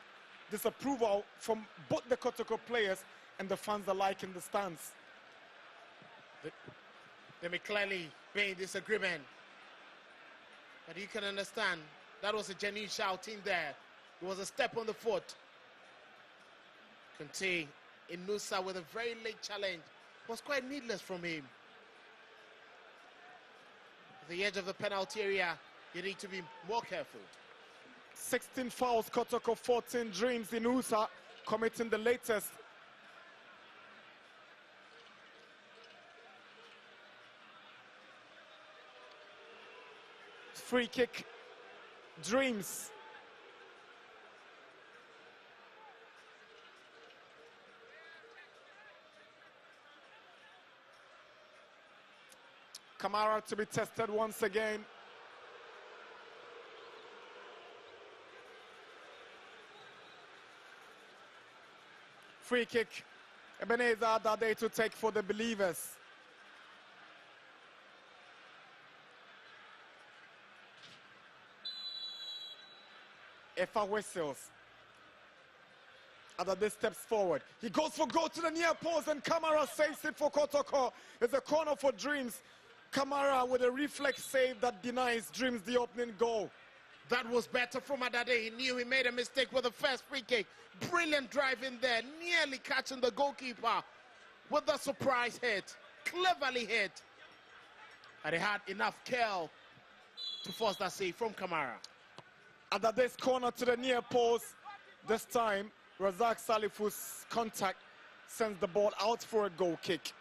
S6: disapproval from both the Kotoko players and the fans alike in the stands.
S7: There may clearly be disagreement, but you can understand that was a genuine shouting there. It was a step on the foot. Conte Inusa with a very late challenge was quite needless from him. At the edge of the penalty area, you need to be more careful.
S6: 16 fouls, Kotoko 14 Dreams. Inusa committing the latest. Free kick, Dreams. Kamara to be tested once again. Free kick, Ebenezer Adade to take for the Believers. Efa whistles. Adade steps forward. He goes for goal to the near post and Kamara saves it for Kotoko. It's a corner for Dreams. Kamara with a reflex save that denies Dreams the opening goal.
S7: That was better from Adade. He knew he made a mistake with the first free kick. Brilliant drive in there, nearly catching the goalkeeper with the surprise hit. Cleverly hit. And he had enough curl to force that save from Kamara.
S6: Adade's corner to the near post. This time, Razak Salifu's contact sends the ball out for a goal kick.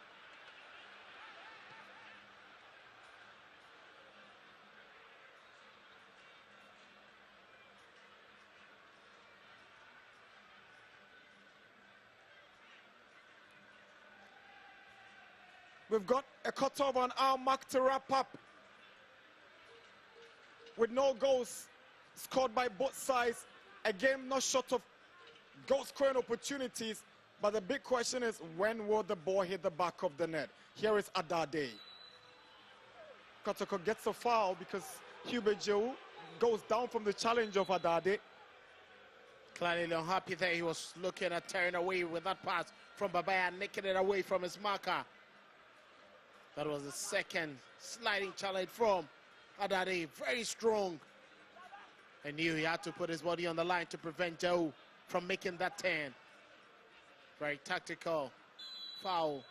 S6: We've got a cut-off on our mark to wrap up with no goals scored by both sides. A game not short of goal-scoring opportunities, but the big question is, when will the ball hit the back of the net? Here is Adade. Kotoko gets a foul because Hubert Joe goes down from the challenge of Adade.
S7: Clearly unhappy there. He was looking at tearing away with that pass from Babaya, nicking it away from his marker. That was the second sliding challenge from Adade. Very strong. I knew he had to put his body on the line to prevent Joe from making that turn. Very tactical foul.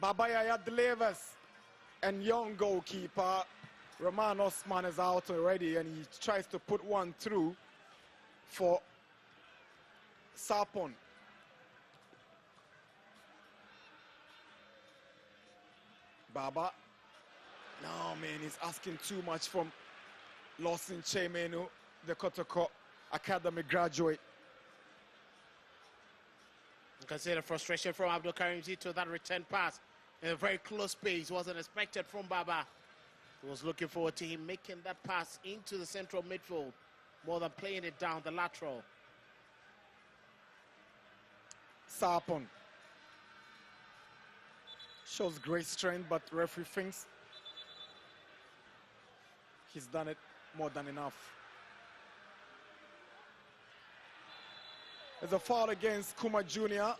S6: Babaya delivers, and young goalkeeper Roman Osman is out already, and he tries to put one through for Sarpong. Baba. No, man, he's asking too much from Lawson Chemenu, the Kotoko Academy graduate.
S7: You can see the frustration from Abdul Karim Zito, that return pass in a very close space. Wasn't expected from Baba. He was looking forward to him making that pass into the central midfield more than playing it down the lateral.
S6: Sarpong shows great strength, but referee thinks he's done it more than enough. There's a foul against Kuma Jr.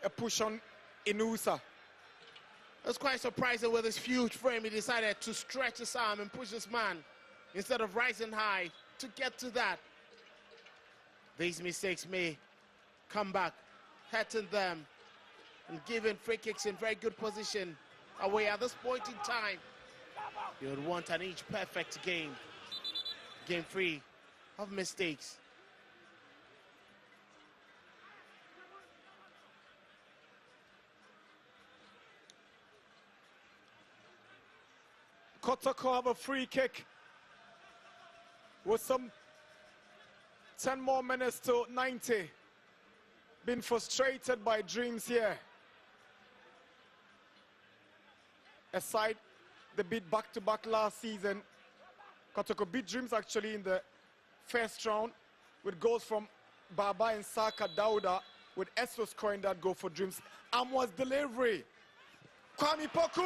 S6: A push on Inusa.
S7: It was quite surprising with his huge frame. He decided to stretch his arm and push his man instead of rising high to get to that. These mistakes may come back, hurting them and giving free kicks in very good position away at this point in time. You would want an inch perfect game free of mistakes.
S6: Kotoko have a free kick with some 10 more minutes to 90. Been frustrated by Dreams here. Aside the beat back-to-back last season, Kotoko beat Dreams actually in the first round with goals from Baba and Saka Dauda, with Esso scoring that goal for Dreams. Amwa's delivery. Kwame Poku!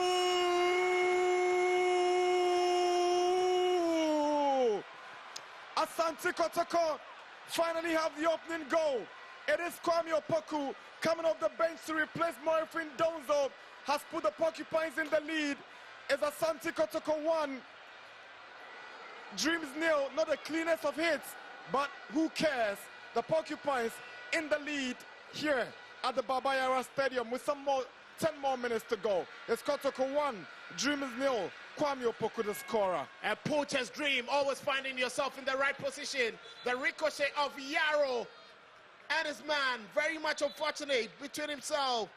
S6: Asante Kotoko finally have the opening goal. It is Kwame Opoku coming off the bench to replace Morifin Donzo. Has put the Porcupines in the lead. It's Asante Kotoko 1. Dreams 0. Not the cleanest of hits, but who cares? The Porcupines in the lead here at the Baba Yara Stadium with 10 more minutes to go. It's Kotoko 1. Dreams 0. Kwame Opoku the scorer.
S7: A poacher's dream, always finding yourself in the right position. The ricochet of Yarrow and his man, very much unfortunate between himself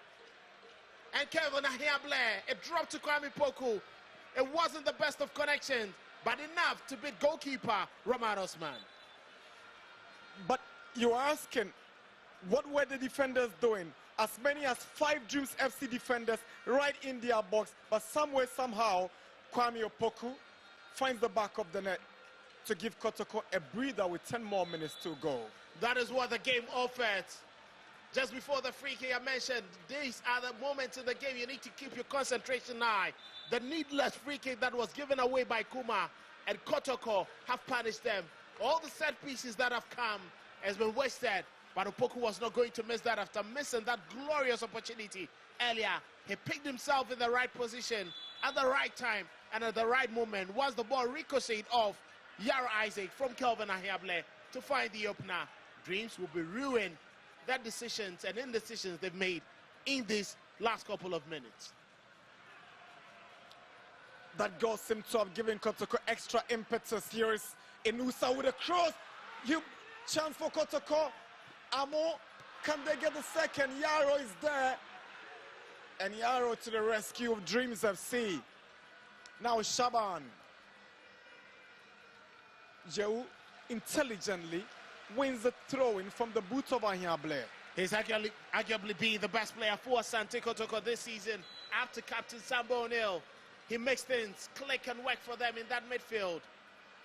S7: and Kevin Ahiable. It dropped to Kwame Poku. It wasn't the best of connections, but enough to beat goalkeeper Roman Osman.
S6: But you're asking, what were the defenders doing? As many as 5 Dreams FC defenders right in their box, but somewhere, somehow, Kwame Opoku finds the back of the net to give Kotoko a breather with 10 more minutes to go.
S7: That is what the game offered. Just before the free kick I mentioned, these are the moments in the game you need to keep your concentration high. The needless free kick that was given away by Kuma and Kotoko have punished them. All the set pieces that have come has been wasted, but Opoku was not going to miss that after missing that glorious opportunity earlier. He picked himself in the right position at the right time and at the right moment. Once the ball ricocheted off Yara Isaac from Kelvin Ahiable to find the opener, Dreams will be ruined their decisions and indecisions they've made in these last couple of minutes.
S6: That goal seemed to have given Kotoko extra impetus. Here is Inusa with a cross. Chance for Kotoko. Amo, can they get the second? Yarrow is there. And Yarrow to the rescue of Dreams FC. Now Shaban. Jou intelligently wins the throw-in from the boot of Ahiable.
S7: He's arguably been the best player for Asante Kotoko this season after Captain Sambo O'Neill. He makes things click and work for them in that midfield,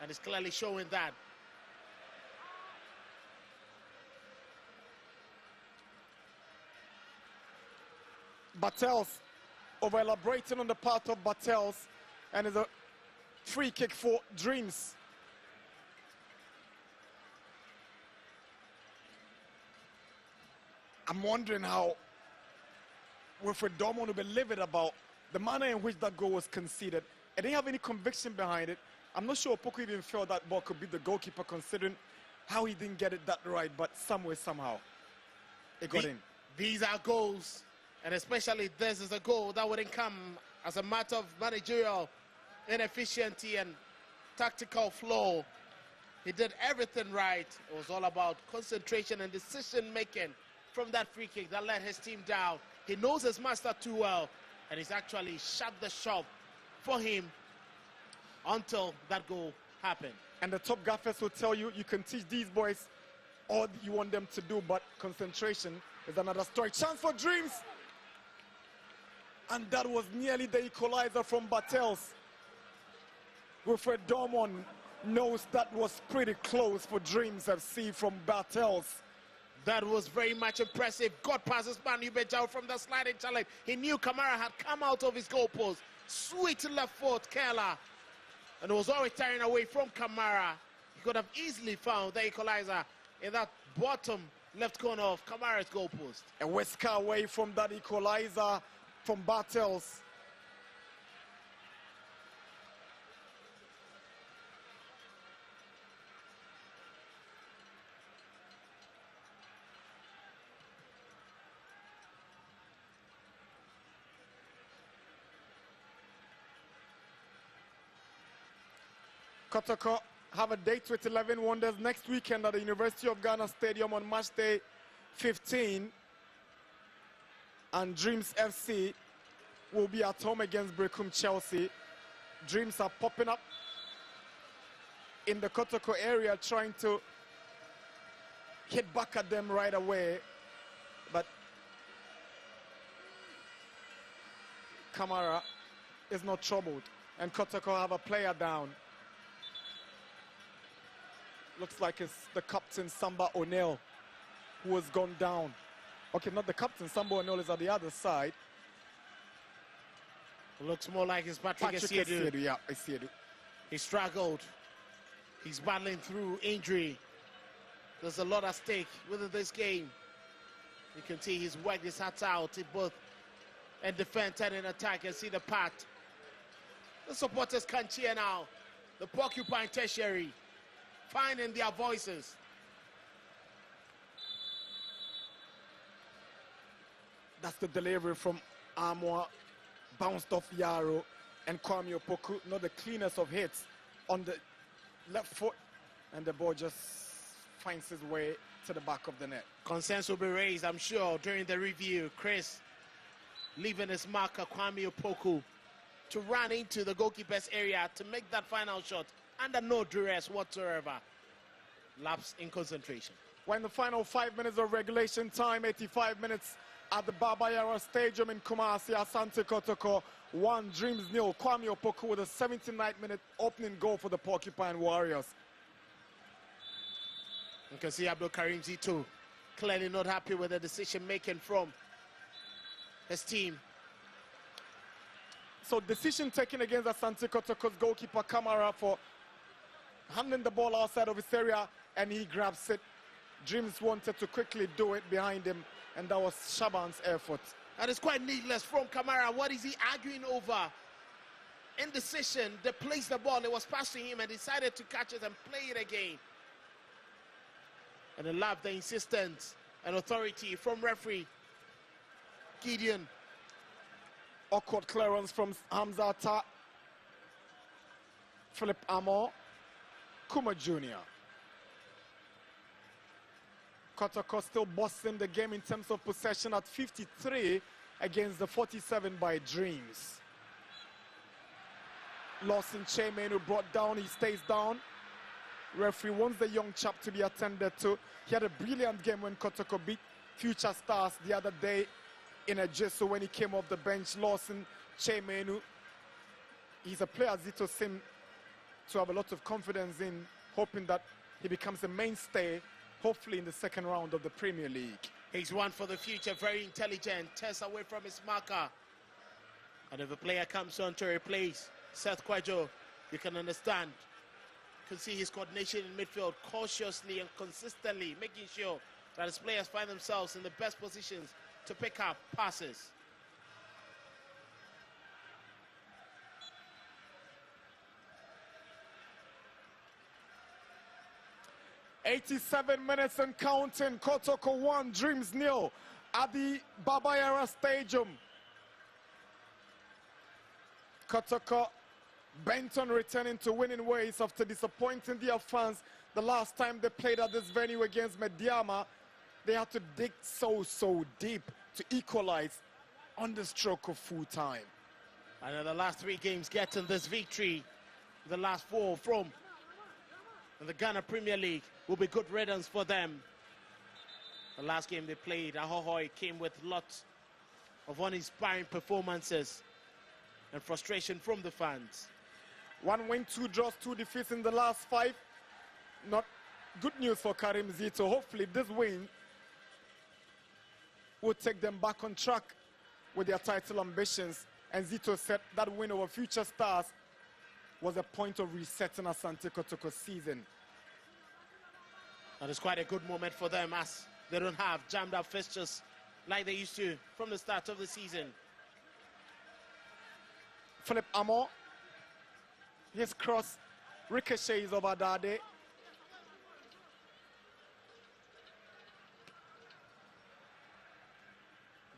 S7: and is clearly showing that.
S6: Battels over-elaborating on the part of Battels, and is a free kick for Dreams. I'm wondering how Wilfred Dortmund will be livid about the manner in which that goal was conceded. I didn't have any conviction behind it. I'm not sure Opoku even felt that ball could beat the goalkeeper considering how he didn't get it that right, but somewhere, somehow, it got in.
S7: These are goals, and especially this is a goal that wouldn't come as a matter of managerial inefficiency and tactical flaw. He did everything right. It was all about concentration and decision-making from that free kick that let his team down. He knows his master too well, and he's actually shut the shop for him until that goal happened.
S6: And the top gaffers will tell you, you can teach these boys all you want them to do, but concentration is another story. Chance for Dreams. And that was nearly the equalizer from Battels. Wilfred Dortmund knows that was pretty close for Dreams FC from Battels.
S7: That was very much impressive. God passes Manu Bejao from the sliding challenge. He knew Kamara had come out of his goalpost. Sweet left foot, Kela. And it was always tearing away from Kamara. He could have easily found the equalizer in that bottom left corner of Kamara's goalpost.
S6: A whisker away from that equalizer from Battels. Kotoko have a date with 11 Wonders next weekend at the University of Ghana Stadium on match day 15. And Dreams FC will be at home against Brecum Chelsea. Dreams are popping up in the Kotoko area trying to hit back at them right away. But Kamara is not troubled. And Kotoko have a player down. Looks like it's the captain, Samba O'Neill, who has gone down. Okay, not the captain, Samba O'Neill is at the other side.
S7: Looks more like it's Patrick Essiedu.
S6: Yeah, Essiedu.
S7: He struggled. He's battling through injury. There's a lot at stake within this game. You can see he's worked his heart out in both in defense and in attack. You see the part. The supporters can cheer now. The Porcupine Tertiary finding their voices.
S6: That's the delivery from Amwa. Bounced off Yaro and Kwame Opoku. Not the cleanest of hits on the left foot. And the ball just finds his way to the back of the net.
S7: Concerns will be raised, I'm sure, during the review. Chris leaving his marker, Kwame Opoku, to run into the goalkeeper's area to make that final shot under no duress whatsoever. Lapse in concentration.
S6: When the final 5 minutes of regulation time, 85 minutes at the Baba Yara Stadium in Kumasi, Asante Kotoko 1, Dreams 0. Kwame Opoku with a 79th-minute opening goal for the Porcupine Warriors.
S7: You can see Abdul Karim Zito clearly not happy with the decision-making from his team.
S6: So decision taken against Asante Kotoko's goalkeeper Kamara for handing the ball outside of his area, and he grabs it. Dreams wanted to quickly do it behind him, and that was Shaban's effort.
S7: And it's quite needless from Kamara. What is he arguing over? Indecision. They placed the ball. It was passed to him and decided to catch it and play it again. And I love the insistence and authority from referee Gideon.
S6: Awkward clearance from Hamzata. Philip Amor. Kuma Jr. Kotoko still bossing the game in terms of possession at 53 against the 47 by Dreams. Lawson Chairman who brought down, he stays down. Referee wants the young chap to be attended to. He had a brilliant game when Kotoko beat Future Stars the other day in a Jesu when he came off the bench. Lawson Chairman, he's a player Zito seemed to have a lot of confidence in, hoping that he becomes a mainstay, hopefully in the second round of the Premier League.
S7: He's one for the future, very intelligent, tests away from his marker. And if a player comes on to replace Seth Kwajo, you can understand. You can see his coordination in midfield cautiously and consistently, making sure that his players find themselves in the best positions to pick up passes.
S6: '87 minutes and counting. Kotoko 1, Dreams 0 at the Baba Yara Stadium. Kotoko bent on returning to winning ways after disappointing their fans the last time they played at this venue against Mediama. They had to dig so deep to equalize on the stroke of full time.
S7: And in the last 3 games getting this victory, the last 4 from the Ghana Premier League will be good riddance for them. The last game they played, Ahohoi came with lots of uninspiring performances and frustration from the fans.
S6: 1 win, 2 draws, 2 defeats in the last 5. Not good news for Karim Zito. Hopefully this win will take them back on track with their title ambitions. And Zito said that win over Future Stars was a point of resetting Asante Kotoko's season.
S7: And it's quite a good moment for them as they don't have jammed up fixtures like they used to from the start of the season.
S6: Philip Amor, his cross ricochets over Dade.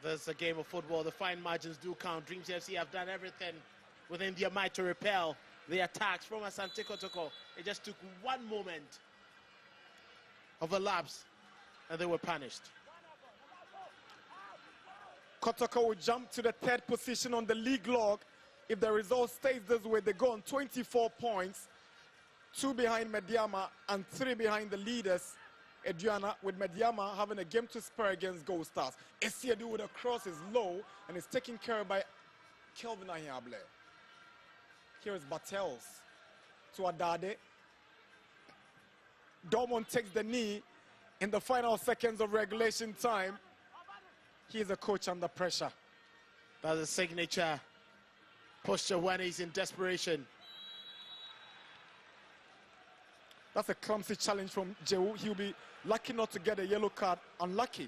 S7: There's a game of football. The fine margins do count. Dreams FC have done everything within their might to repel the attacks from Asante Kotoko. It just took one moment of a lapse and they were punished.
S6: Kotoko will jump to the 3rd position on the league log. If the result stays this way, they go on 24 points, 2 behind Mediama and 3 behind the leaders, Eduana, with Mediama having a game to spare against Gold Stars. Essiedu with a cross is low and is taken care of by Kelvin Ahiable. Here is Bartels to Adade. Dortmund takes the knee in the final seconds of regulation time. He is a coach under pressure.
S7: That's a signature posture when he's in desperation.
S6: That's a clumsy challenge from Jehu. He'll be lucky not to get a yellow card. Unlucky.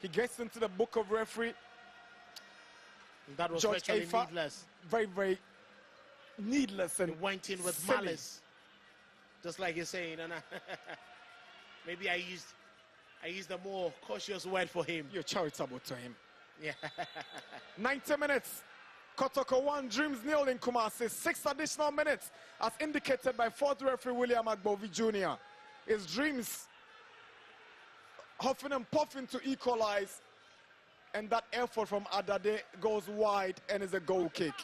S6: He gets into the book of referee.
S7: That was
S6: George
S7: virtually
S6: Eifa,
S7: needless.
S6: Very, very needless. And
S7: he went in with
S6: silly.
S7: malice. Just like you're saying. And maybe I used a more cautious word for him.
S6: You're charitable to him.
S7: Yeah.
S6: 90 minutes. Kotoko 1, Dreams 0 in Kumasi. 6 additional minutes as indicated by fourth referee William Agbovi Jr. His Dreams huffing and puffing to equalize, and that effort from Adade goes wide and is a goal kick.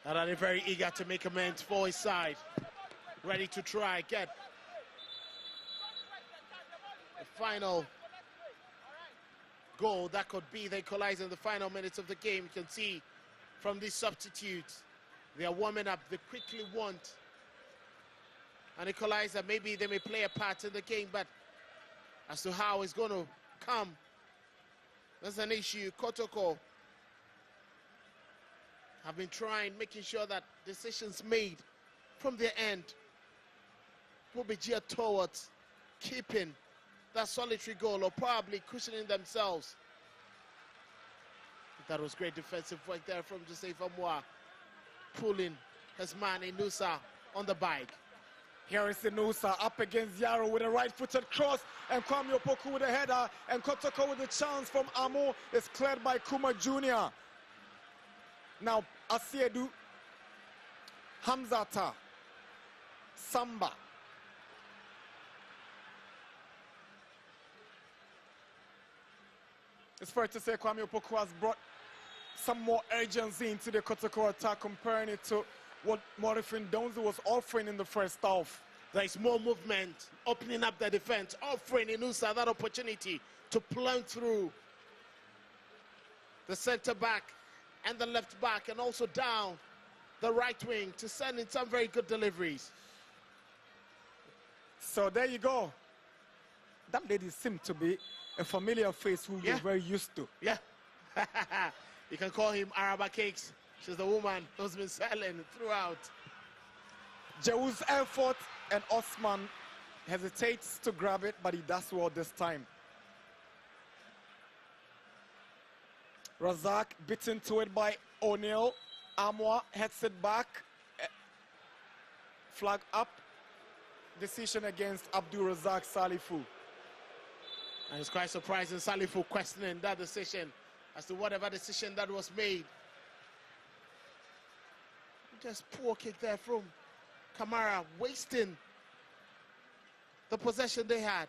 S7: Adade very eager to make amends for his side. Ready to try get the final goal that could be the equalizer in the final minutes of the game. You can see from these substitutes, they are warming up. They quickly want an equalizer. Maybe they may play a part in the game, but as to how it's going to come, that's an issue. Kotoko have been trying, making sure that decisions made from their end will be geared towards keeping that solitary goal or probably cushioning themselves. That was great defensive work there from Joseph Amwa, pulling his man Inusa on the bike.
S6: Here is Inusa up against Yaro with a right-footed cross, and Kwame Opoku with a header, and Kotoko with a chance from Amo is cleared by Kuma Jr. Now Asiedu, Hamzata, Samba. It's fair to say Kwame Opoku has brought some more urgency into the Kotoko attack, comparing it to what Morifin Donzi was offering in the first half.
S7: There is more movement, opening up the defense, offering Inusa that opportunity to plunge through the center back and the left back, and also down the right wing to send in some very good deliveries.
S6: So there you go. That lady seemed to be a familiar face who you're very used to.
S7: Yeah. You can call him Araba Cakes. She's the woman who's been selling throughout.
S6: Jehu's effort, and Osman hesitates to grab it, but he does well this time. Razak beaten to it by O'Neill. Amwa heads it back. Flag up. Decision against Abdul Razak Salifu.
S7: And it's quite surprising, Salifu questioning that decision as to whatever decision that was made. Just poor kick there from Kamara, wasting the possession they had.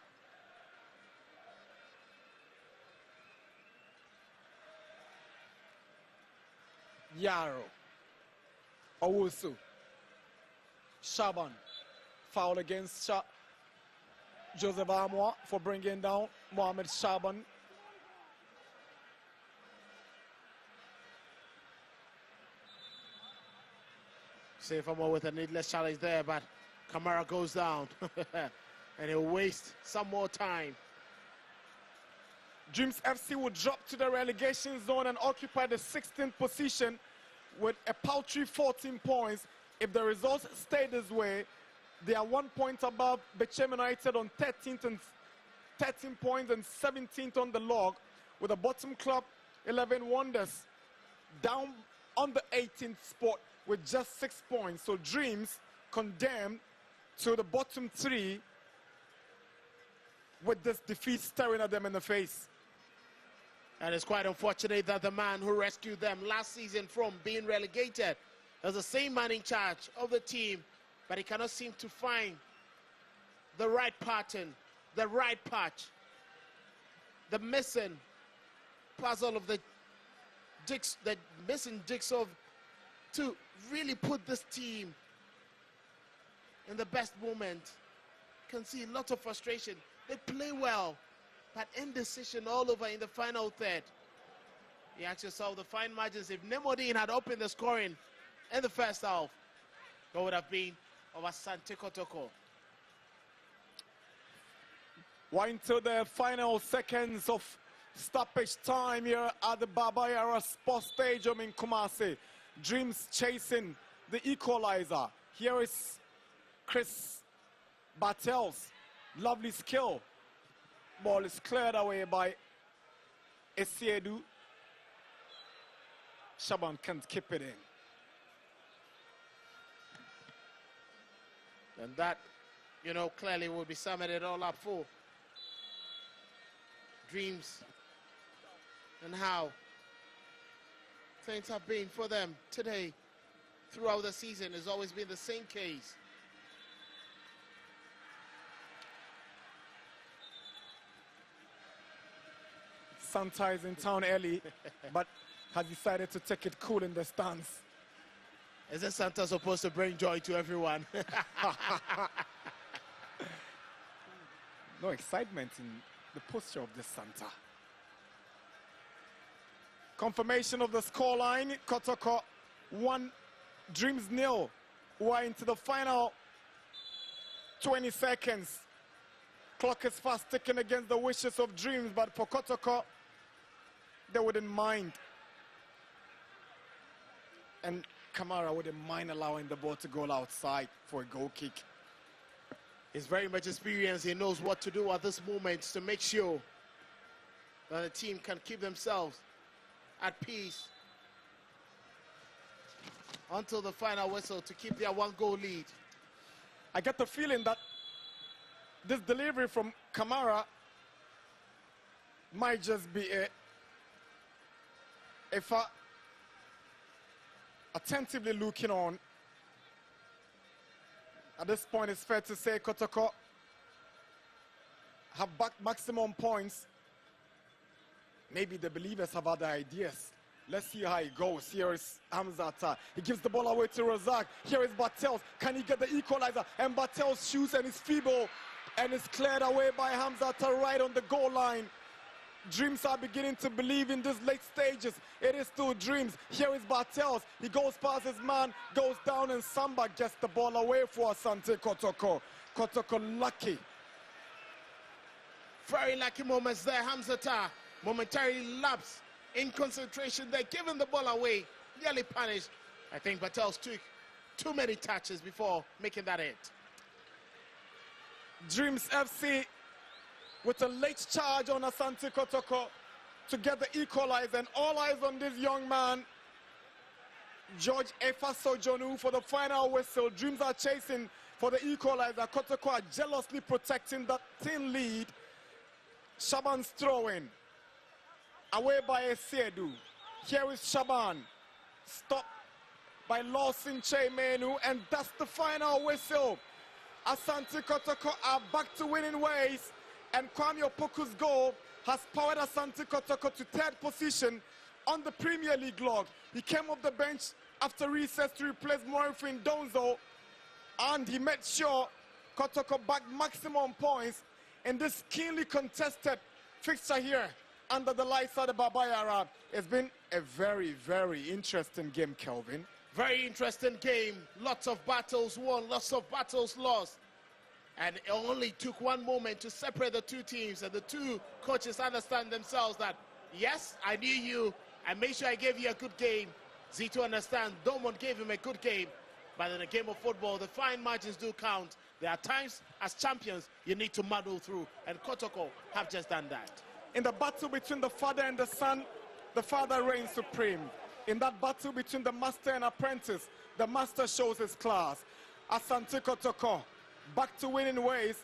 S6: Yaro. Owusu. Shaban. Foul against Joseph Amwa for bringing down Mohamed Shaban.
S7: Safe more with a needless challenge there, but Kamara goes down and he'll waste some more time.
S6: Dreams FC will drop to the relegation zone and occupy the 16th position with a paltry 14 points. If the results stay this way, they are 1 point above Bechem United on 13th and 13 points and 17th on the log, with the bottom club 11 Wonders down on the 18th spot with just 6 points. So Dreams condemned to the bottom three with this defeat staring at them in the face.
S7: And it's quite unfortunate that the man who rescued them last season from being relegated is the same man in charge of the team, but he cannot seem to find the right pattern, the right patch, the missing puzzle of the missing jigsaw to really put this team in the best moment. You can see a lot of frustration. They play well, but indecision all over in the final third. You ask yourself the fine margins. If Nemodin had opened the scoring in the first half, what would have been of Asante Kotoko?
S6: We're into the final seconds of Stoppage time here at the Baba Yara Sports Stadium in Kumasi. Dreams chasing the equalizer. Here is Chris Bartels. Lovely skill. Ball is cleared away by Esiedu. Shaban can't keep it in.
S7: And that, you know, clearly will be summing it all up for Dreams and how things have been for them today. Throughout the season has always been the same case.
S6: Santa is in town early, but has decided to take it cool in the stands.
S7: Isn't Santa supposed to bring joy to everyone?
S6: No excitement in the posture of the Santa. Confirmation of the scoreline. Kotoko 1, Dreams 0. We're into the final 20 seconds. Clock is fast ticking against the wishes of Dreams, but for Kotoko, they wouldn't mind. And Kamara wouldn't mind allowing the ball to go outside for a goal kick.
S7: He's very much experienced. He knows what to do at this moment to make sure that the team can keep themselves at peace until the final whistle to keep their 1-goal lead.
S6: I get the feeling that this delivery from Kamara might just be attentively looking on. At this point, it's fair to say Kotoko have backed maximum points. Maybe the believers have other ideas. Let's see how it goes. Here is Hamzata. He gives the ball away to Razak. Here is Bartels. Can he get the equalizer? And Bartels shoots and is feeble and is cleared away by Hamzata right on the goal line. Dreams are beginning to believe in these late stages. It is still Dreams. Here is Bartels. He goes past his man, goes down, and Samba gets the ball away for Asante Kotoko. Kotoko lucky.
S7: Very lucky moments there. Hamzata momentarily lapse in concentration. They're giving the ball away. Nearly punished. I think Bartels took too many touches before making that hit.
S6: Dreams FC with a late charge on Asante Kotoko to get the equalizer, and all eyes on this young man, George Efa Sojonu, for the final whistle. Dreams are chasing for the equalizer. Kotoko are jealously protecting that thin lead. Shaban's throwing away by Esiedu. Here is Shaban, stopped by Lawson Menu, and that's the final whistle. Asante Kotoko are back to winning ways, and Kwame Opoku's goal has powered Asante Kotoko to 3rd position on the Premier League log. He came off the bench after recess to replace Morifin Donzo, and he made sure Kotoko backed maximum points in this keenly contested fixture here under the lights of the Baba Yara. It's been a very, very interesting game, Kelvin.
S7: Very interesting game. Lots of battles won, lots of battles lost. And it only took one moment to separate the two teams, and the two coaches understand themselves that, yes, I knew you. I made sure I gave you a good game. Zito understand Dortmund gave him a good game. But in a game of football, the fine margins do count. There are times as champions you need to muddle through, and Kotoko have just done that.
S6: In the battle between the father and the son, the father reigns supreme. In that battle between the master and apprentice, the master shows his class. Asante Kotoko, back to winning ways,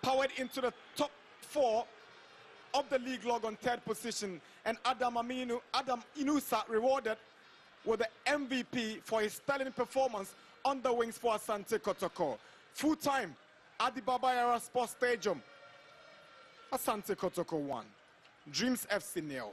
S6: powered into the top 4 of the league log on 3rd position, and Adam Inusa rewarded with the MVP for his sterling performance on the wings for Asante Kotoko. Full time at the Baba Yara Sports Stadium. Asante Kotoko 1, Dreams FC 0.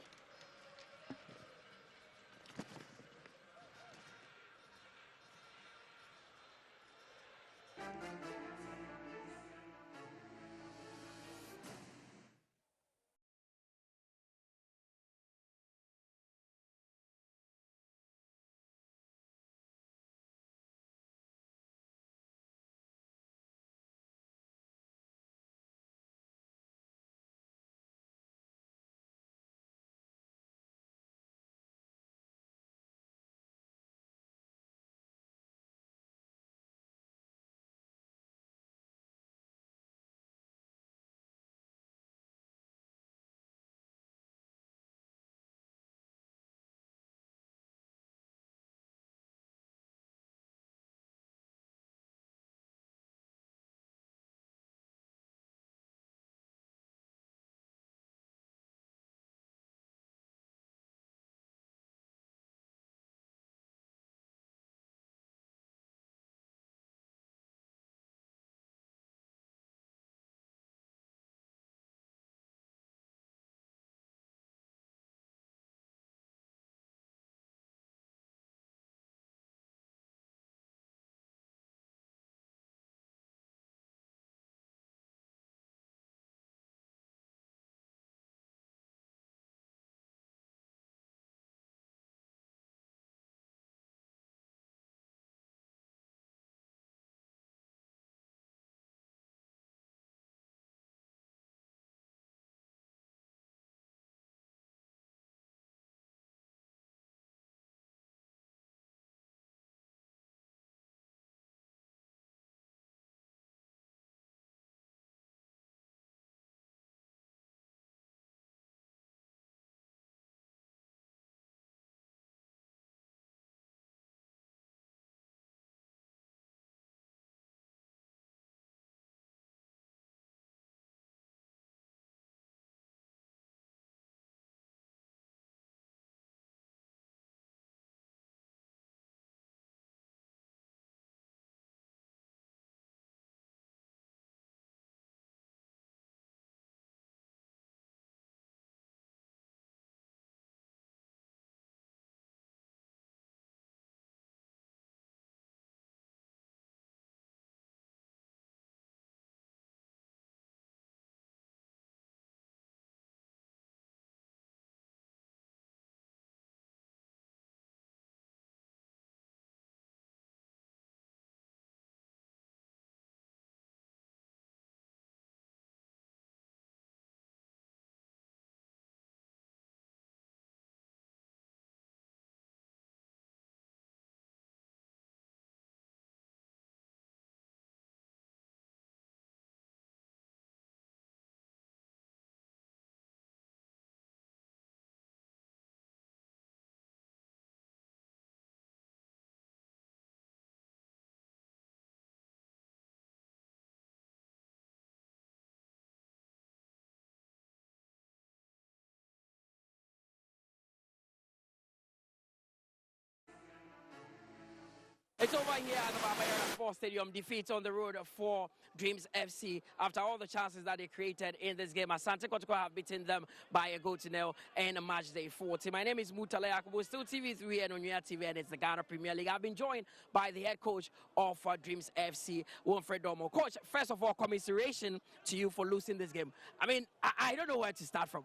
S1: It's over here at the Barbara Sports Stadium. Defeat on the road for Dreams FC after all the chances that they created in this game. Asante Kotoko have beaten them by a goal to nil in match day 40. My name is Mutale Yakubu, still TV3 and Onuya TV, and it's the Ghana Premier League. I've been joined by the head coach of Dreams FC, Winfred Domo. Coach, first of all, commiseration to you for losing this game. I mean, I don't know where to start from.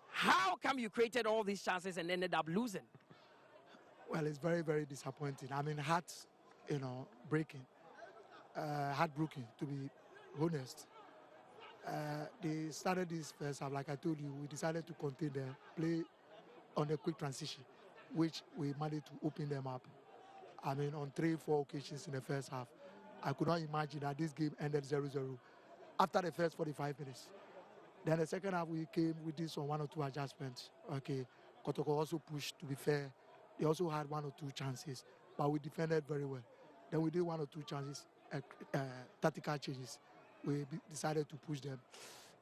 S1: How come you created all these chances and ended up losing?
S4: Well, it's very, very disappointing. I mean, heartbroken, to be honest. They started this first half, like I told you, we decided to contain them, play on a quick transition, which we managed to open them up. I mean, on 3-4 occasions in the first half. I could not imagine that this game ended 0-0 after the first 45 minutes. Then the second half, we did some 1 or 2 adjustments. Okay, Kotoko also pushed, to be fair. They also had 1 or 2 chances, but we defended very well. Then we did 1 or 2 chances, tactical changes. We decided to push them.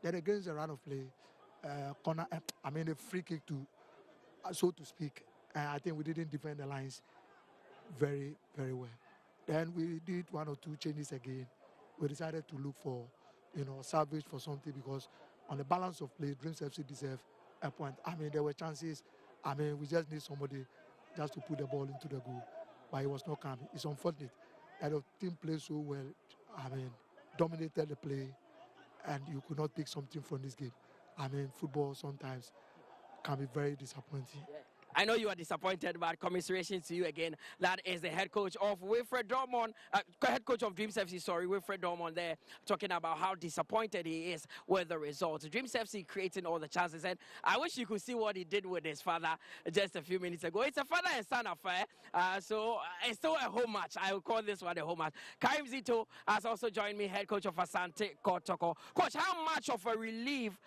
S4: Then against the run of play, a free kick so to speak. I think we didn't defend the lines very, very well. Then we did 1 or 2 changes again. We decided to look for, salvage for something because on the balance of play, Dreams FC deserve a point. I mean, there were chances. I mean, we just need somebody just to put the ball into the goal, but it was not coming. It's unfortunate that the team played so well. I mean, dominated the play, and you could not take something from this game. I mean, football sometimes can be very disappointing.
S1: I know you are disappointed, but commiseration to you again. That is the head coach of Winfred Dortmund, head coach of Dreams FC, Winfred Dortmund there, talking about how disappointed he is with the results. Dreams FC creating all the chances, and I wish you could see what he did with his father just a few minutes ago. It's a father and son affair, so it's still a home match. I will call this one a home match. Karim Zito has also joined me, head coach of Asante Kotoko. Coach, how much of a relief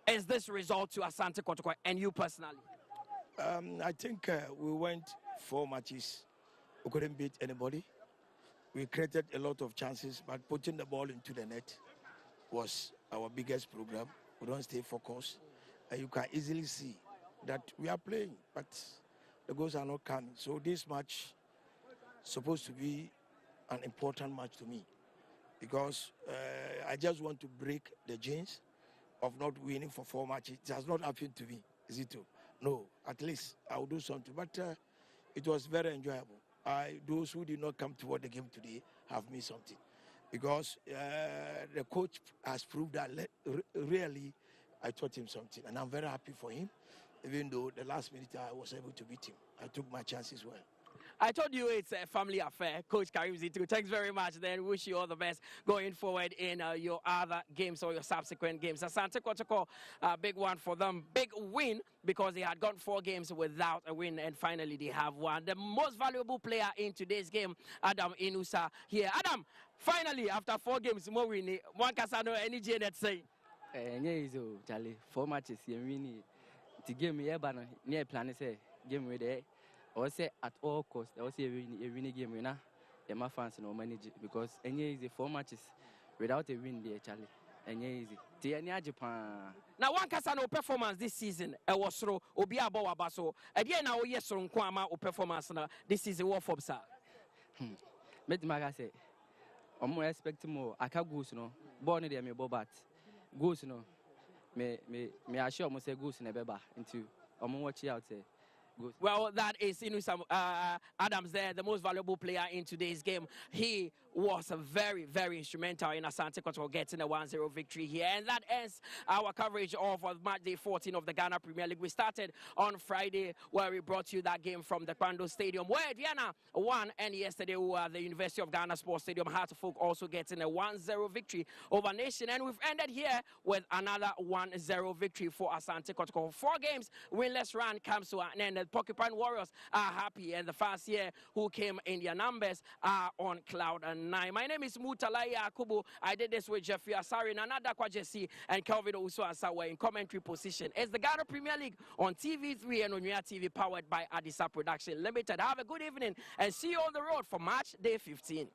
S1: is this result to Asante Kotoko and you personally?
S3: I think we went 4 matches. We couldn't beat anybody. We created a lot of chances, but putting the ball into the net was our biggest problem. We don't stay focused. You can easily see that we are playing, but the goals are not coming. So this match is supposed to be an important match to me because I just want to break the jinx of not winning for 4 matches. It has not happened to me. Is it true? No, at least I will do something. But it was very enjoyable. Those who did not come to watch the game today have missed something. Because the coach has proved that really I taught him something. And I'm very happy for him. Even though the last minute I was able to beat him. I took my chances well.
S1: I told you it's a family affair, Coach Karim Zito. Thanks very much. Then wish you all the best going forward in your other games or your subsequent games. Asante Kotoko, big one for them. Big win because they had gone 4 games without a win, and finally they have won. The most valuable player in today's game, Adam Inusa here. Adam, finally, after 4 games, more winning. One Casano, any J that say?
S10: Charlie, 4 matches, you win. The game, near plan say game with it. I say at all costs, I say a winning game winner. My fans no manage because any easy 4 matches without a win there, Charlie. Any easy.
S1: Now one Casano performance this season, I was through Obia Bawa Basso. Again, now yes, from Kwama or performance this season, what for sir?
S10: Met Maga say, I'm more expecting more. I can't go, no. Born there, me bobat. Goose, no. Me assure me say goose in a beba into. I'm watching out there.
S1: Well, that is Inusam Adams there, the most valuable player in today's game. He was very, very instrumental in Asante Kotoko getting a 1-0 victory here. And that ends our coverage of match day 14 of the Ghana Premier League. We started on Friday where we brought you that game from the Kwando Stadium where Diana won, and yesterday the University of Ghana Sports Stadium, Hartlepool, also getting a 1-0 victory over Nation. And we've ended here with another 1-0 victory for Asante Kotoko. 4 games, winless run comes to an end. The Porcupine Warriors are happy, and the fans here who came in their numbers are on cloud 9. My name is Mutalai Akubu. I did this with Jeffrey Asari, Nanada Kwajesi, and Kelvin Uso Asawa in commentary position. It's the Ghana Premier League on TV3 and Onuya TV, powered by Adisa Production Limited. Have a good evening and see you on the road for match day 15.